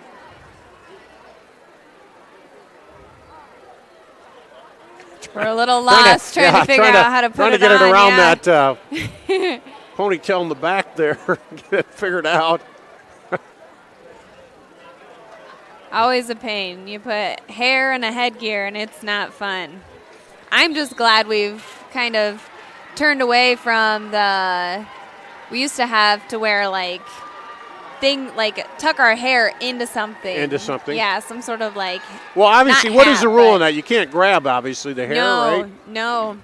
We're a little lost trying to figure out how to put it on. Trying to get it around yeah. that ponytail in the back there, get it figured out. Always a pain. You put hair in a headgear and it's not fun. I'm just glad we've kind of turned away from we used to have to wear tuck our hair into something. Yeah, some sort of Well, obviously, what is the rule on that? You can't grab, obviously, the hair, right? No.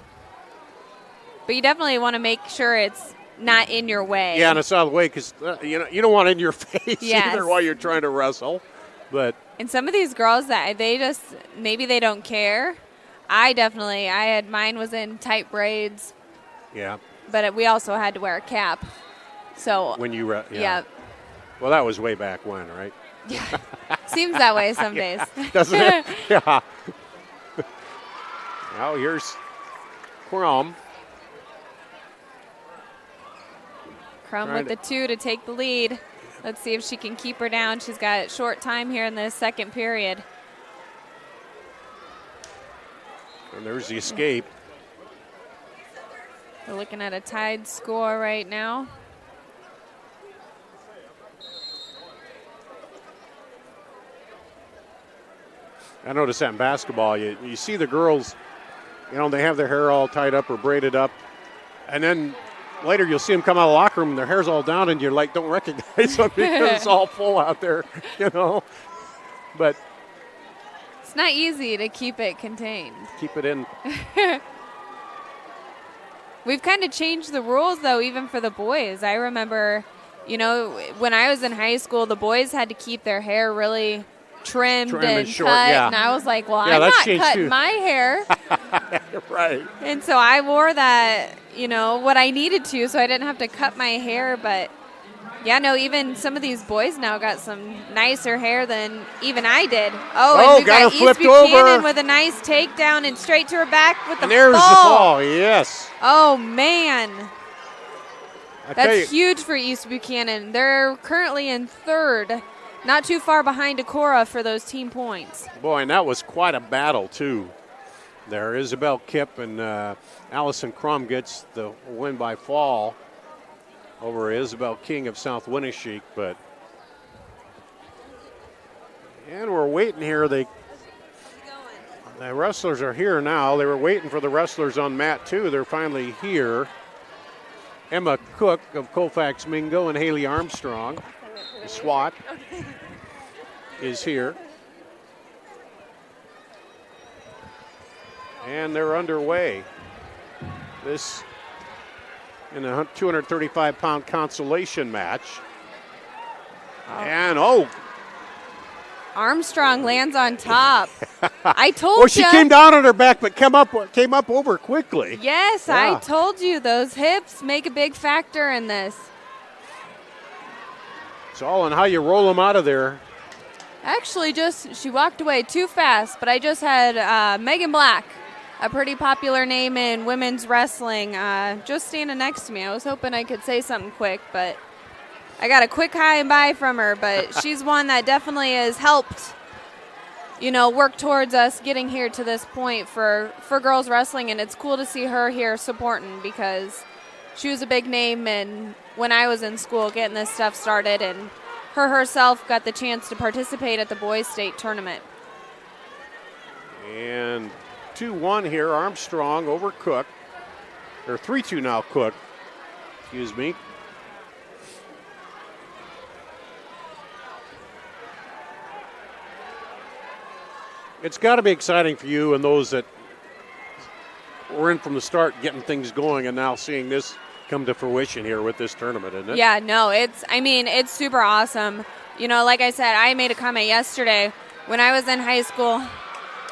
But you definitely want to make sure it's not in your way. Yeah, and it's out of the way because you don't want it in your face Yes. either while you're trying to wrestle. But And some of these girls that maybe they don't care. Mine was in tight braids, yeah, but we also had to wear a cap. So when you yeah. Well, that was way back when, right? Yeah. Seems that way some days. Doesn't it? Yeah. Now here's Crum. Crum with the 2 to take the lead. Let's see if she can keep her down. She's got short time here in the second period. And there's the escape. We're looking at a tied score right now. I noticed that in basketball. You see the girls, they have their hair all tied up or braided up. And then later you'll see them come out of the locker room and their hair's all down and you're like, don't recognize them because it's all full out there, But it's not easy to keep it contained. Keep it in. We've kind of changed the rules, though, even for the boys. I remember, when I was in high school, the boys had to keep their hair really trimmed and short, cut. yeah. And I was like, well, Yeah, I'm that's not changed cutting too. my hair. Right. And so I wore that, what I needed to, so I didn't have to cut my hair. But, yeah, no, even some of these boys now got some nicer hair than even I did. And we've got her East flipped Buchanan over. with a nice takedown and straight to her back with the And there's fall. the fall, yes. Oh, man. I tell That's you, huge for East Buchanan. They're currently in third, not too far behind Decorah for those team points. boy, and that was quite a battle, too. There, Isabel Kipp and Allison Crum gets the win by fall over Isabel King of South Winneshiek, and we're waiting here. The wrestlers are here now. They were waiting for the wrestlers on mat 2. They're finally here. Emma Cook of Colfax Mingo and Haley Armstrong, the SWAT, is here. And they're underway. This in a 235-pound consolation match. And, Armstrong lands on top. I told you. well, she came down on her back, but came up over quickly. Yes, Yeah. I told you. Those hips make a big factor in this. It's all on how you roll them out of there. Actually, she walked away too fast, but I just had Megan Black, a pretty popular name in women's wrestling, just standing next to me. I was hoping I could say something quick, but I got a quick hi and bye from her, but she's one that definitely has helped, work towards us getting here to this point for girls wrestling, and it's cool to see her here supporting because she was a big name and when I was in school getting this stuff started, and her herself got the chance to participate at the boys' state tournament. And 2-1 here, Armstrong over Cook. Or 3-2 now, Cook. Excuse me. It's got to be exciting for you and those that were in from the start getting things going and now seeing this come to fruition here with this tournament, isn't it? Yeah, no, it's super awesome. You know, like I said, I made a comment yesterday when I was in high school.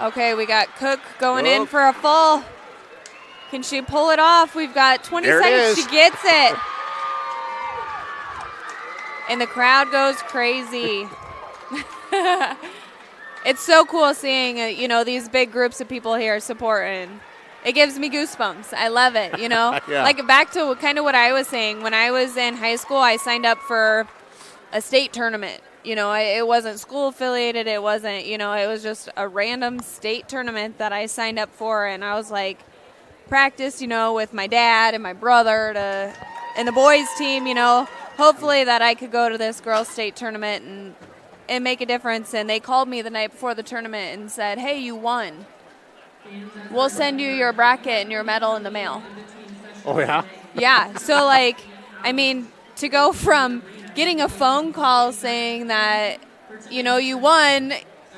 Okay, we got Cook going in for a full. Can she pull it off? We've got 20 seconds. She gets it. And the crowd goes crazy. It's so cool seeing, these big groups of people here supporting. It gives me goosebumps. I love it, Yeah. Like back to kind of what I was saying. When I was in high school, I signed up for a state tournament. It wasn't school affiliated. It wasn't, it was just a random state tournament that I signed up for. And I was like, practice, with my dad and my brother and the boys team, hopefully that I could go to this girls' state tournament and make a difference. And they called me the night before the tournament and said, hey, you won. We'll send you your bracket and your medal in the mail. Oh, yeah? Yeah. So, to go from getting a phone call saying that, you won,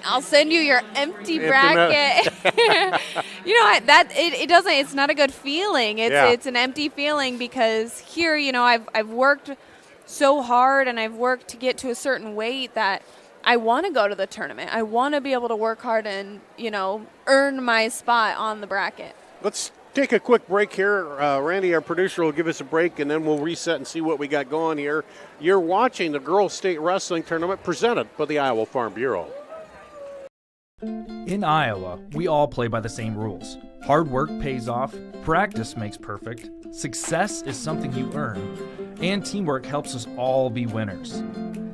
I'll send you your empty bracket. It's not a good feeling. It's an empty feeling because here, I've worked so hard and I've worked to get to a certain weight that I want to go to the tournament. I want to be able to work hard and, earn my spot on the bracket. Let's take a quick break here. Randy, our producer, will give us a break, and then we'll reset and see what we got going here. You're watching the Girls State Wrestling Tournament presented by the Iowa Farm Bureau. In Iowa, we all play by the same rules. Hard work pays off, practice makes perfect, success is something you earn, and teamwork helps us all be winners.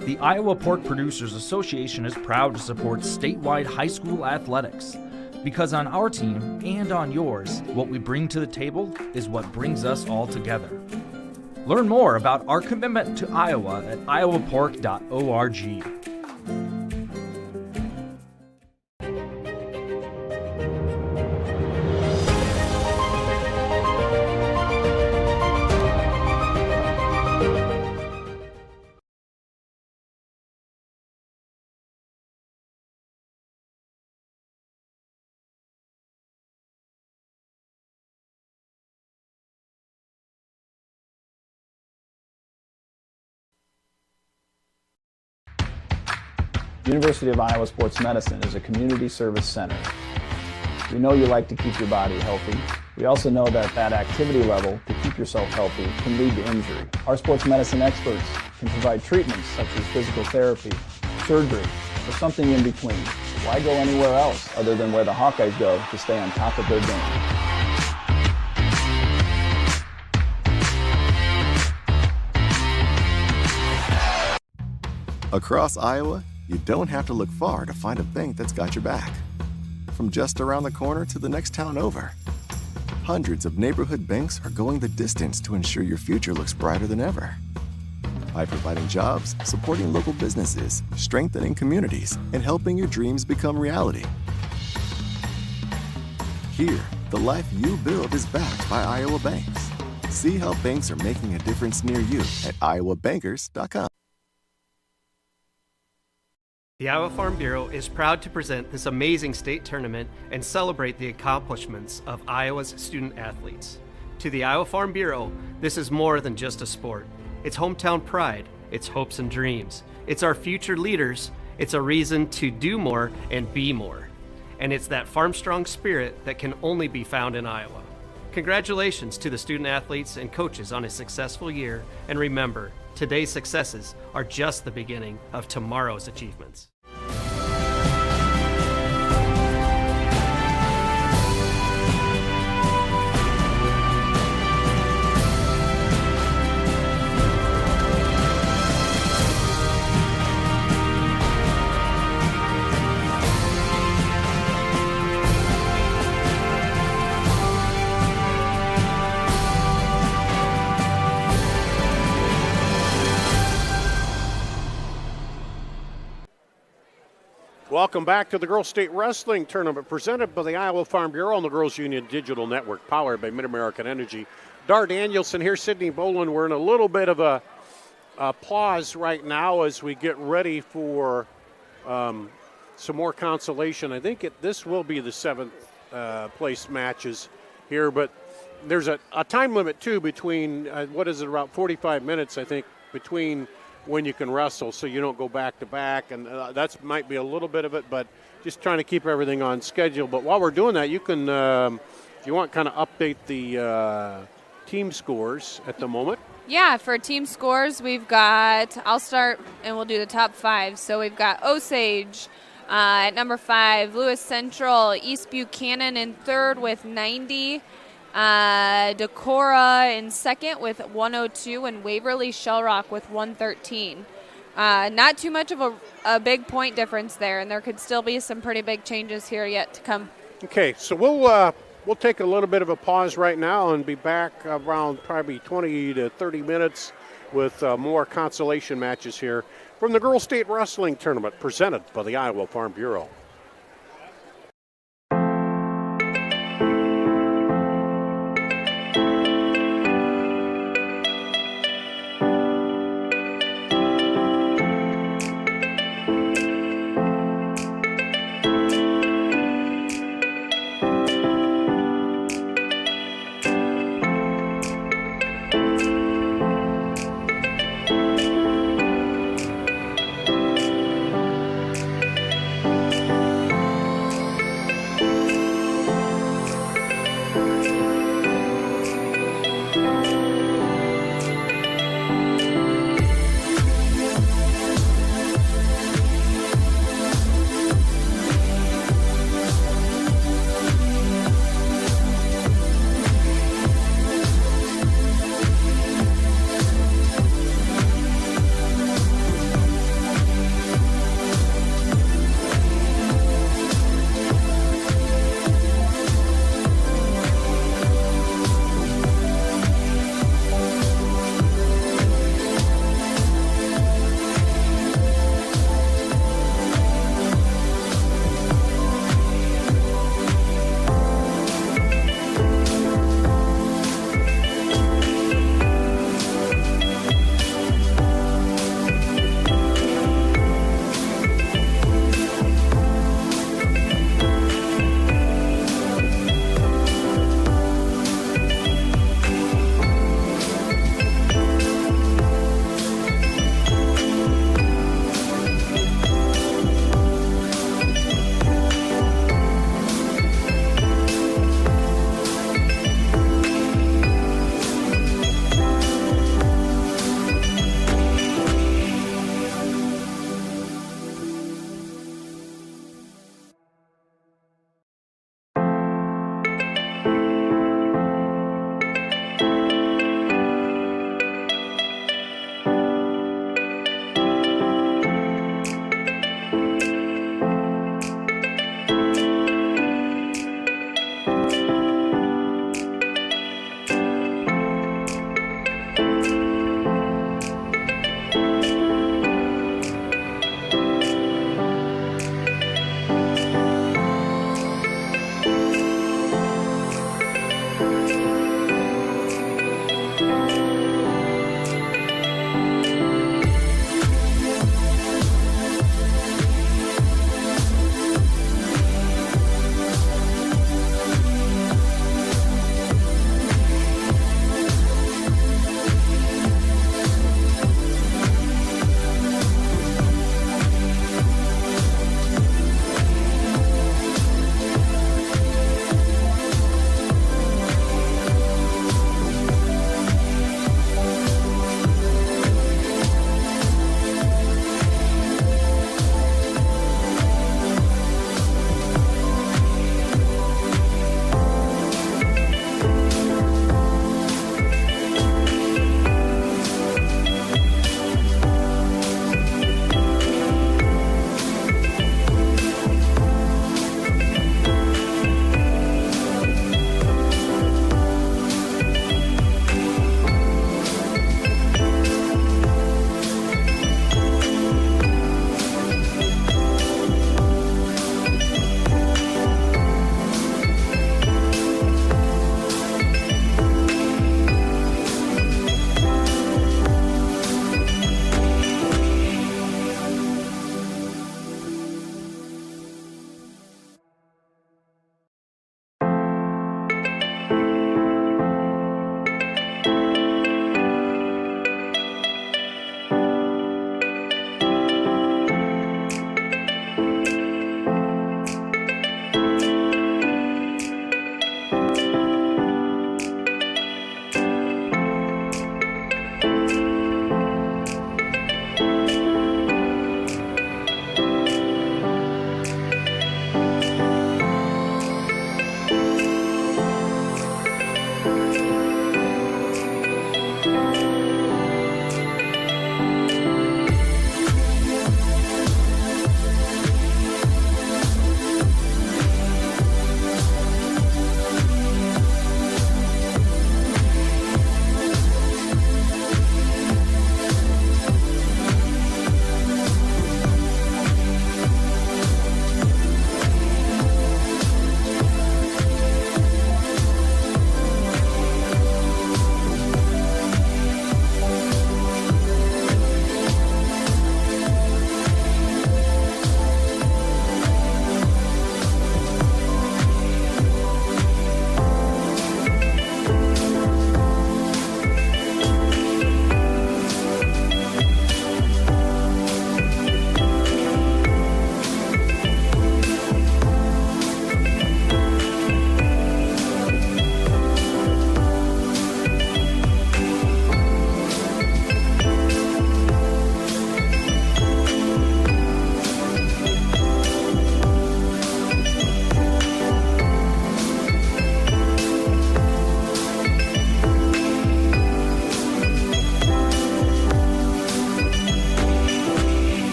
The Iowa Pork Producers Association is proud to support statewide high school athletics. Because on our team and on yours, what we bring to the table is what brings us all together. Learn more about our commitment to Iowa at iowapork.org. University of Iowa Sports Medicine is a community service center. We know you like to keep your body healthy. We also know that activity level to keep yourself healthy can lead to injury. Our sports medicine experts can provide treatments such as physical therapy, surgery, or something in between. Why go anywhere else other than where the Hawkeyes go to stay on top of their game? Across Iowa, you don't have to look far to find a bank that's got your back. From just around the corner to the next town over, hundreds of neighborhood banks are going the distance to ensure your future looks brighter than ever. By providing jobs, supporting local businesses, strengthening communities, and helping your dreams become reality. Here, the life you build is backed by Iowa banks. See how banks are making a difference near you at iowabankers.com. The Iowa Farm Bureau is proud to present this amazing state tournament and celebrate the accomplishments of Iowa's student athletes. To the Iowa Farm Bureau, this is more than just a sport. It's hometown pride, it's hopes and dreams. It's our future leaders, it's a reason to do more and be more. And it's that farm strong spirit that can only be found in Iowa. Congratulations to the student athletes and coaches on a successful year, and remember, today's successes are just the beginning of tomorrow's achievements. Welcome back to the Girls State Wrestling Tournament presented by the Iowa Farm Bureau and the Girls Union Digital Network, powered by Mid-American Energy. Dar Danielson here, Sydney Boland. We're in a little bit of a pause right now as we get ready for some more consolation. I think this will be the seventh place matches here, but there's a time limit too between, about 45 minutes, I think, between when you can wrestle so you don't go back to back. And that's might be a little bit of it, but just trying to keep everything on schedule. But while we're doing that, you can, if you want, kind of update the team scores at the moment. Yeah, for team scores, we've got, I'll start and we'll do the top 5. So we've got Osage at number 5, Lewis Central, East Buchanan in 3rd with 90, Decorah in 2nd with 102, and Waverly Shellrock with 113. Not too much of a big point difference there, and there could still be some pretty big changes here yet to come. Okay, so we'll take a little bit of a pause right now and be back around probably 20 to 30 minutes with more consolation matches here from the Girls State Wrestling Tournament presented by the Iowa Farm Bureau.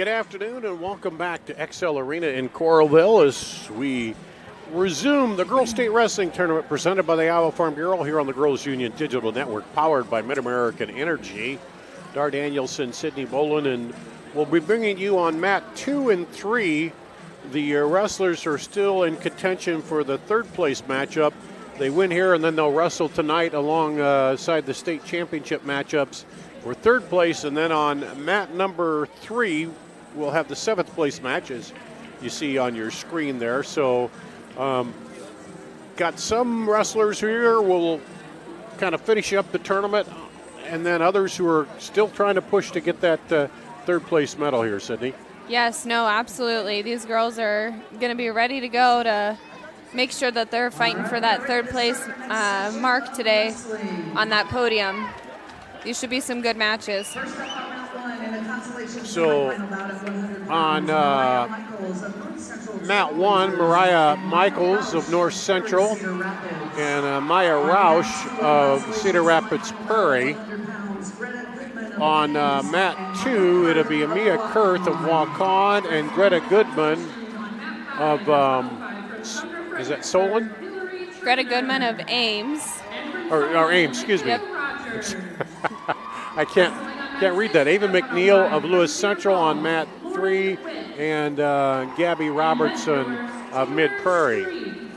Good afternoon and welcome back to XL Arena in Coralville as we resume the Girls State Wrestling Tournament presented by the Iowa Farm Bureau here on the Girls Union Digital Network, powered by Mid-American Energy. Dar Danielson, Sydney Bolin, and we'll be bringing you on mat 2 and 3. The wrestlers are still in contention for the third place matchup. They win here and then they'll wrestle tonight alongside the state championship matchups for third place, and then on mat number 3 we'll have the 7th place matches you see on your screen there. So got some wrestlers here will kind of finish up the tournament, and then others who are still trying to push to get that third place medal here, Sydney. Yes, no, absolutely. These girls are going to be ready to go to make sure that they're fighting for that third place mark today on that podium. These should be some good matches. So on mat 1, Mariah Michaels of North Central and Maya Roush of Cedar Rapids Prairie. On mat 2, it'll be Amia Kurth of Waukon and Greta Goodman of, is that Solon? Greta Goodman of Ames. Or Ames, excuse me. Yep. I can't read that. Ava McNeil of Lewis Central on mat 3, and Gabby Robertson of Mid Prairie.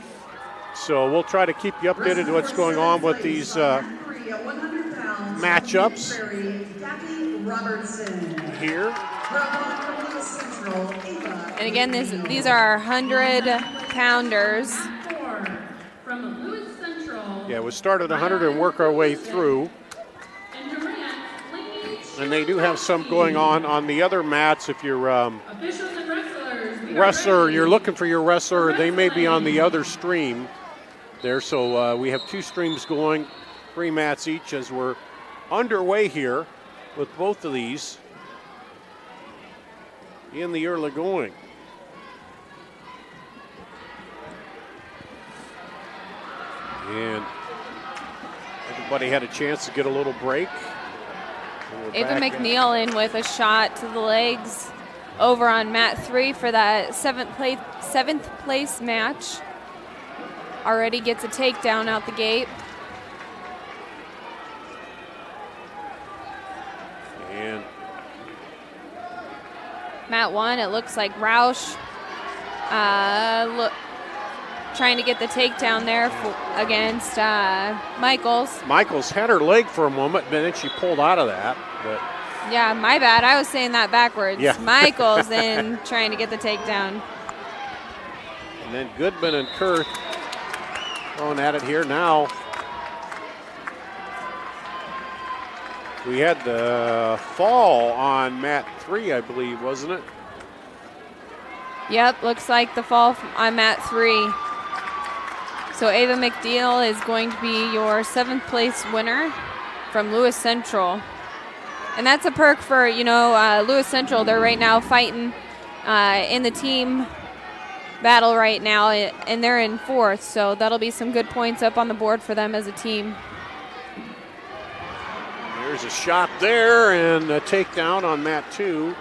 So we'll try to keep you updated to what's going on with these matchups here. And again, these are our 100-pounders. Yeah, we'll start at 100 and work our way through. And they do have some going on the other mats. If you're wrestler, you're looking for your wrestler, they may be on the other stream there. So we have 2 streams going, 3 mats each as we're underway here with both of these in the early going. And everybody had a chance to get a little break. Ava McNeil in with a shot to the legs over on mat 3 for that 7th place match. Already gets a takedown out the gate. And mat 1, it looks like Roush trying to get the takedown there against Michaels. Michaels had her leg for a moment, but then she pulled out of that. But yeah, my bad. I was saying that backwards. Yeah. Michaels in trying to get the takedown. And then Goodman and Kurth going at it here now. We had the fall on mat 3, I believe, wasn't it? Yep, looks like the fall on mat 3. So Ava McNeil is going to be your 7th place winner from Lewis Central. And that's a perk for, Lewis Central. They're right now fighting in the team battle right now, and they're in 4th. So that'll be some good points up on the board for them as a team. There's a shot there and a takedown on mat 2.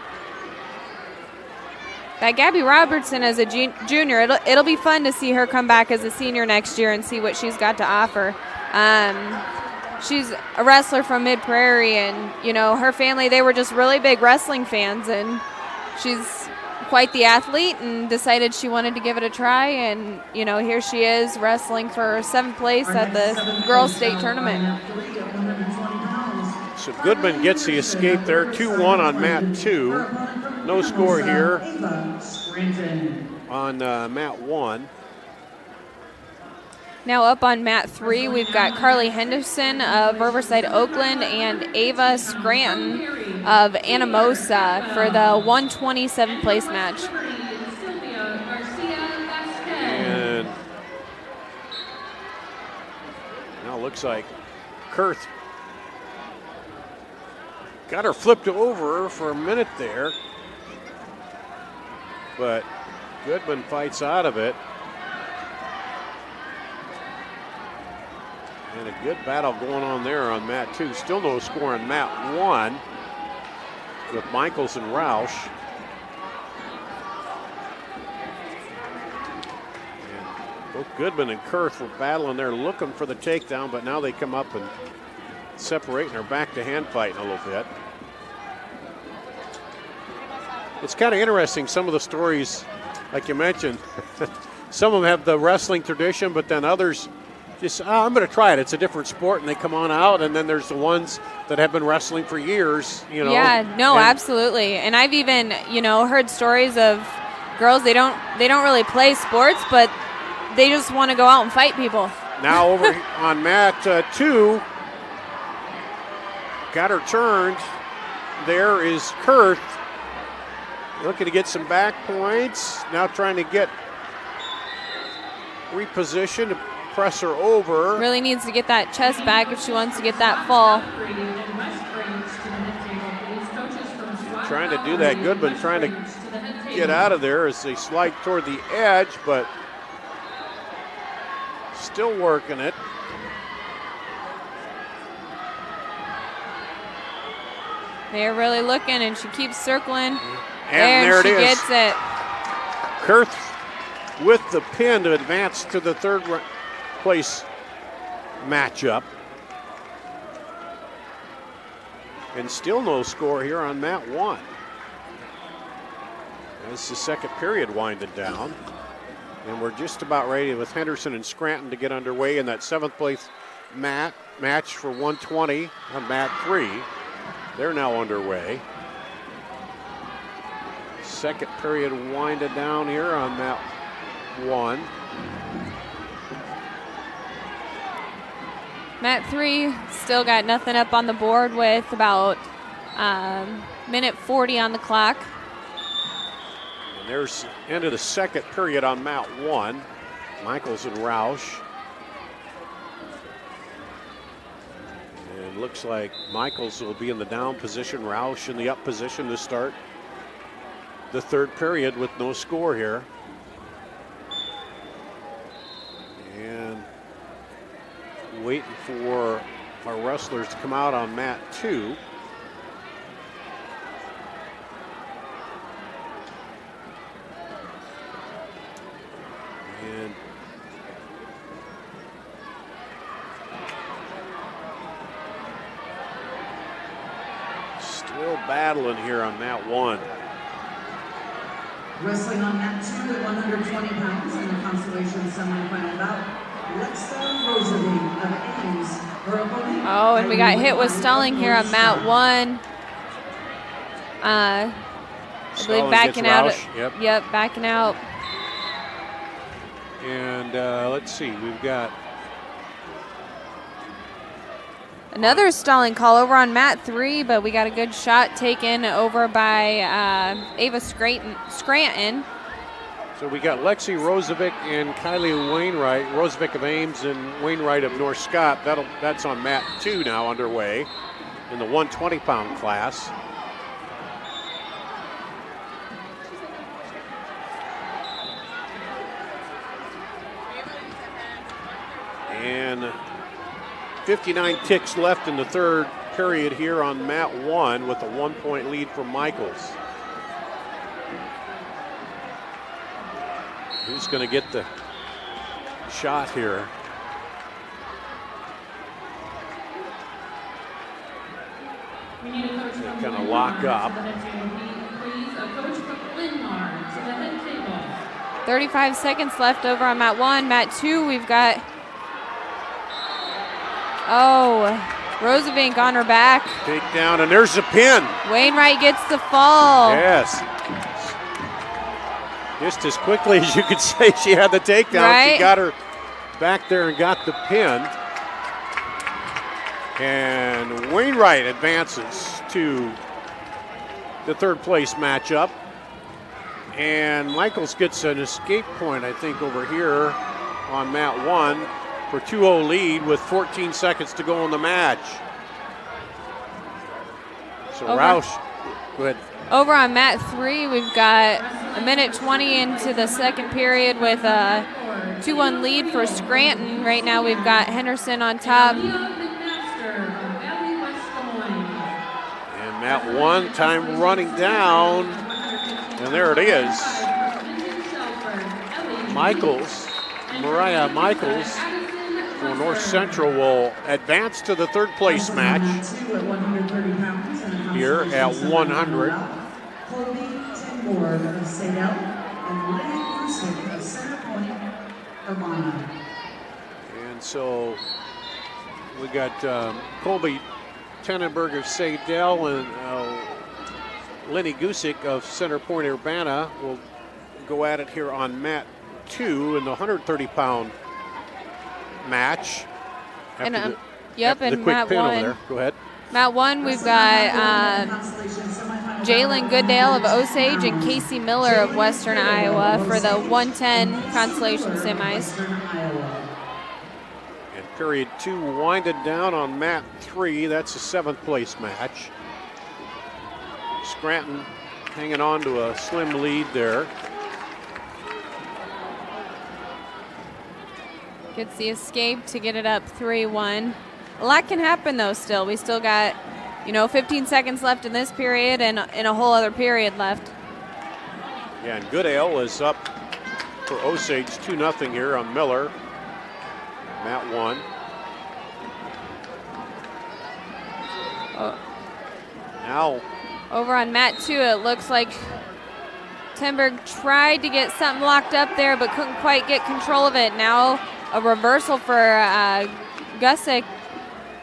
That Gabby Robertson as a junior, it'll be fun to see her come back as a senior next year and see what she's got to offer. She's a wrestler from Mid Prairie, and her family, they were just really big wrestling fans, and she's quite the athlete and decided she wanted to give it a try, and here she is wrestling for 7th place at the girls state tournament. So Goodman gets the escape there, 2-1 on mat 2. No score here on mat 1. Now up on mat 3, we've got Carly Henderson of Riverside, Oakland, and Ava Scranton of Anamosa for the 127th place match. And now it looks like Kurth got her flipped over for a minute there, but Goodman fights out of it. And a good battle going on there on mat 2. Still no score on mat 1 with Michaels and Roush. Both Goodman and Kurth were battling there looking for the takedown, but now they come up and separate and are back to hand fighting a little bit. It's kind of interesting, some of the stories, like you mentioned. Some of them have the wrestling tradition, but then others just, I'm going to try it. It's a different sport, and they come on out. And then there's the ones that have been wrestling for years, you know. Yeah, no, absolutely. And I've even, you know, heard stories of girls, they don't really play sports, but they just want to go out and fight people. Now over on mat 2, got her turned. There is Kurth looking to get some back points. Now trying to get repositioned to press her over. Really needs to get that chest back if she wants to get that fall. Trying to do that. Goodman trying to get out of there as they slide toward the edge, but still working it. They're really looking, and she keeps circling. And there it is. She gets it. Kurth with the pin to advance to the third place matchup. And still no score here on mat 1. As the second period winded down. And we're just about ready with Henderson and Scranton to get underway in that 7th place match for 120 on mat 3. They're now underway. Second period winded down here on mat 1. Mat 3 still got nothing up on the board with about minute 40 on the clock. And there's end of the second period on mat 1. Michaels and Roush. And looks like Michaels will be in the down position, Roush in the up position to start the third period with no score here. And waiting for our wrestlers to come out on mat 2. And still battling here on mat 1. Wrestling on mat 2 at 120 pounds in the consolation semifinal bout. Oh, and we got hit with stalling here on mat 1. I believe backing out. Yep, backing out. And let's see, we've got another stalling call over on mat 3, but we got a good shot taken over by Ava Scranton. So we got Lexi Rozovic and Kylie Wainwright, Rozovic of Ames and Wainwright of North Scott. That's on mat 2 now underway in the 120-pound class. And 59 ticks left in the third period here on mat 1 with a 1-point lead for Michaels. Who's going to get the shot here? Kind of lock up. 35 seconds left over on mat 1. Mat 2, we've got, Rozovic on her back. Take down, and there's the pin. Wainwright gets the fall. Yes. Just as quickly as you could say she had the takedown, right? She got her back there and got the pin. And Wainwright advances to the third place matchup. And Michaels gets an escape point, I think, over here on mat 1 for 2-0 lead with 14 seconds to go in the match. So Roush, go ahead. Over on mat 3, we've got a minute 20 into the second period with a 2-1 lead for Scranton. Right now we've got Henderson on top. And mat 1, time running down. And there it is. Michaels Mariah Michaels for North Central will advance to the third place match here at 100. Colby Tenborg of Sadell and Lydia Grusick of Center Point, Vermont. And so we got Colby Tenenberg of Sadell and Lenny Gusick of Center Point, Urbana will go at it here on mat 2 in the 130-pound match. And After and the quick mat pin 1. over there. Go ahead. Mat 1, we've got Jalen Goodale of Osage and Casey Miller of Western Iowa for the 110 consolation semis. And period 2 winded down on mat 3. That's a 7th place match. Scranton hanging on to a slim lead there. Gets the escape to get it up 3-1. A lot can happen though still. We still got, 15 seconds left in this period and a whole other period left. Yeah, and Goodale is up for Osage 2-0 here on Miller. Mat 1. Oh. Now over on mat 2, it looks like Tenberg tried to get something locked up there but couldn't quite get control of it. Now a reversal for Gusick,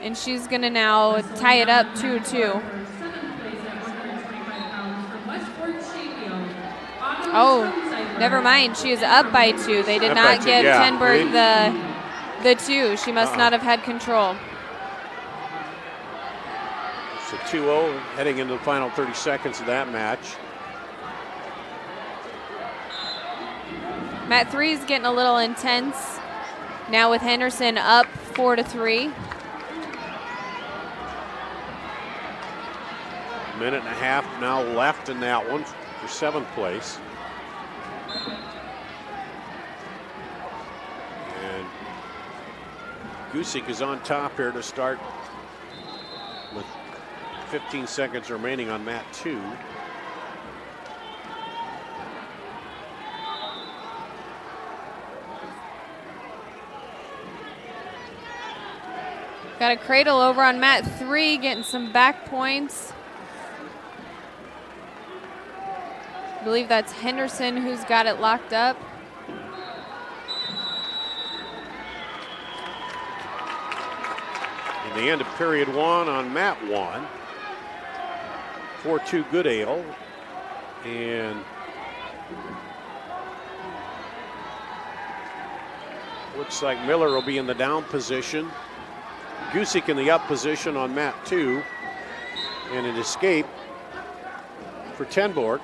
and she's going to now tie it up 2-2. Oh, never mind. She is up by 2. They did not give Tenberg the 2. She must not have had control. It's a 2-0 heading into the final 30 seconds of that match. Mat 3 is getting a little intense. Now with Henderson up 4-3. Minute and a half now left in that one for 7th place. And Gusick is on top here to start with 15 seconds remaining on mat 2. Got a cradle over on mat 3, getting some back points. I believe that's Henderson who's got it locked up. In the end of period 1 on mat 1. 4-2 Goodale. And looks like Miller will be in the down position. Gusick in the up position on mat 2. And an escape for Tenborg.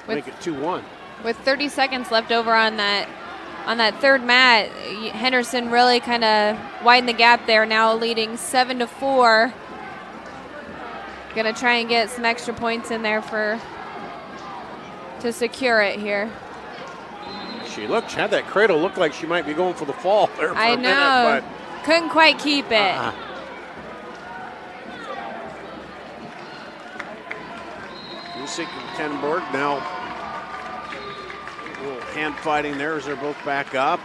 Make it 2-1. With 30 seconds left over on that third mat, Henderson really kind of widened the gap there, now leading 7-4. Gonna try and get some extra points in there to secure it here. She had that cradle look like she might be going for the fall there for a minute, but couldn't quite keep it. Gusick and Tenborg now a little hand fighting there as they're both back up.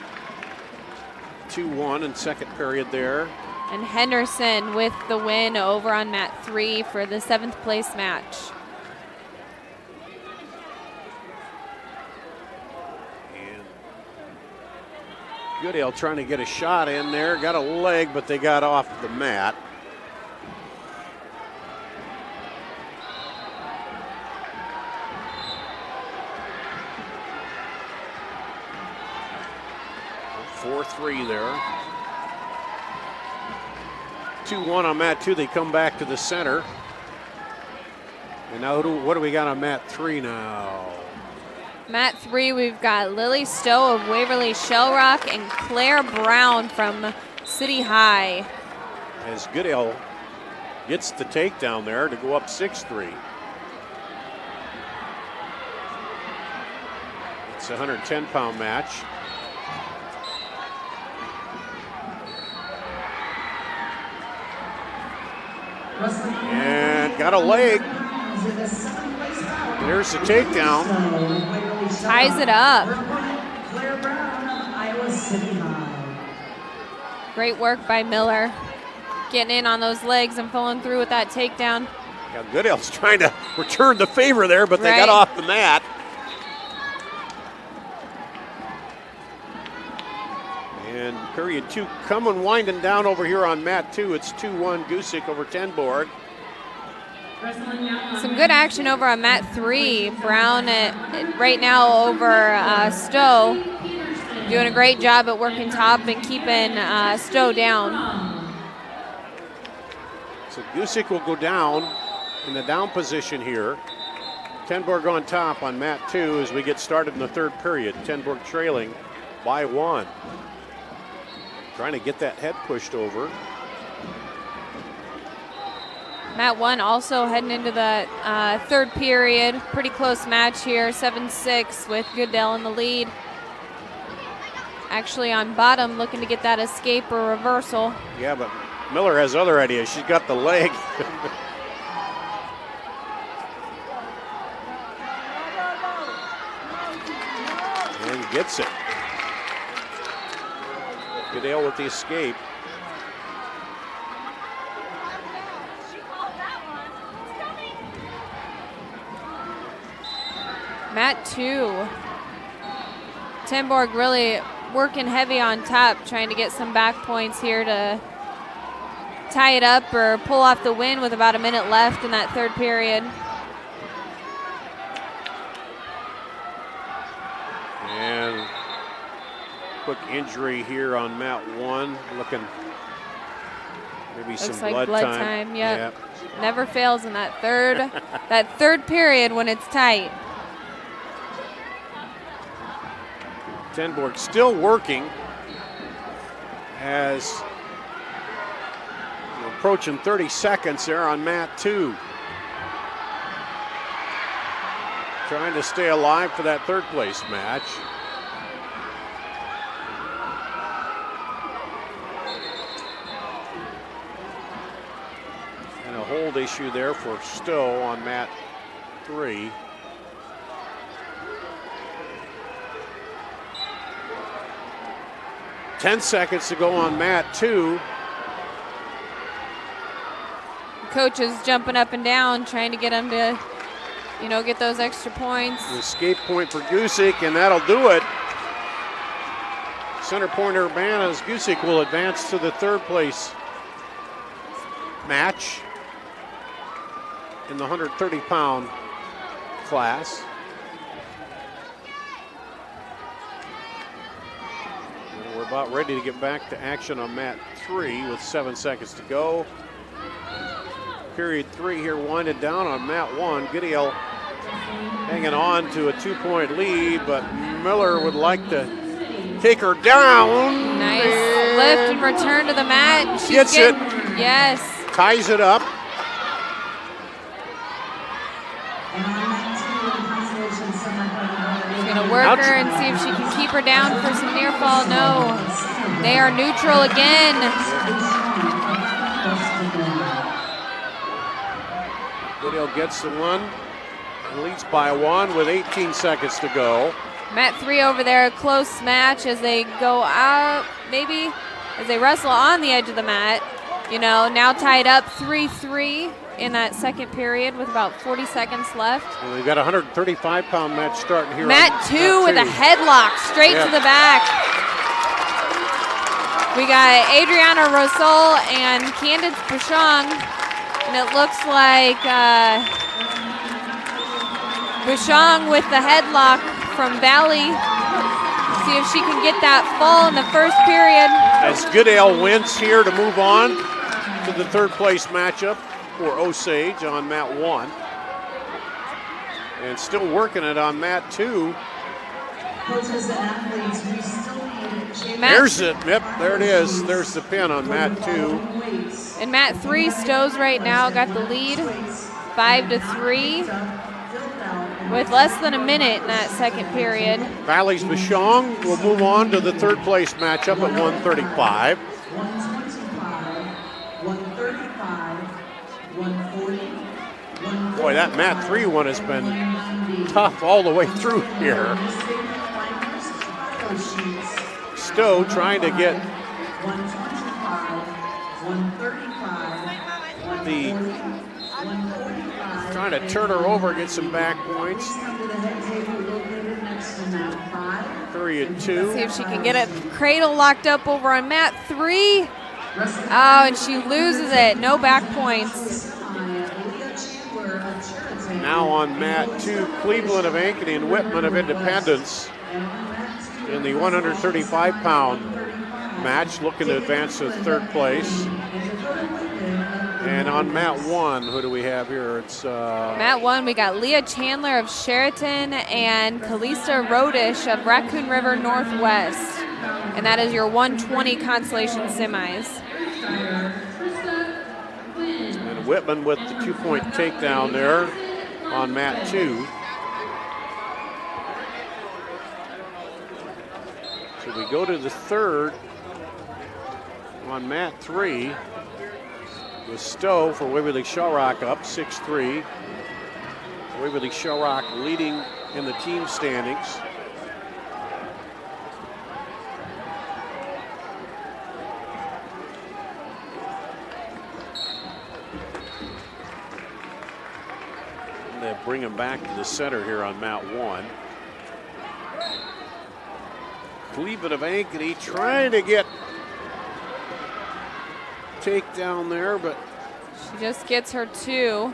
2-1 in second period there. And Henderson with the win over on mat 3 for the 7th place match. And Goodale trying to get a shot in there. Got a leg, but they got off the mat. Four 4-3 there. 2-1 on mat 2. They come back to the center. And now what do we got on mat 3 now? Mat 3, we've got Lily Stowe of Waverly Shell Rock and Claire Brown from City High. As Goodale gets the takedown there to go up 6-3. It's a 110-pound match. And got a leg. There's the takedown. Ties it up. Great work by Miller. Getting in on those legs and pulling through with that takedown. Yeah, Goodale's trying to return the favor there, but they Right. got off the mat. And period 2 coming winding down over here on mat 2. It's 2-1 Gusick over Tenborg. Some good action over on mat 3. Brown right now over Stowe. Doing a great job at working top and keeping Stowe down. So Gusick will go down in the down position here. Tenborg on top on mat 2 as we get started in the third period. Tenborg trailing by 1. Trying to get that head pushed over. Mat 1 also heading into the third period. Pretty close match here, 7-6 with Goodale in the lead. Actually on bottom looking to get that escape or reversal. Yeah, but Miller has other ideas. She's got the leg. And gets it. Goodale with the escape. Mat 2. Tenborg really working heavy on top, trying to get some back points here to tie it up or pull off the win with about a minute left in that third period. And quick injury here on mat 1. Looking maybe Looks some like blood time. Yep. Never fails in that third period when it's tight. Tenborg still working as we're approaching 30 seconds there on mat 2. Trying to stay alive for that third place match. And a hold issue there for Stowe on mat 3. Ten seconds to go on mat 2. Coach is jumping up and down, trying to get him to, get those extra points. The escape point for Gusick, and that'll do it. Center point Urbana's Gusick will advance to the third place match in the 130-pound class. And we're about ready to get back to action on mat 3 with 7 seconds to go. Period 3 here winded down on mat 1. Goodale hanging on to a 2-point lead, but Miller would like to take her down. Nice lift and return to the mat. She's Gets it. Yes. Ties it up. She's going to work her and see if she can keep her down for some near fall. No. They are neutral again. Goodale gets the one and leads by 1 with 18 seconds to go. Mat 3 over there, a close match as they go out, maybe, as they wrestle on the edge of the mat. Now tied up 3-3 in that second period with about 40 seconds left. And we've got a 135-pound match starting here. Mat 2 with a headlock straight to the back. We got Adriana Rosol and Candace Bouchon, and it looks like Bouchon with the headlock from Valley. See if she can get that fall in the first period. As Goodale wins here to move on to the third place matchup for Osage on mat 1. And still working it on mat 2. Coaches and athletes, we still need There's it. Yep, there it is. There's the pin on mat 2. And mat 3, Stowe's right now got the lead, 5-3. With less than a minute in that second period. Valley's Bouchon will move on to the third place matchup at 135. 140. Boy, that mat 3 one has been tough all the way through here. Stowe trying to get the trying to turn her over, get some back points. Period 2. See if she can get it. Cradle locked up over on mat 3. Oh, and she loses it. No back points. Now on mat 2, Cleveland of Ankeny and Whitman of Independence in the 135-pound match, looking to advance to third place. And on mat 1, who do we have here? It's mat 1, we got Leah Chandler of Sheraton and Kalista Rodish of Raccoon River Northwest. And that is your 120 consolation semis. And Whitman with the 2-point takedown there on mat 2. So we go to the third on mat 3 with Stowe for Waverly Shellrock up 6-3. Waverly Shellrock leading in the team standings. And they bring him back to the center here on mat 1. Cleveland of Ankeny trying to get takedown there, but she just gets her 2.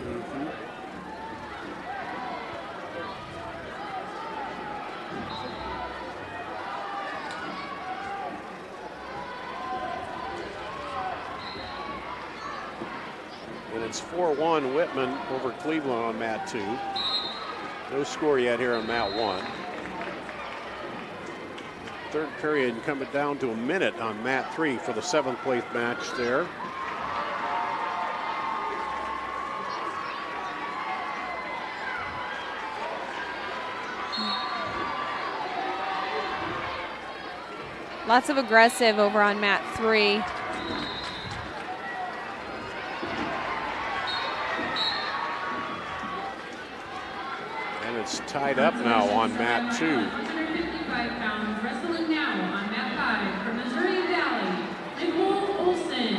And it's 4-1 Whitman over Cleveland on mat 2. No score yet here on mat 1. Third period coming down to a minute on mat 3 for the 7th place match there. Lots of aggressive over on mat 3. And it's tied up now on mat 2. 155 pounds, wrestling now on mat 5 from Missouri Valley, Nicole Olson.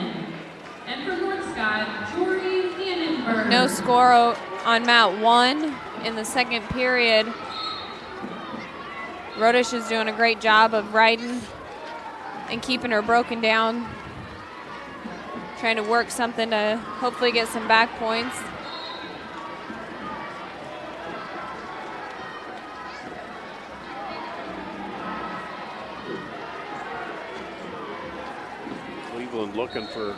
And from North Scott, Jordy Hannenberg. No score on mat 1 in the second period. Rodish is doing a great job of riding and keeping her broken down. Trying to work something to hopefully get some back points. Cleveland looking for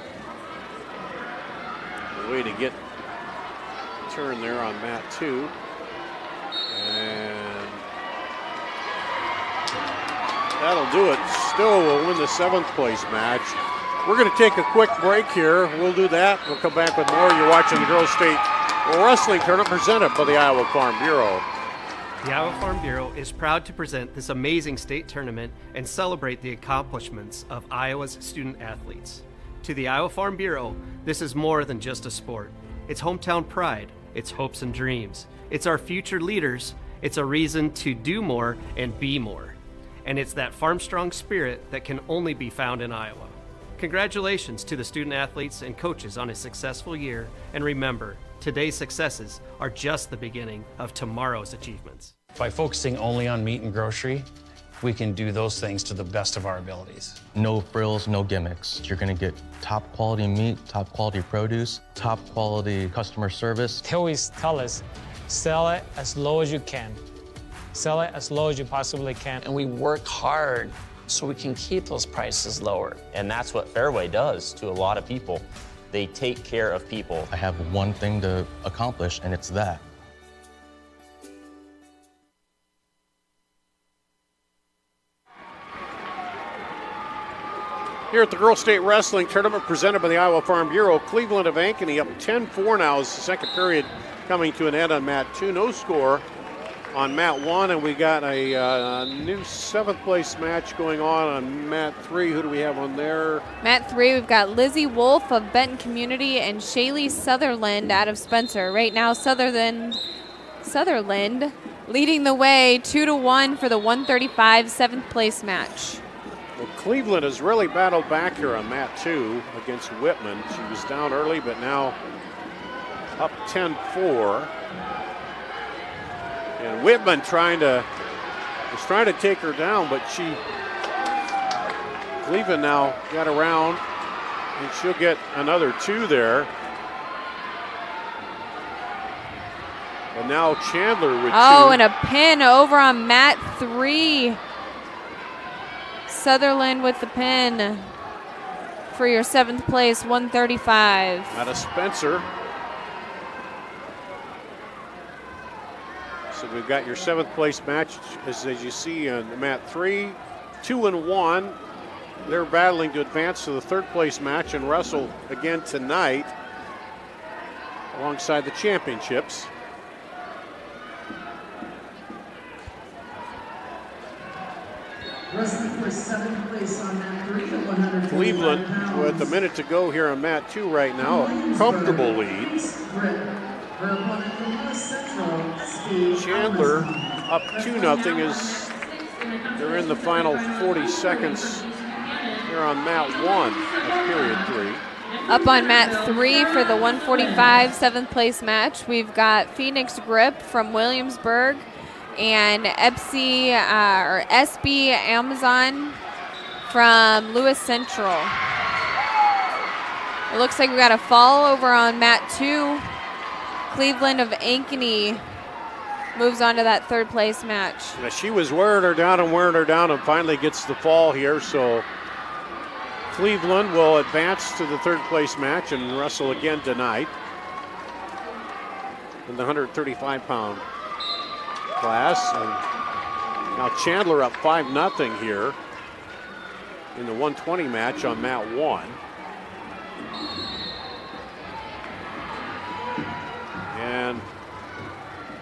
a way to get turn there on mat 2. And that'll do it. Stowe will win the 7th place match. We're going to take a quick break here. We'll do that. We'll come back with more. You're watching the Girls State Wrestling Tournament presented by the Iowa Farm Bureau. The Iowa Farm Bureau is proud to present this amazing state tournament and celebrate the accomplishments of Iowa's student athletes. To the Iowa Farm Bureau, this is more than just a sport. It's hometown pride, it's hopes and dreams, it's our future leaders, it's a reason to do more and be more. And it's that farm strong spirit that can only be found in Iowa. Congratulations to the student athletes and coaches on a successful year, and remember, today's successes are just the beginning of tomorrow's achievements. By focusing only on meat and grocery, we can do those things to the best of our abilities. No frills, no gimmicks. You're gonna get top quality meat, top quality produce, top quality customer service. They always tell us, sell it as low as you can. Sell it as low as you possibly can. And we work hard so we can keep those prices lower. And that's what Fairway does to a lot of people. They take care of people. I have one thing to accomplish, and it's that. Here at the Girls State Wrestling Tournament presented by the Iowa Farm Bureau, Cleveland of Ankeny up 10-4 now as the second period coming to an end on mat 2. No score on mat 1, and we got a new 7th place match going on mat 3. Who do we have on there? Mat 3, we've got Lizzie Wolf of Benton Community and Shaylee Sutherland out of Spencer. Right now, Sutherland leading the way 2-1 for the 135 7th place match. Well, Cleveland has really battled back here on mat 2 against Whitman. She was down early, but now up 10-4. And Whitman was trying to take her down, but Cleveland now got around, and she'll get another 2 there. And now Chandler with 2. And a pin over on mat 3. Sutherland with the pin for your 7th place, 135. Out of Spencer. So we've got your 7th place match, as you see on mat 3, 2 and 1. They're battling to advance to the 3rd place match and wrestle again tonight alongside the championships. Wrestling for 7th place on mat 3 at 145 Cleveland, pounds. with a minute to go here on mat 2 right now, a comfortable lead. Her opponent from West Central, SB Chandler up 2-0 as they're in the final 40 seconds here on mat 1 of period 3. Up on mat 3 for the 145 7th place match, we've got Phoenix Grip from Williamsburg and SB Amazon from Lewis Central. It looks like we got a fall over on mat 2. Cleveland of Ankeny moves on to that 3rd place match. Yeah, she was wearing her down and finally gets the fall here. So Cleveland will advance to the 3rd place match and wrestle again tonight in the 135-pound class. And now Chandler up 5-0 here in the 120 match on mat 1. And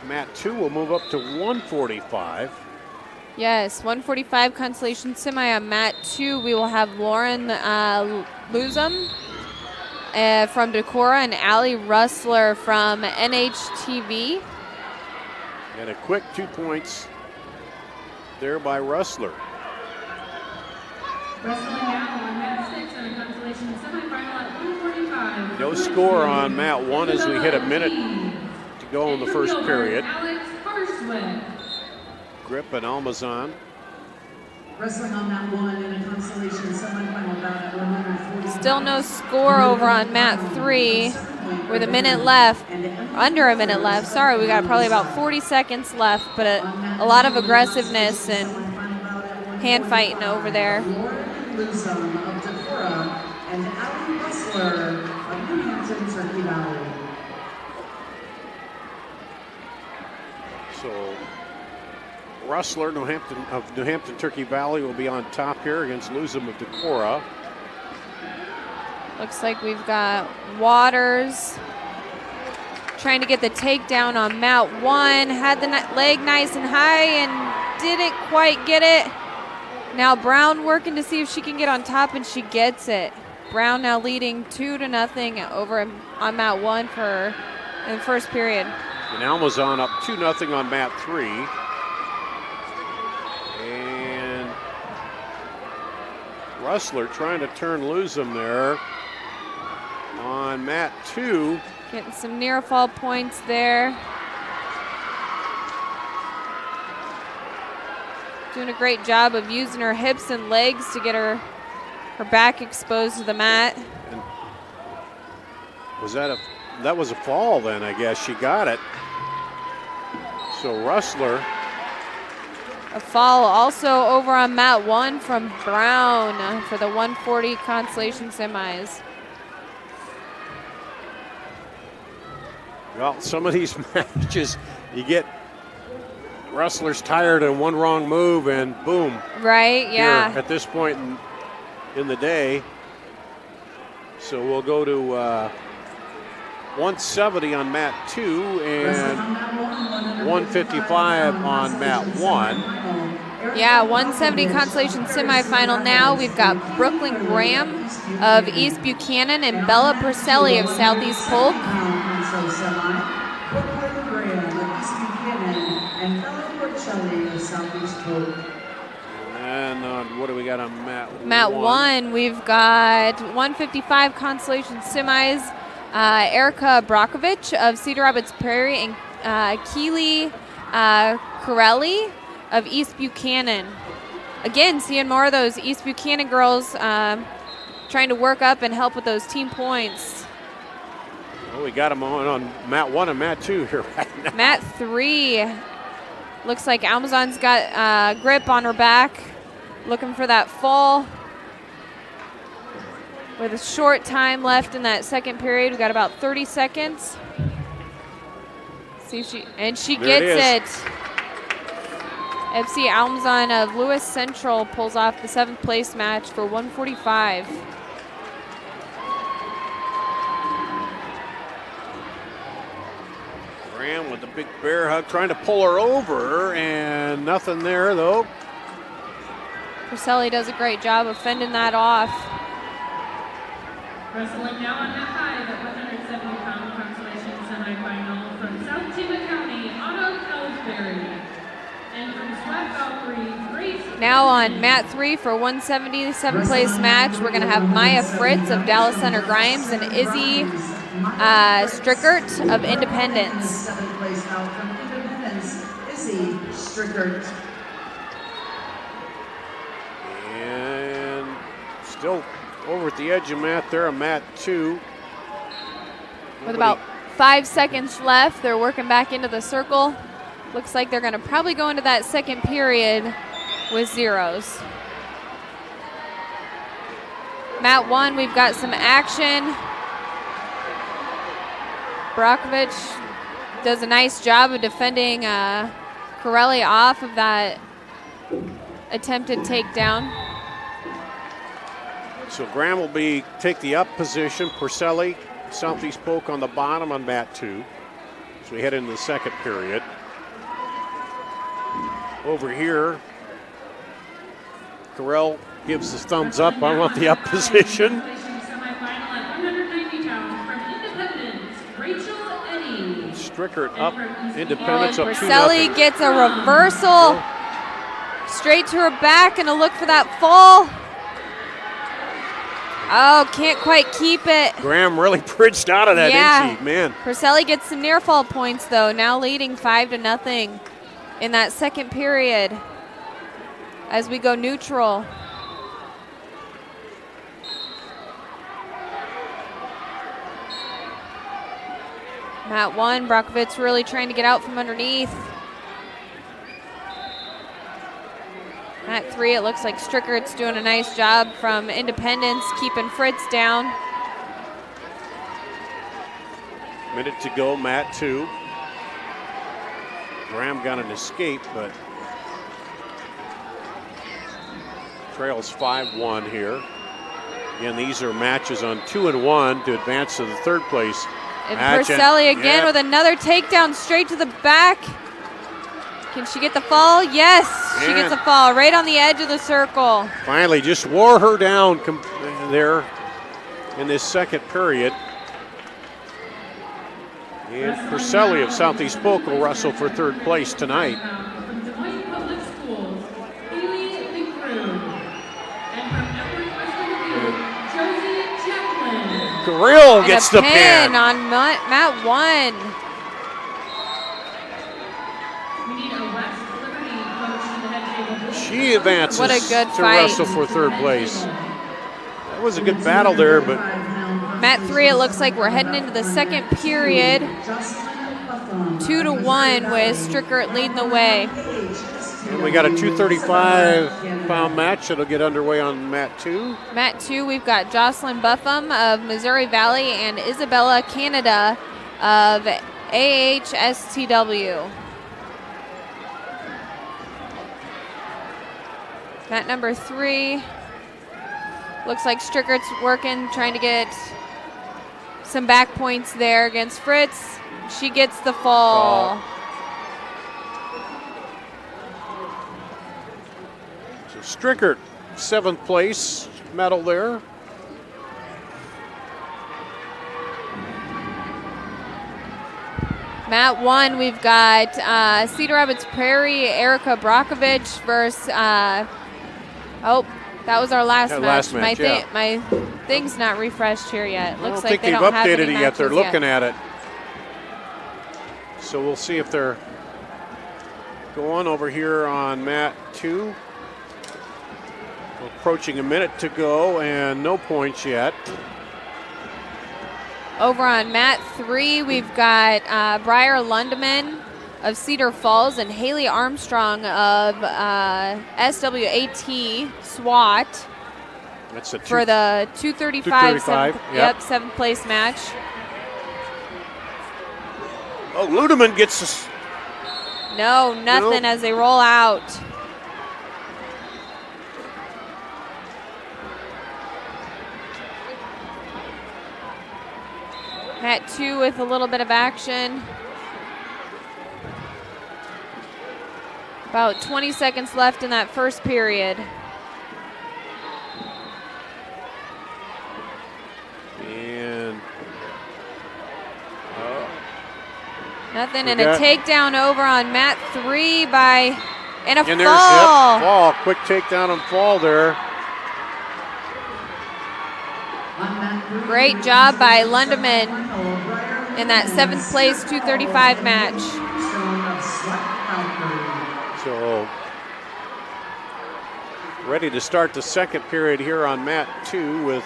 mat 2 will move up to 145. Yes, 145 consolation semi on mat 2. We will have Lauren Luzum from Decorah and Allie Russler from NHTV. And a quick 2 points there by Russler. Wrestling now on mat 6 and a consolation semifinal at 145. No score on mat 1 as we hit a minute to go in the first period. Alex Harswick. Grip and Almazan. Wrestling on mat 1 in a consolation semifinal bout at 140. Still no score over on mat 3 with a minute left, under a minute left. Sorry, we got probably about 40 seconds left, but a lot of aggressiveness and hand fighting over there. Luzum of Decorah and Allie Russler of New Hampton, Turkey Valley. So Russler of New Hampton Turkey Valley will be on top here against Luzum of Decorah. Looks like we've got Waters trying to get the takedown on mat 1. Had the leg nice and high and didn't quite get it. Now Brown working to see if she can get on top, and she gets it. Brown now leading 2-0 over on mat 1 for in the first period. And Almazan up 2-0 on mat 3. And Russler trying to turn Luzum there on mat 2. Getting some near fall points there. Doing a great job of using her hips and legs to get her back exposed to the mat. And that was a fall then, I guess. She got it. So Russler. A fall also over on mat 1 from Brown for the 140 consolation semis. Well, some of these matches, you get wrestlers tired and one wrong move and boom. Right, yeah. Here at this point in the day. So we'll go to 170 on mat 2 and 155 on mat 1. Yeah, 170 consolation semifinal now. We've got Brooklyn Graham of East Buchanan and Bella Perselli of Southeast Polk. Brooklyn Graham of East Buchanan and Bella Perselli of Southeast Polk. And what do we got on mat 1? Mat 1, we've got 155 consolation semis. Erica Brockovich of Cedar Rapids Prairie, and Keely Corelli of East Buchanan. Again, seeing more of those East Buchanan girls trying to work up and help with those team points. Well, we got them on mat 1 and mat 2 here right now. Mat 3. Looks like Amazon's got grip on her back, looking for that fall. With a short time left in that second period, we've got about 30 seconds. See if she gets it. FC Almazon of Lewis Central pulls off the 7th place match for 145. Graham with the big bear hug, trying to pull her over, and nothing there though. Priscelli does a great job of fending that off. Wrestling now on mat 5 at 170-pound consolation semifinal from South Tama County, Otto Ellsbury. And from Swat Valkyrie, Grace. Now on mat 3 for 177 place match, we're going to have Maya Fritz of Dallas Center Grimes and Izzy Strickert of Independence. 7th place now from Independence, Izzy Strickert. And still over at the edge of mat there, a mat 2. With about 5 seconds left, they're working back into the circle. Looks like they're going to probably go into that second period with zeros. Mat 1, we've got some action. Brockovich does a nice job of defending Corelli off of that attempted takedown. So Graham will take the up position. Priscelli, Southeast Polk on the bottom on mat 2. So we head into the second period. Over here, Corell gives the thumbs up. I want the up position. Strickert up, Independence up 2-0. Priscelli gets a reversal straight to her back and a look for that fall. Oh, can't quite keep it. Graham really bridged out of that, didn't she? Man. Priscelli gets some near fall points though, now leading 5-0 in that second period as we go neutral. Mat 1, Brockovich really trying to get out from underneath. Mat 3, it looks like Strickert's doing a nice job from Independence, keeping Fritz down. Minute to go, mat 2. Graham got an escape, but trails 5-1 here. Again, these are matches on 2 and 1 to advance to the third place. And Priscelli again with another takedown straight to the back. Can she get the fall? Yes, she gets the fall right on the edge of the circle. Finally, just wore her down there in this second period. And Priscelli of Southeast Polk will wrestle for third place tonight. From Des Moines Public Schools, Haley LeCroux. And from Edward Western Review, Josie Chaplin. Carrill gets the pin on mat 1. We need a West Liberty coach to the head table. She advances What a good to fight. wrestle for third place. That was a good battle there, but Mat 3, it looks like we're heading into the second period. 2-1 with Strickert leading the way. and we got a 235-pound match that'll get underway on mat 2. Mat 2, we've got Jocelyn Buffum of Missouri Valley and Isabella Canada of IGHSAU. Mat number 3. Looks like Strickert's working, trying to get some back points there against Fritz. She gets the fall. So Strickert, 7th place medal there. Mat 1, we've got Cedar Rapids Prairie, Erica Brockovich versus, That was our last That match. last match, yeah. My thing's not refreshed here yet. I Looks don't like think they they've don't have updated any it yet. They're matches looking at it. So we'll see if they're going over here on mat 2. We're approaching a minute to go and no points yet. Over on mat 3, we've got Briar Lundeman of Cedar Falls and Haley Armstrong of SWAT SWAT. That's a for the 235. 235, Seventh place match. Oh, Ludeman gets us. No, nothing as they roll out. Mat 2 with a little bit of action. About 20 seconds left in that first period. And nothing, and a takedown over on mat 3 by, and a and fall. There's fall. Quick takedown and fall there. Great job by Lundeman in that 7th place 235 match. So ready to start the second period here on mat 2 with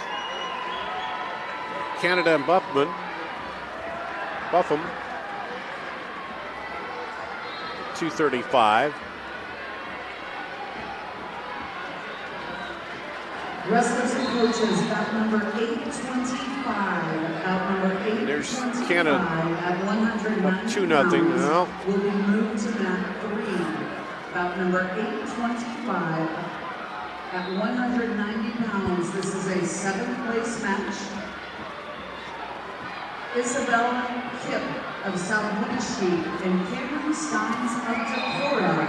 Canada and Buffum. 235. Wrestlers and coaches, bout number 825, bout number 825 There's Canada at 190 2-0 pounds now. will be moved to mat 3. Bout number 825 at 190 pounds. This is a 7th place match. Isabella Kipp of South Winneshiek and Cameron Steins of Decorah.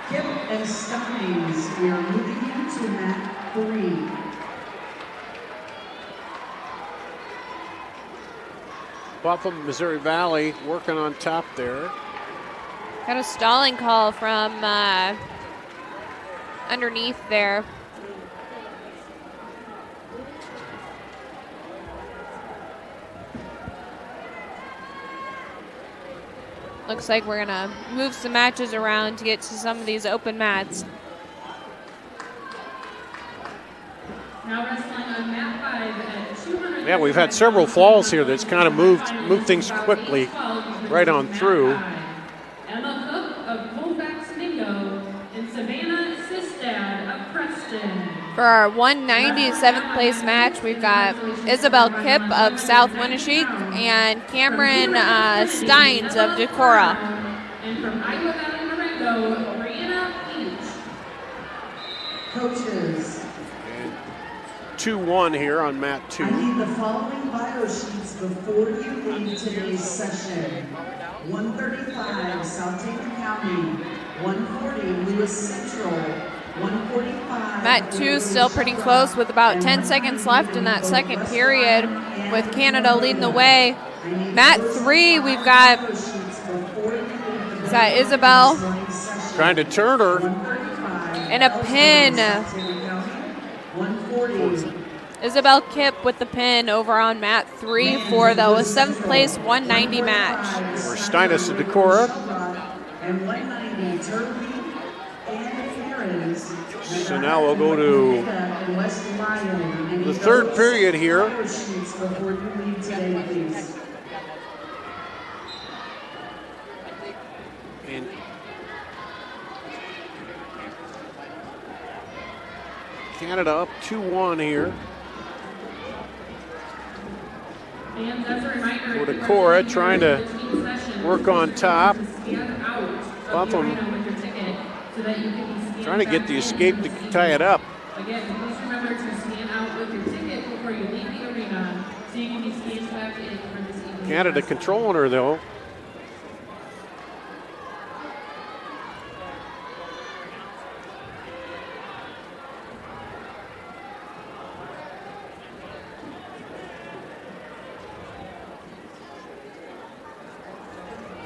Kipp and Steins, we are moving into mat 3. Buffum, Missouri Valley working on top there. Got a stalling call from underneath there. Looks like we're gonna move some matches around to get to some of these open mats. Now wrestling on mat 5 at 200. Yeah, we've had several falls here that's kind of moved things quickly right on through. Emma Cook of Colfax Mingo and Savannah Sistad of Preston. For our 197th place match, we've got Isabel Kipp of South Winneshiek and Cameron Steins of Decorah. And from Iowa Valley Marengo, Brianna Peach. Coaches, 2-1 here on mat 2. I need the following bio sheets before you leave today's session. 135, South Taylor County. 140, Lewis Central. 145. Mat 2 still pretty close with about 10 seconds left in that second period with Canada leading the way. Mat 3, we've got Isabel Trying to turn her. and a pin. Isabel Kipp with the pin over on mat 3 for the 7th place 190 match. For Steinis of Decorah. And 190, Turkey and Ferris. So now we'll go to the third period here. Before you leave today, please. And Canada up 2-1 here. And as a reminder, For Decorah trying to work on top. Buffum trying to get the escape to tie it up. Again, please remember to scan out with your ticket before you leave the arena so you can be scanned back in for this evening. Canada controlling her though.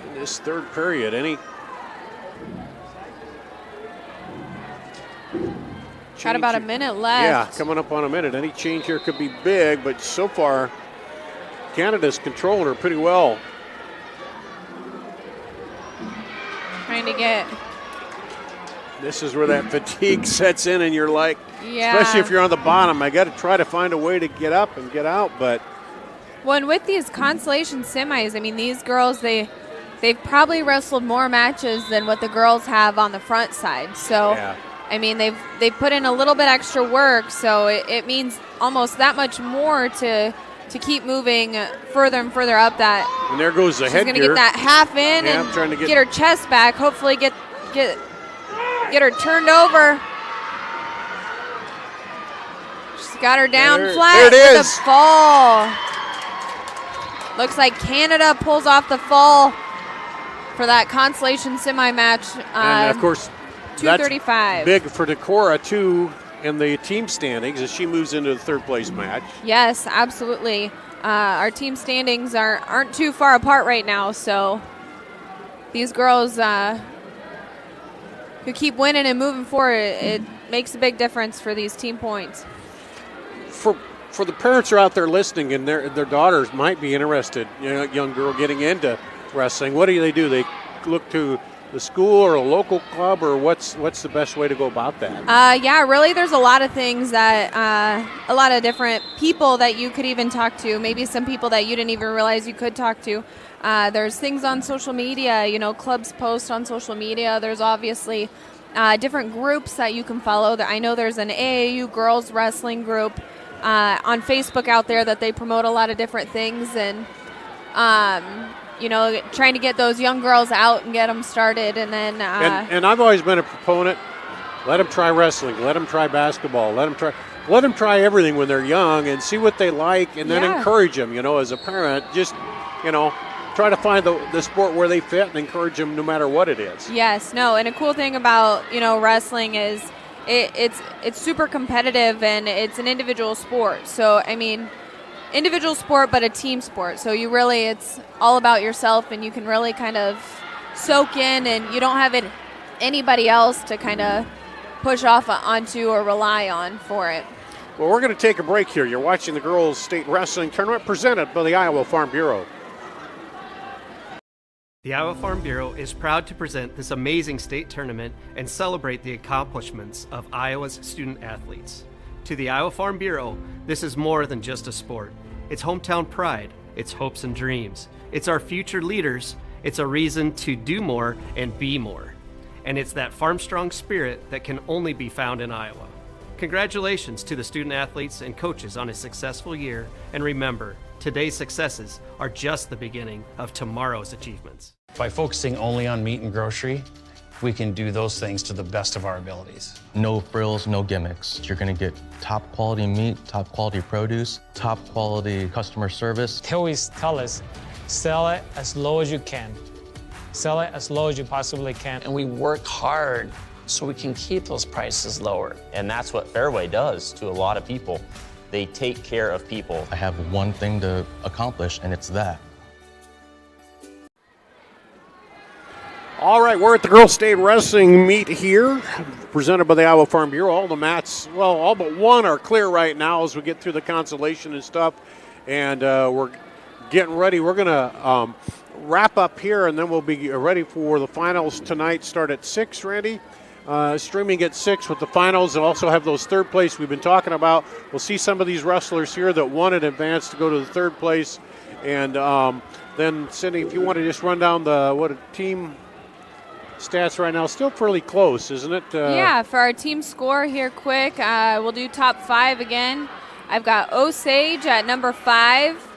In this third period, Got about a minute left. Yeah, coming up on a minute. Any change here could be big, but so far, Canada's controlling her pretty well. Trying to get. This is where that fatigue sets in, and you're like, Yeah. especially if you're on the bottom, I got to try to find a way to get up and get out, but. Well, and with these consolation semis, I mean, these girls, they've probably wrestled more matches than what the girls have on the front side. So, yeah. I mean, they've put in a little bit extra work, so it means almost that much more to keep moving further and further up that. And there goes the headgear. She's going to get that half in Yeah, and I'm trying to get her chest back. Hopefully get her turned over. She's got her down flat. There it with is. a fall. Looks like Canada pulls off the fall for that consolation semi match. And of course, 235. That's big for Decorah too in the team standings as she moves into the third place match. Yes, absolutely. Our team standings aren't too far apart right now, so these girls who keep winning and moving forward, it makes a big difference for these team points. For the parents who are out there listening and their daughters might be interested, young girl getting into wrestling, what do? They look to the school or a local club, or what's the best way to go about that? Yeah, really, there's a lot of things that a lot of different people that you could even talk to, maybe some people that you didn't even realize you could talk to. There's things on social media, clubs post on social media. There's obviously different groups that you can follow. I know there's an AAU girls wrestling group on Facebook out there that they promote a lot of different things, and trying to get those young girls out and get them started. And then and I've always been a proponent. Let them try wrestling. Let them try basketball. Let them try everything when they're young and see what they like, and then encourage them. As a parent, just try to find the sport where they fit and encourage them no matter what it is. Yes, no, and a cool thing about wrestling is it's super competitive, and it's an individual sport. So I mean, individual sport, but a team sport. So it's all about yourself, and you can really kind of soak in, and you don't have anybody else to kind of push off onto or rely on for it. Well, we're going to take a break here. You're watching the Girls State Wrestling Tournament presented by the Iowa Farm Bureau. The Iowa Farm Bureau is proud to present this amazing state tournament and celebrate the accomplishments of Iowa's student athletes. To the Iowa Farm Bureau, this is more than just a sport. It's hometown pride, it's hopes and dreams, it's our future leaders, it's a reason to do more and be more. And it's that farm-strong spirit that can only be found in Iowa. Congratulations to the student athletes and coaches on a successful year, and remember, today's successes are just the beginning of tomorrow's achievements. By focusing only on meat and grocery, we can do those things to the best of our abilities. No frills, no gimmicks. You're going to get top quality meat, top quality produce, top quality customer service. They always tell us, sell it as low as you can. Sell it as low as you possibly can. And we work hard so we can keep those prices lower. And that's what Fairway does to a lot of people. They take care of people. I have one thing to accomplish, and it's that. All right, we're at the Girls State Wrestling meet here, presented by the Iowa Farm Bureau. All the mats, well, all but one are clear right now as we get through the consolation and stuff. And we're getting ready. We're going to wrap up here, and then we'll be ready for the finals tonight. Start at 6, Randy. Streaming at 6 with the finals, and also have those third place we've been talking about. We'll see some of these wrestlers here that won in advance to go to the third place. And then, Cindy, if you want to just run down the team stats right now, still fairly close, isn't it? Yeah, for our team score here quick, we'll do top 5 again. I've got Osage at number 5.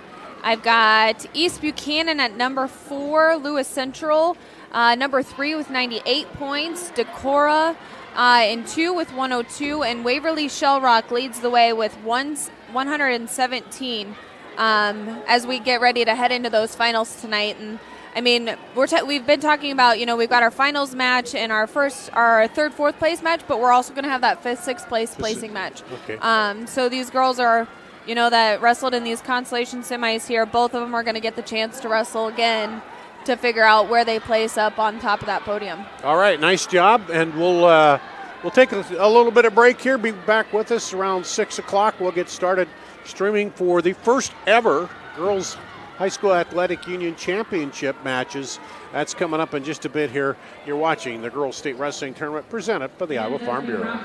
I've got East Buchanan at number 4, Lewis Central number 3 with 98 points, Decorah in 2 with 102, and Waverly Shell Rock leads the way with 117 as we get ready to head into those finals tonight. And I mean, we've been talking about, we've got our finals match and our third, 4th place match, but we're also going to have that 5th, 6th place placing match. Okay. So these girls are, that wrestled in these consolation semis here. Both of them are going to get the chance to wrestle again to figure out where they place up on top of that podium. All right, nice job, and we'll We'll take a little bit of break here. Be back with us around 6 o'clock. We'll get started streaming for the first ever Girls High School Athletic Union Championship matches. That's coming up in just a bit here. You're watching the Girls State Wrestling Tournament presented by the Iowa Farm Bureau.